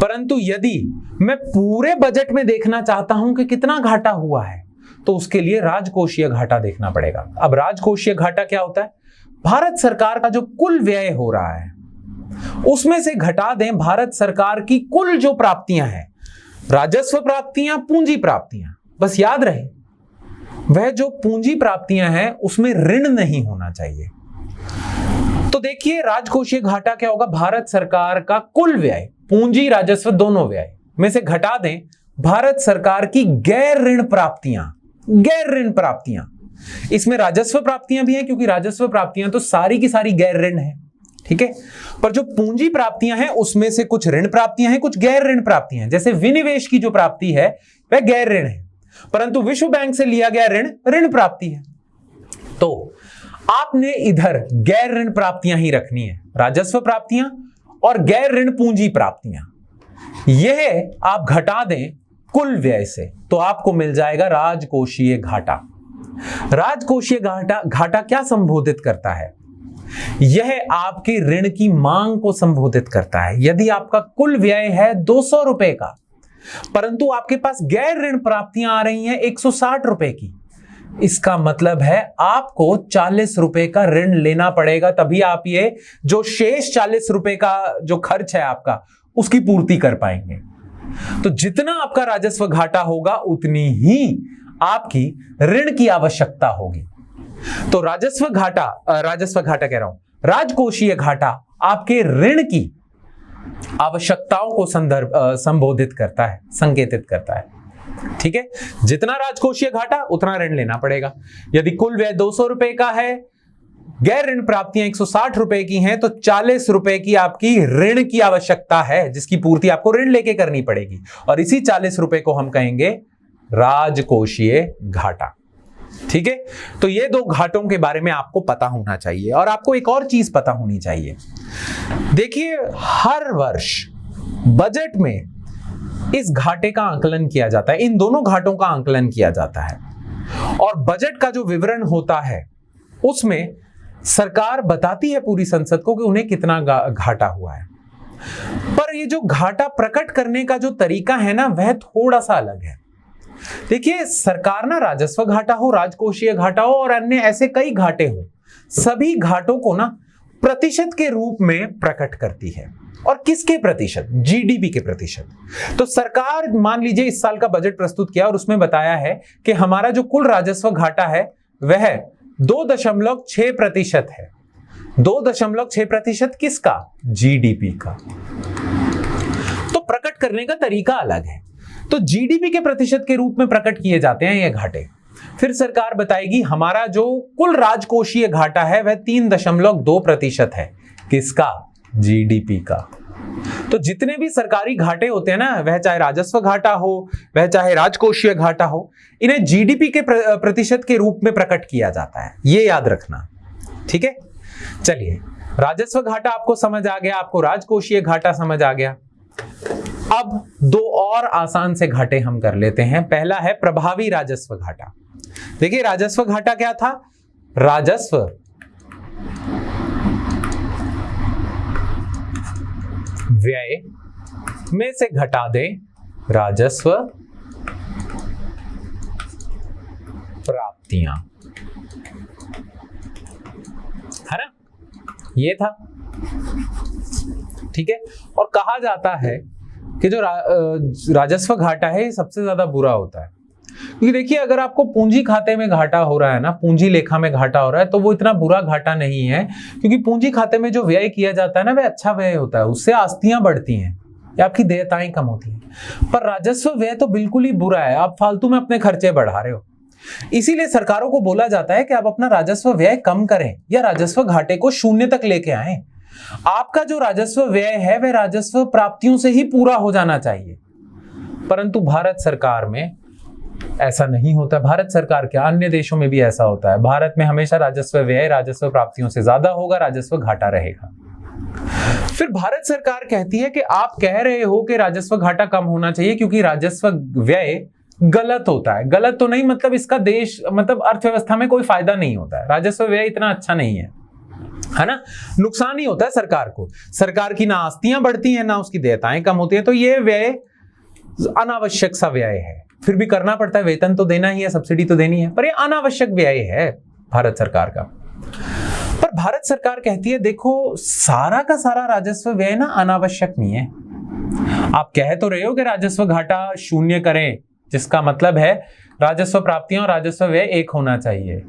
परंतु यदि मैं पूरे बजट में देखना चाहता हूं कि कितना घाटा हुआ है, तो उसके लिए राजकोषीय घाटा देखना पड़ेगा। अब राजकोषीय घाटा क्या होता है? भारत सरकार का जो कुल व्यय हो रहा है उसमें से घटा दें भारत सरकार की कुल जो प्राप्तियां हैं, राजस्व प्राप्तियां, पूंजी प्राप्तियां। बस याद रहे, वह जो पूंजी प्राप्तियां हैं उसमें ऋण नहीं होना चाहिए। तो देखिए, राजकोषीय घाटा क्या होगा? भारत सरकार का कुल व्यय, पूंजी राजस्व दोनों व्यय में से घटा दें भारत सरकार की गैर ऋण प्राप्तियां। गैर ऋण प्राप्तियां, इसमें राजस्व प्राप्तियां भी हैं, क्योंकि राजस्व प्राप्तियां तो सारी की सारी गैर ऋण है। ठीक है, पर जो पूंजी प्राप्तियां हैं उसमें से कुछ ऋण प्राप्तियां हैं, कुछ गैर ऋण प्राप्तियां हैं। जैसे विनिवेश की जो प्राप्ति है वह गैर ऋण है, परंतु विश्व बैंक से लिया गया ऋण ऋण प्राप्ति है। तो आपने इधर गैर ऋण प्राप्तियां ही रखनी है, राजस्व प्राप्तियां और गैर ऋण पूंजी प्राप्तियां। यह आप घटा दें कुल व्यय से, तो आपको मिल जाएगा राजकोषीय घाटा। राजकोषीय घाटा क्या संबोधित करता है? यह आपके ऋण की मांग को संबोधित करता है। यदि आपका कुल व्यय है 200 रुपए का, परंतु आपके पास गैर ऋण प्राप्तियां आ रही हैं 160 रुपए की, इसका मतलब है आपको 40 रुपए का ऋण लेना पड़ेगा, तभी आप ये जो शेष 40 रुपए का जो खर्च है आपका, उसकी पूर्ति कर पाएंगे। तो जितना आपका राजस्व घाटा होगा उतनी ही आपकी ऋण की आवश्यकता होगी। तो राजस्व घाटा कह रहा हूं, राजकोषीय घाटा आपके ऋण की आवश्यकताओं को संबोधित करता है, संकेतित करता है। ठीक है, जितना राजकोषीय घाटा उतना ऋण लेना पड़ेगा। यदि कुल व्यय 200 रुपए का है, गैर ऋण प्राप्तियां 160 रुपए की हैं, तो 40 रुपए की आपकी ऋण की आवश्यकता है, जिसकी पूर्ति आपको ऋण लेके करनी पड़ेगी, और इसी 40 रुपए को हम कहेंगे राजकोषीय घाटा। ठीक है, तो ये दो घाटों के बारे में आपको पता होना चाहिए। और आपको एक और चीज पता होनी चाहिए। देखिए, हर वर्ष बजट में इस घाटे का आकलन किया जाता है, इन दोनों घाटों का आकलन किया जाता है, और बजट का जो विवरण होता है उसमें सरकार बताती है पूरी संसद को कि उन्हें कितना घाटा हुआ है। पर ये जो घाटा प्रकट करने का जो तरीका है ना, वह थोड़ा सा अलग है। देखिए, सरकार ना राजस्व घाटा हो, राजकोषीय घाटा हो, और अन्य ऐसे कई घाटे हो, सभी घाटों को ना प्रतिशत के रूप में प्रकट करती है। और किसके प्रतिशत? जीडीपी के प्रतिशत। तो सरकार मान लीजिए इस साल का बजट प्रस्तुत किया और उसमें बताया है कि हमारा जो कुल राजस्व घाटा है वह 2.6% है। 2.6% किसका? जीडीपी का। तो प्रकट करने का तरीका अलग है। तो जीडीपी के प्रतिशत के रूप में प्रकट किए जाते हैं ये घाटे। फिर सरकार बताएगी हमारा जो कुल राजकोषीय घाटा है वह 3.2% है। किसका? जीडीपी का। तो जितने भी सरकारी घाटे होते हैं ना, वह चाहे राजस्व घाटा हो, वह चाहे राजकोषीय घाटा हो, इन्हें जीडीपी के प्रतिशत के रूप में प्रकट किया जाता है। ये याद रखना। ठीक है, चलिए, राजस्व घाटा आपको समझ आ गया, आपको राजकोषीय घाटा समझ आ गया। अब दो और आसान से घाटे हम कर लेते हैं। पहला है प्रभावी राजस्व घाटा। देखिए, राजस्व घाटा क्या था? राजस्व व्यय में से घटा दें राजस्व प्राप्तियां, है ना? ये था। ठीक है, और कहा जाता है कि जो राजस्व घाटा है ये सबसे ज्यादा बुरा होता है, क्योंकि देखिए, अगर आपको पूंजी खाते में घाटा हो रहा है ना, पूंजी लेखा में घाटा हो रहा है, तो वो इतना बुरा घाटा नहीं है, क्योंकि पूंजी खाते में जो व्यय किया जाता है ना, वह अच्छा व्यय होता है, उससे आस्तियां बढ़ती हैं या आपकी देयताएं कम होती हैं। पर राजस्व व्यय तो बिल्कुल ही बुरा है, आप फालतू में अपने खर्चे बढ़ा रहे हो। इसीलिए सरकारों को बोला जाता है कि आप अपना राजस्व व्यय कम करें या राजस्व घाटे को शून्य तक लेके आए। आपका जो राजस्व व्यय है वह राजस्व प्राप्तियों से ही पूरा हो जाना चाहिए। परंतु भारत सरकार में ऐसा नहीं होता। भारत सरकार क्या, अन्य देशों में भी ऐसा होता है। भारत में हमेशा राजस्व व्यय राजस्व प्राप्तियों से ज्यादा होगा, राजस्व घाटा रहेगा। फिर भारत सरकार कहती है कि आप कह रहे हो कि राजस्व घाटा कम होना चाहिए क्योंकि राजस्व व्यय गलत होता है। गलत तो नहीं, मतलब इसका देश मतलब अर्थव्यवस्था में कोई फायदा नहीं होता है। राजस्व व्यय इतना अच्छा नहीं है ना, नुकसान ही होता है सरकार को। सरकार की ना आस्तियां बढ़ती हैं ना उसकी देयताएं कम होती हैं। तो ये व्यय अनावश्यक सा व्यय है, फिर भी करना पड़ता है, वेतन तो देना ही है, सब्सिडी तो देनी है, पर ये अनावश्यक व्यय है भारत सरकार का। पर भारत सरकार कहती है देखो, सारा का सारा राजस्व व्यय ना अनावश्यक नहीं है। आप कह तो रहे हो कि राजस्व घाटा शून्य करें, जिसका मतलब है राजस्व प्राप्तियां और राजस्व व्यय एक होना चाहिए,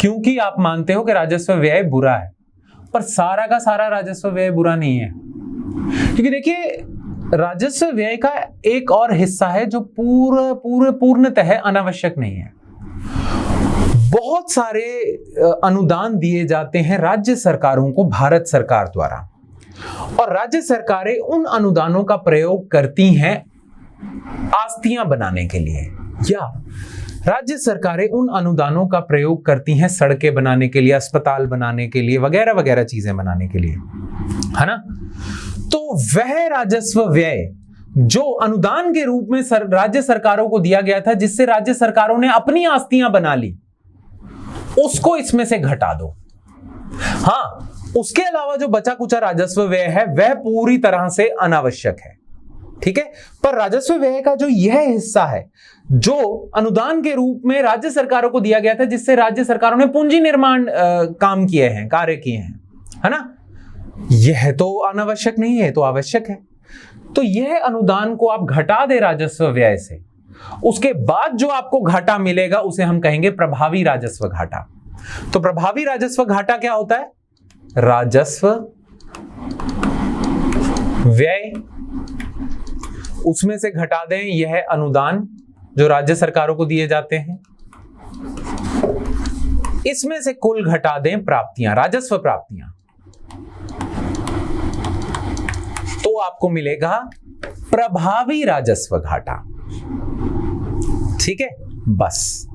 क्योंकि आप मानते हो कि राजस्व व्यय बुरा है। पर सारा का सारा राजस्व व्यय बुरा नहीं है, क्योंकि देखिए राजस्व व्यय का एक और हिस्सा है जो पूर्णतः अनावश्यक नहीं है। बहुत सारे अनुदान दिए जाते हैं राज्य सरकारों को भारत सरकार द्वारा, और राज्य सरकारें उन अनुदानों का प्रयोग करती हैं आस्तियां बनाने के लिए, या राज्य सरकारें उन अनुदानों का प्रयोग करती हैं सड़कें बनाने के लिए, अस्पताल बनाने के लिए, वगैरह वगैरह चीजें बनाने के लिए, है ना। तो वह राजस्व व्यय जो अनुदान के रूप में राज्य सरकारों को दिया गया था, जिससे राज्य सरकारों ने अपनी आस्तियां बना ली, उसको इसमें से घटा दो। हाँ, उसके अलावा जो बचा कुचा राजस्व व्यय है वह पूरी तरह से अनावश्यक है, ठीक है। पर राजस्व व्यय का जो यह हिस्सा है जो अनुदान के रूप में राज्य सरकारों को दिया गया था, जिससे राज्य सरकारों ने पूंजी निर्माण काम किए हैं, कार्य किए हैं, है ना, यह तो अनावश्यक नहीं है, तो आवश्यक है। तो यह अनुदान को आप घटा दे राजस्व व्यय से, उसके बाद जो आपको घाटा मिलेगा उसे हम कहेंगे प्रभावी राजस्व घाटा। तो प्रभावी राजस्व घाटा क्या होता है? राजस्व व्यय, उसमें से घटा दें यह अनुदान जो राज्य सरकारों को दिए जाते हैं, इसमें से कुल घटा दें प्राप्तियां, राजस्व प्राप्तियां, तो आपको मिलेगा प्रभावी राजस्व घाटा, ठीक है। बस,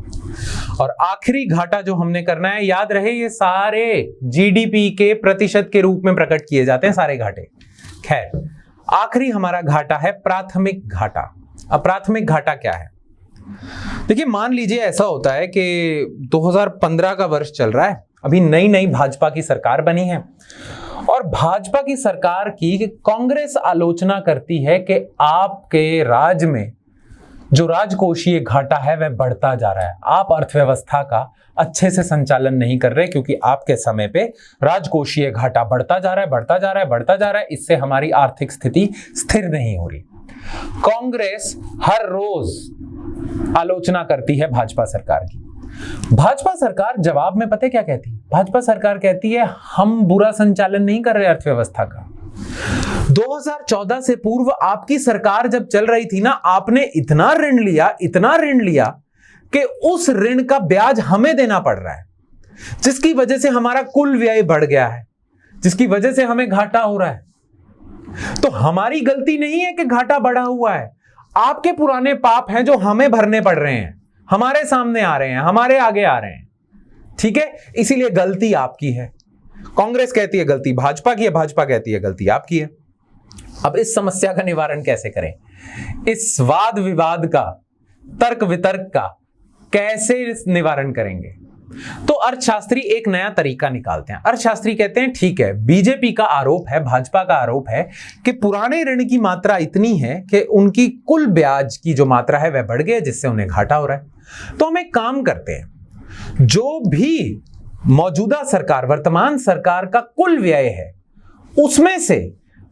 और आखिरी घाटा जो हमने करना है, याद रहे ये सारे जीडीपी के प्रतिशत के रूप में प्रकट किए जाते हैं सारे घाटे। खैर, आखिरी हमारा घाटा है प्राथमिक घाटा। अब प्राथमिक घाटा क्या है? देखिए, मान लीजिए ऐसा होता है कि 2015 का वर्ष चल रहा है, अभी नई नई भाजपा की सरकार बनी है और भाजपा की सरकार की कांग्रेस आलोचना करती है कि आपके राज्य में जो राजकोषीय घाटा है वह बढ़ता जा रहा है, आप अर्थव्यवस्था का अच्छे से संचालन नहीं कर रहे क्योंकि आपके समय पे राजकोषीय घाटा बढ़ता जा रहा है, बढ़ता जा रहा है, बढ़ता जा रहा है, इससे हमारी आर्थिक स्थिति स्थिर नहीं हो रही। कांग्रेस हर रोज आलोचना करती है भाजपा सरकार की। भाजपा सरकार जवाब में पता क्या कहती है? भाजपा सरकार कहती है हम बुरा संचालन नहीं कर रहे अर्थव्यवस्था का। 2014 से पूर्व आपकी सरकार जब चल रही थी ना, आपने इतना ऋण लिया कि उस ऋण का ब्याज हमें देना पड़ रहा है, जिसकी वजह से हमारा कुल व्यय बढ़ गया है, जिसकी वजह से हमें घाटा हो रहा है। तो हमारी गलती नहीं है कि घाटा बढ़ा हुआ है, आपके पुराने पाप हैं जो हमें भरने पड़ रहे हैं, हमारे सामने आ रहे हैं, हमारे आगे आ रहे हैं, ठीक है। इसीलिए गलती आपकी है। कांग्रेस कहती है गलती भाजपा की है, भाजपा कहती है गलती आपकी है। अब इस समस्या का निवारण कैसे करें? इस वाद विवाद का, तर्क वितर्क का कैसे निवारण करेंगे? तो अर्थशास्त्री एक नया तरीका निकालते हैं। अर्थशास्त्री कहते हैं ठीक है, बीजेपी का आरोप है, भाजपा का आरोप है कि पुराने ऋण की मात्रा इतनी है कि उनकी कुल ब्याज की जो मात्रा है वह बढ़ गई, जिससे उन्हें घाटा हो रहा है। तो हम एक काम करते हैं, जो भी मौजूदा सरकार, वर्तमान सरकार का कुल व्यय है उसमें से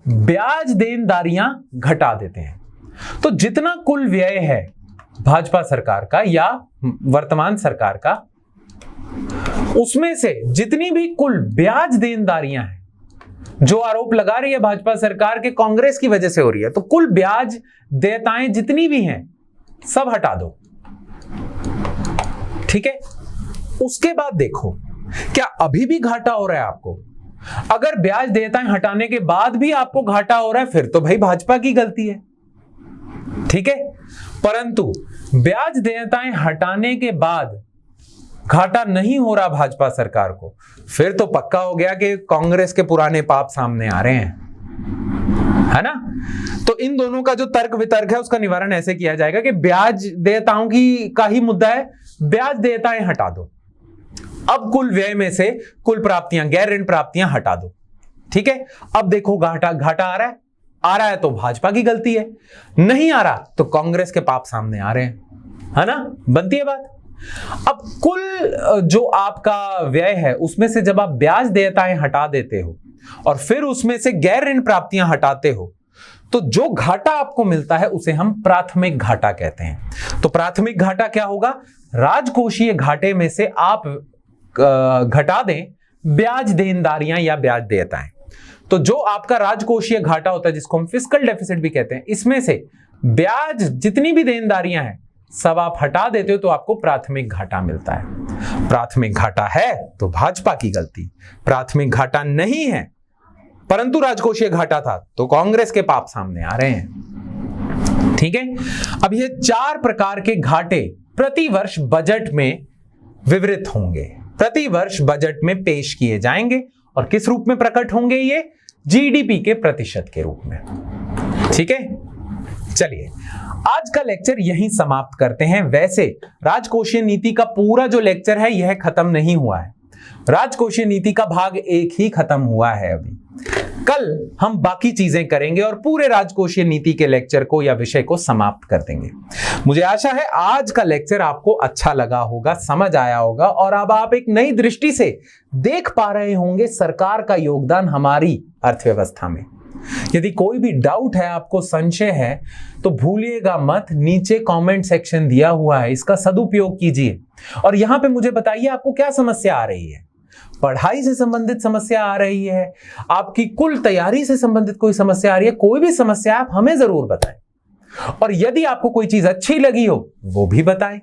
ब्याज देनदारियां घटा देते हैं। तो जितना कुल व्यय है भाजपा सरकार का या वर्तमान सरकार का, उसमें से जितनी भी कुल ब्याज देनदारियां हैं, जो आरोप लगा रही है भाजपा सरकार के कांग्रेस की वजह से हो रही है, तो कुल ब्याज देयताएं जितनी भी हैं सब हटा दो, ठीक है। उसके बाद देखो क्या अभी भी घाटा हो रहा है आपको? अगर ब्याज देयताएं हटाने के बाद भी आपको घाटा हो रहा है, फिर तो भाई भाजपा की गलती है, ठीक है। परंतु ब्याज देयताएं हटाने के बाद घाटा नहीं हो रहा भाजपा सरकार को, फिर तो पक्का हो गया कि कांग्रेस के पुराने पाप सामने आ रहे हैं, है ना। तो इन दोनों का जो तर्क वितर्क है उसका निवारण ऐसे किया जाएगा कि ब्याज देयताओं की का ही मुद्दा है, ब्याज देयताएं हटा दो, अब कुल व्यय में से कुल प्राप्तियां, गैर ऋण प्राप्तियां हटा दो, ठीक है। अब देखो घाटा आ रहा है तो भाजपा की गलती है, नहीं आ रहा तो कांग्रेस के पाप सामने आ रहे हैं, है ना, बनती है बात। अब कुल जो आपका व्यय है उसमें से जब आप ब्याज देयताएं हटा देते हो और फिर उसमें से गैर ऋण प्राप्तियां हटाते हो, तो जो घाटा आपको मिलता है उसे हम प्राथमिक घाटा कहते हैं। तो प्राथमिक घाटा क्या होगा? राजकोषीय घाटे में से आप घटा दें ब्याज देनदारियां या ब्याज देयताएं। तो जो आपका राजकोषीय घाटा होता है, जिसको हम फिस्कल डेफिसिट भी कहते हैं, इसमें से ब्याज जितनी भी देनदारियां हैं सब आप हटा देते हो तो आपको प्राथमिक घाटा मिलता है। प्राथमिक घाटा है तो भाजपा की गलती, प्राथमिक घाटा नहीं है परंतु राजकोषीय घाटा था तो कांग्रेस के पाप सामने आ रहे हैं, ठीक है। अब ये 4 प्रकार के घाटे प्रति वर्ष बजट में विवृत होंगे, प्रति वर्ष बजट में पेश किए जाएंगे और किस रूप में प्रकट होंगे? ये जीडीपी के प्रतिशत के रूप में, ठीक है। चलिए आज का लेक्चर यहीं समाप्त करते हैं। वैसे राजकोषीय नीति का पूरा जो लेक्चर है यह खत्म नहीं हुआ है, राजकोषीय नीति का भाग 1 ही खत्म हुआ है अभी। कल हम बाकी चीजें करेंगे और पूरे राजकोषीय नीति के लेक्चर को या विषय को समाप्त कर देंगे। मुझे आशा है आज का लेक्चर आपको अच्छा लगा होगा, समझ आया होगा और अब आप एक नई दृष्टि से देख पा रहे होंगे सरकार का योगदान हमारी अर्थव्यवस्था में। यदि कोई भी डाउट है, आपको संशय है, तो भूलिएगा मत, नीचे कमेंट सेक्शन दिया हुआ है, इसका सदुपयोग कीजिए और यहां पे मुझे बताइए आपको क्या समस्या आ रही है। पढ़ाई से संबंधित समस्या आ रही है, आपकी कुल तैयारी से संबंधित कोई समस्या आ रही है, कोई भी समस्या आप हमें जरूर बताएं और यदि आपको कोई चीज अच्छी लगी हो वो भी बताएं।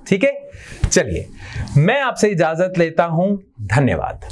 ठीक है, चलिए मैं आपसे इजाजत लेता हूं, धन्यवाद।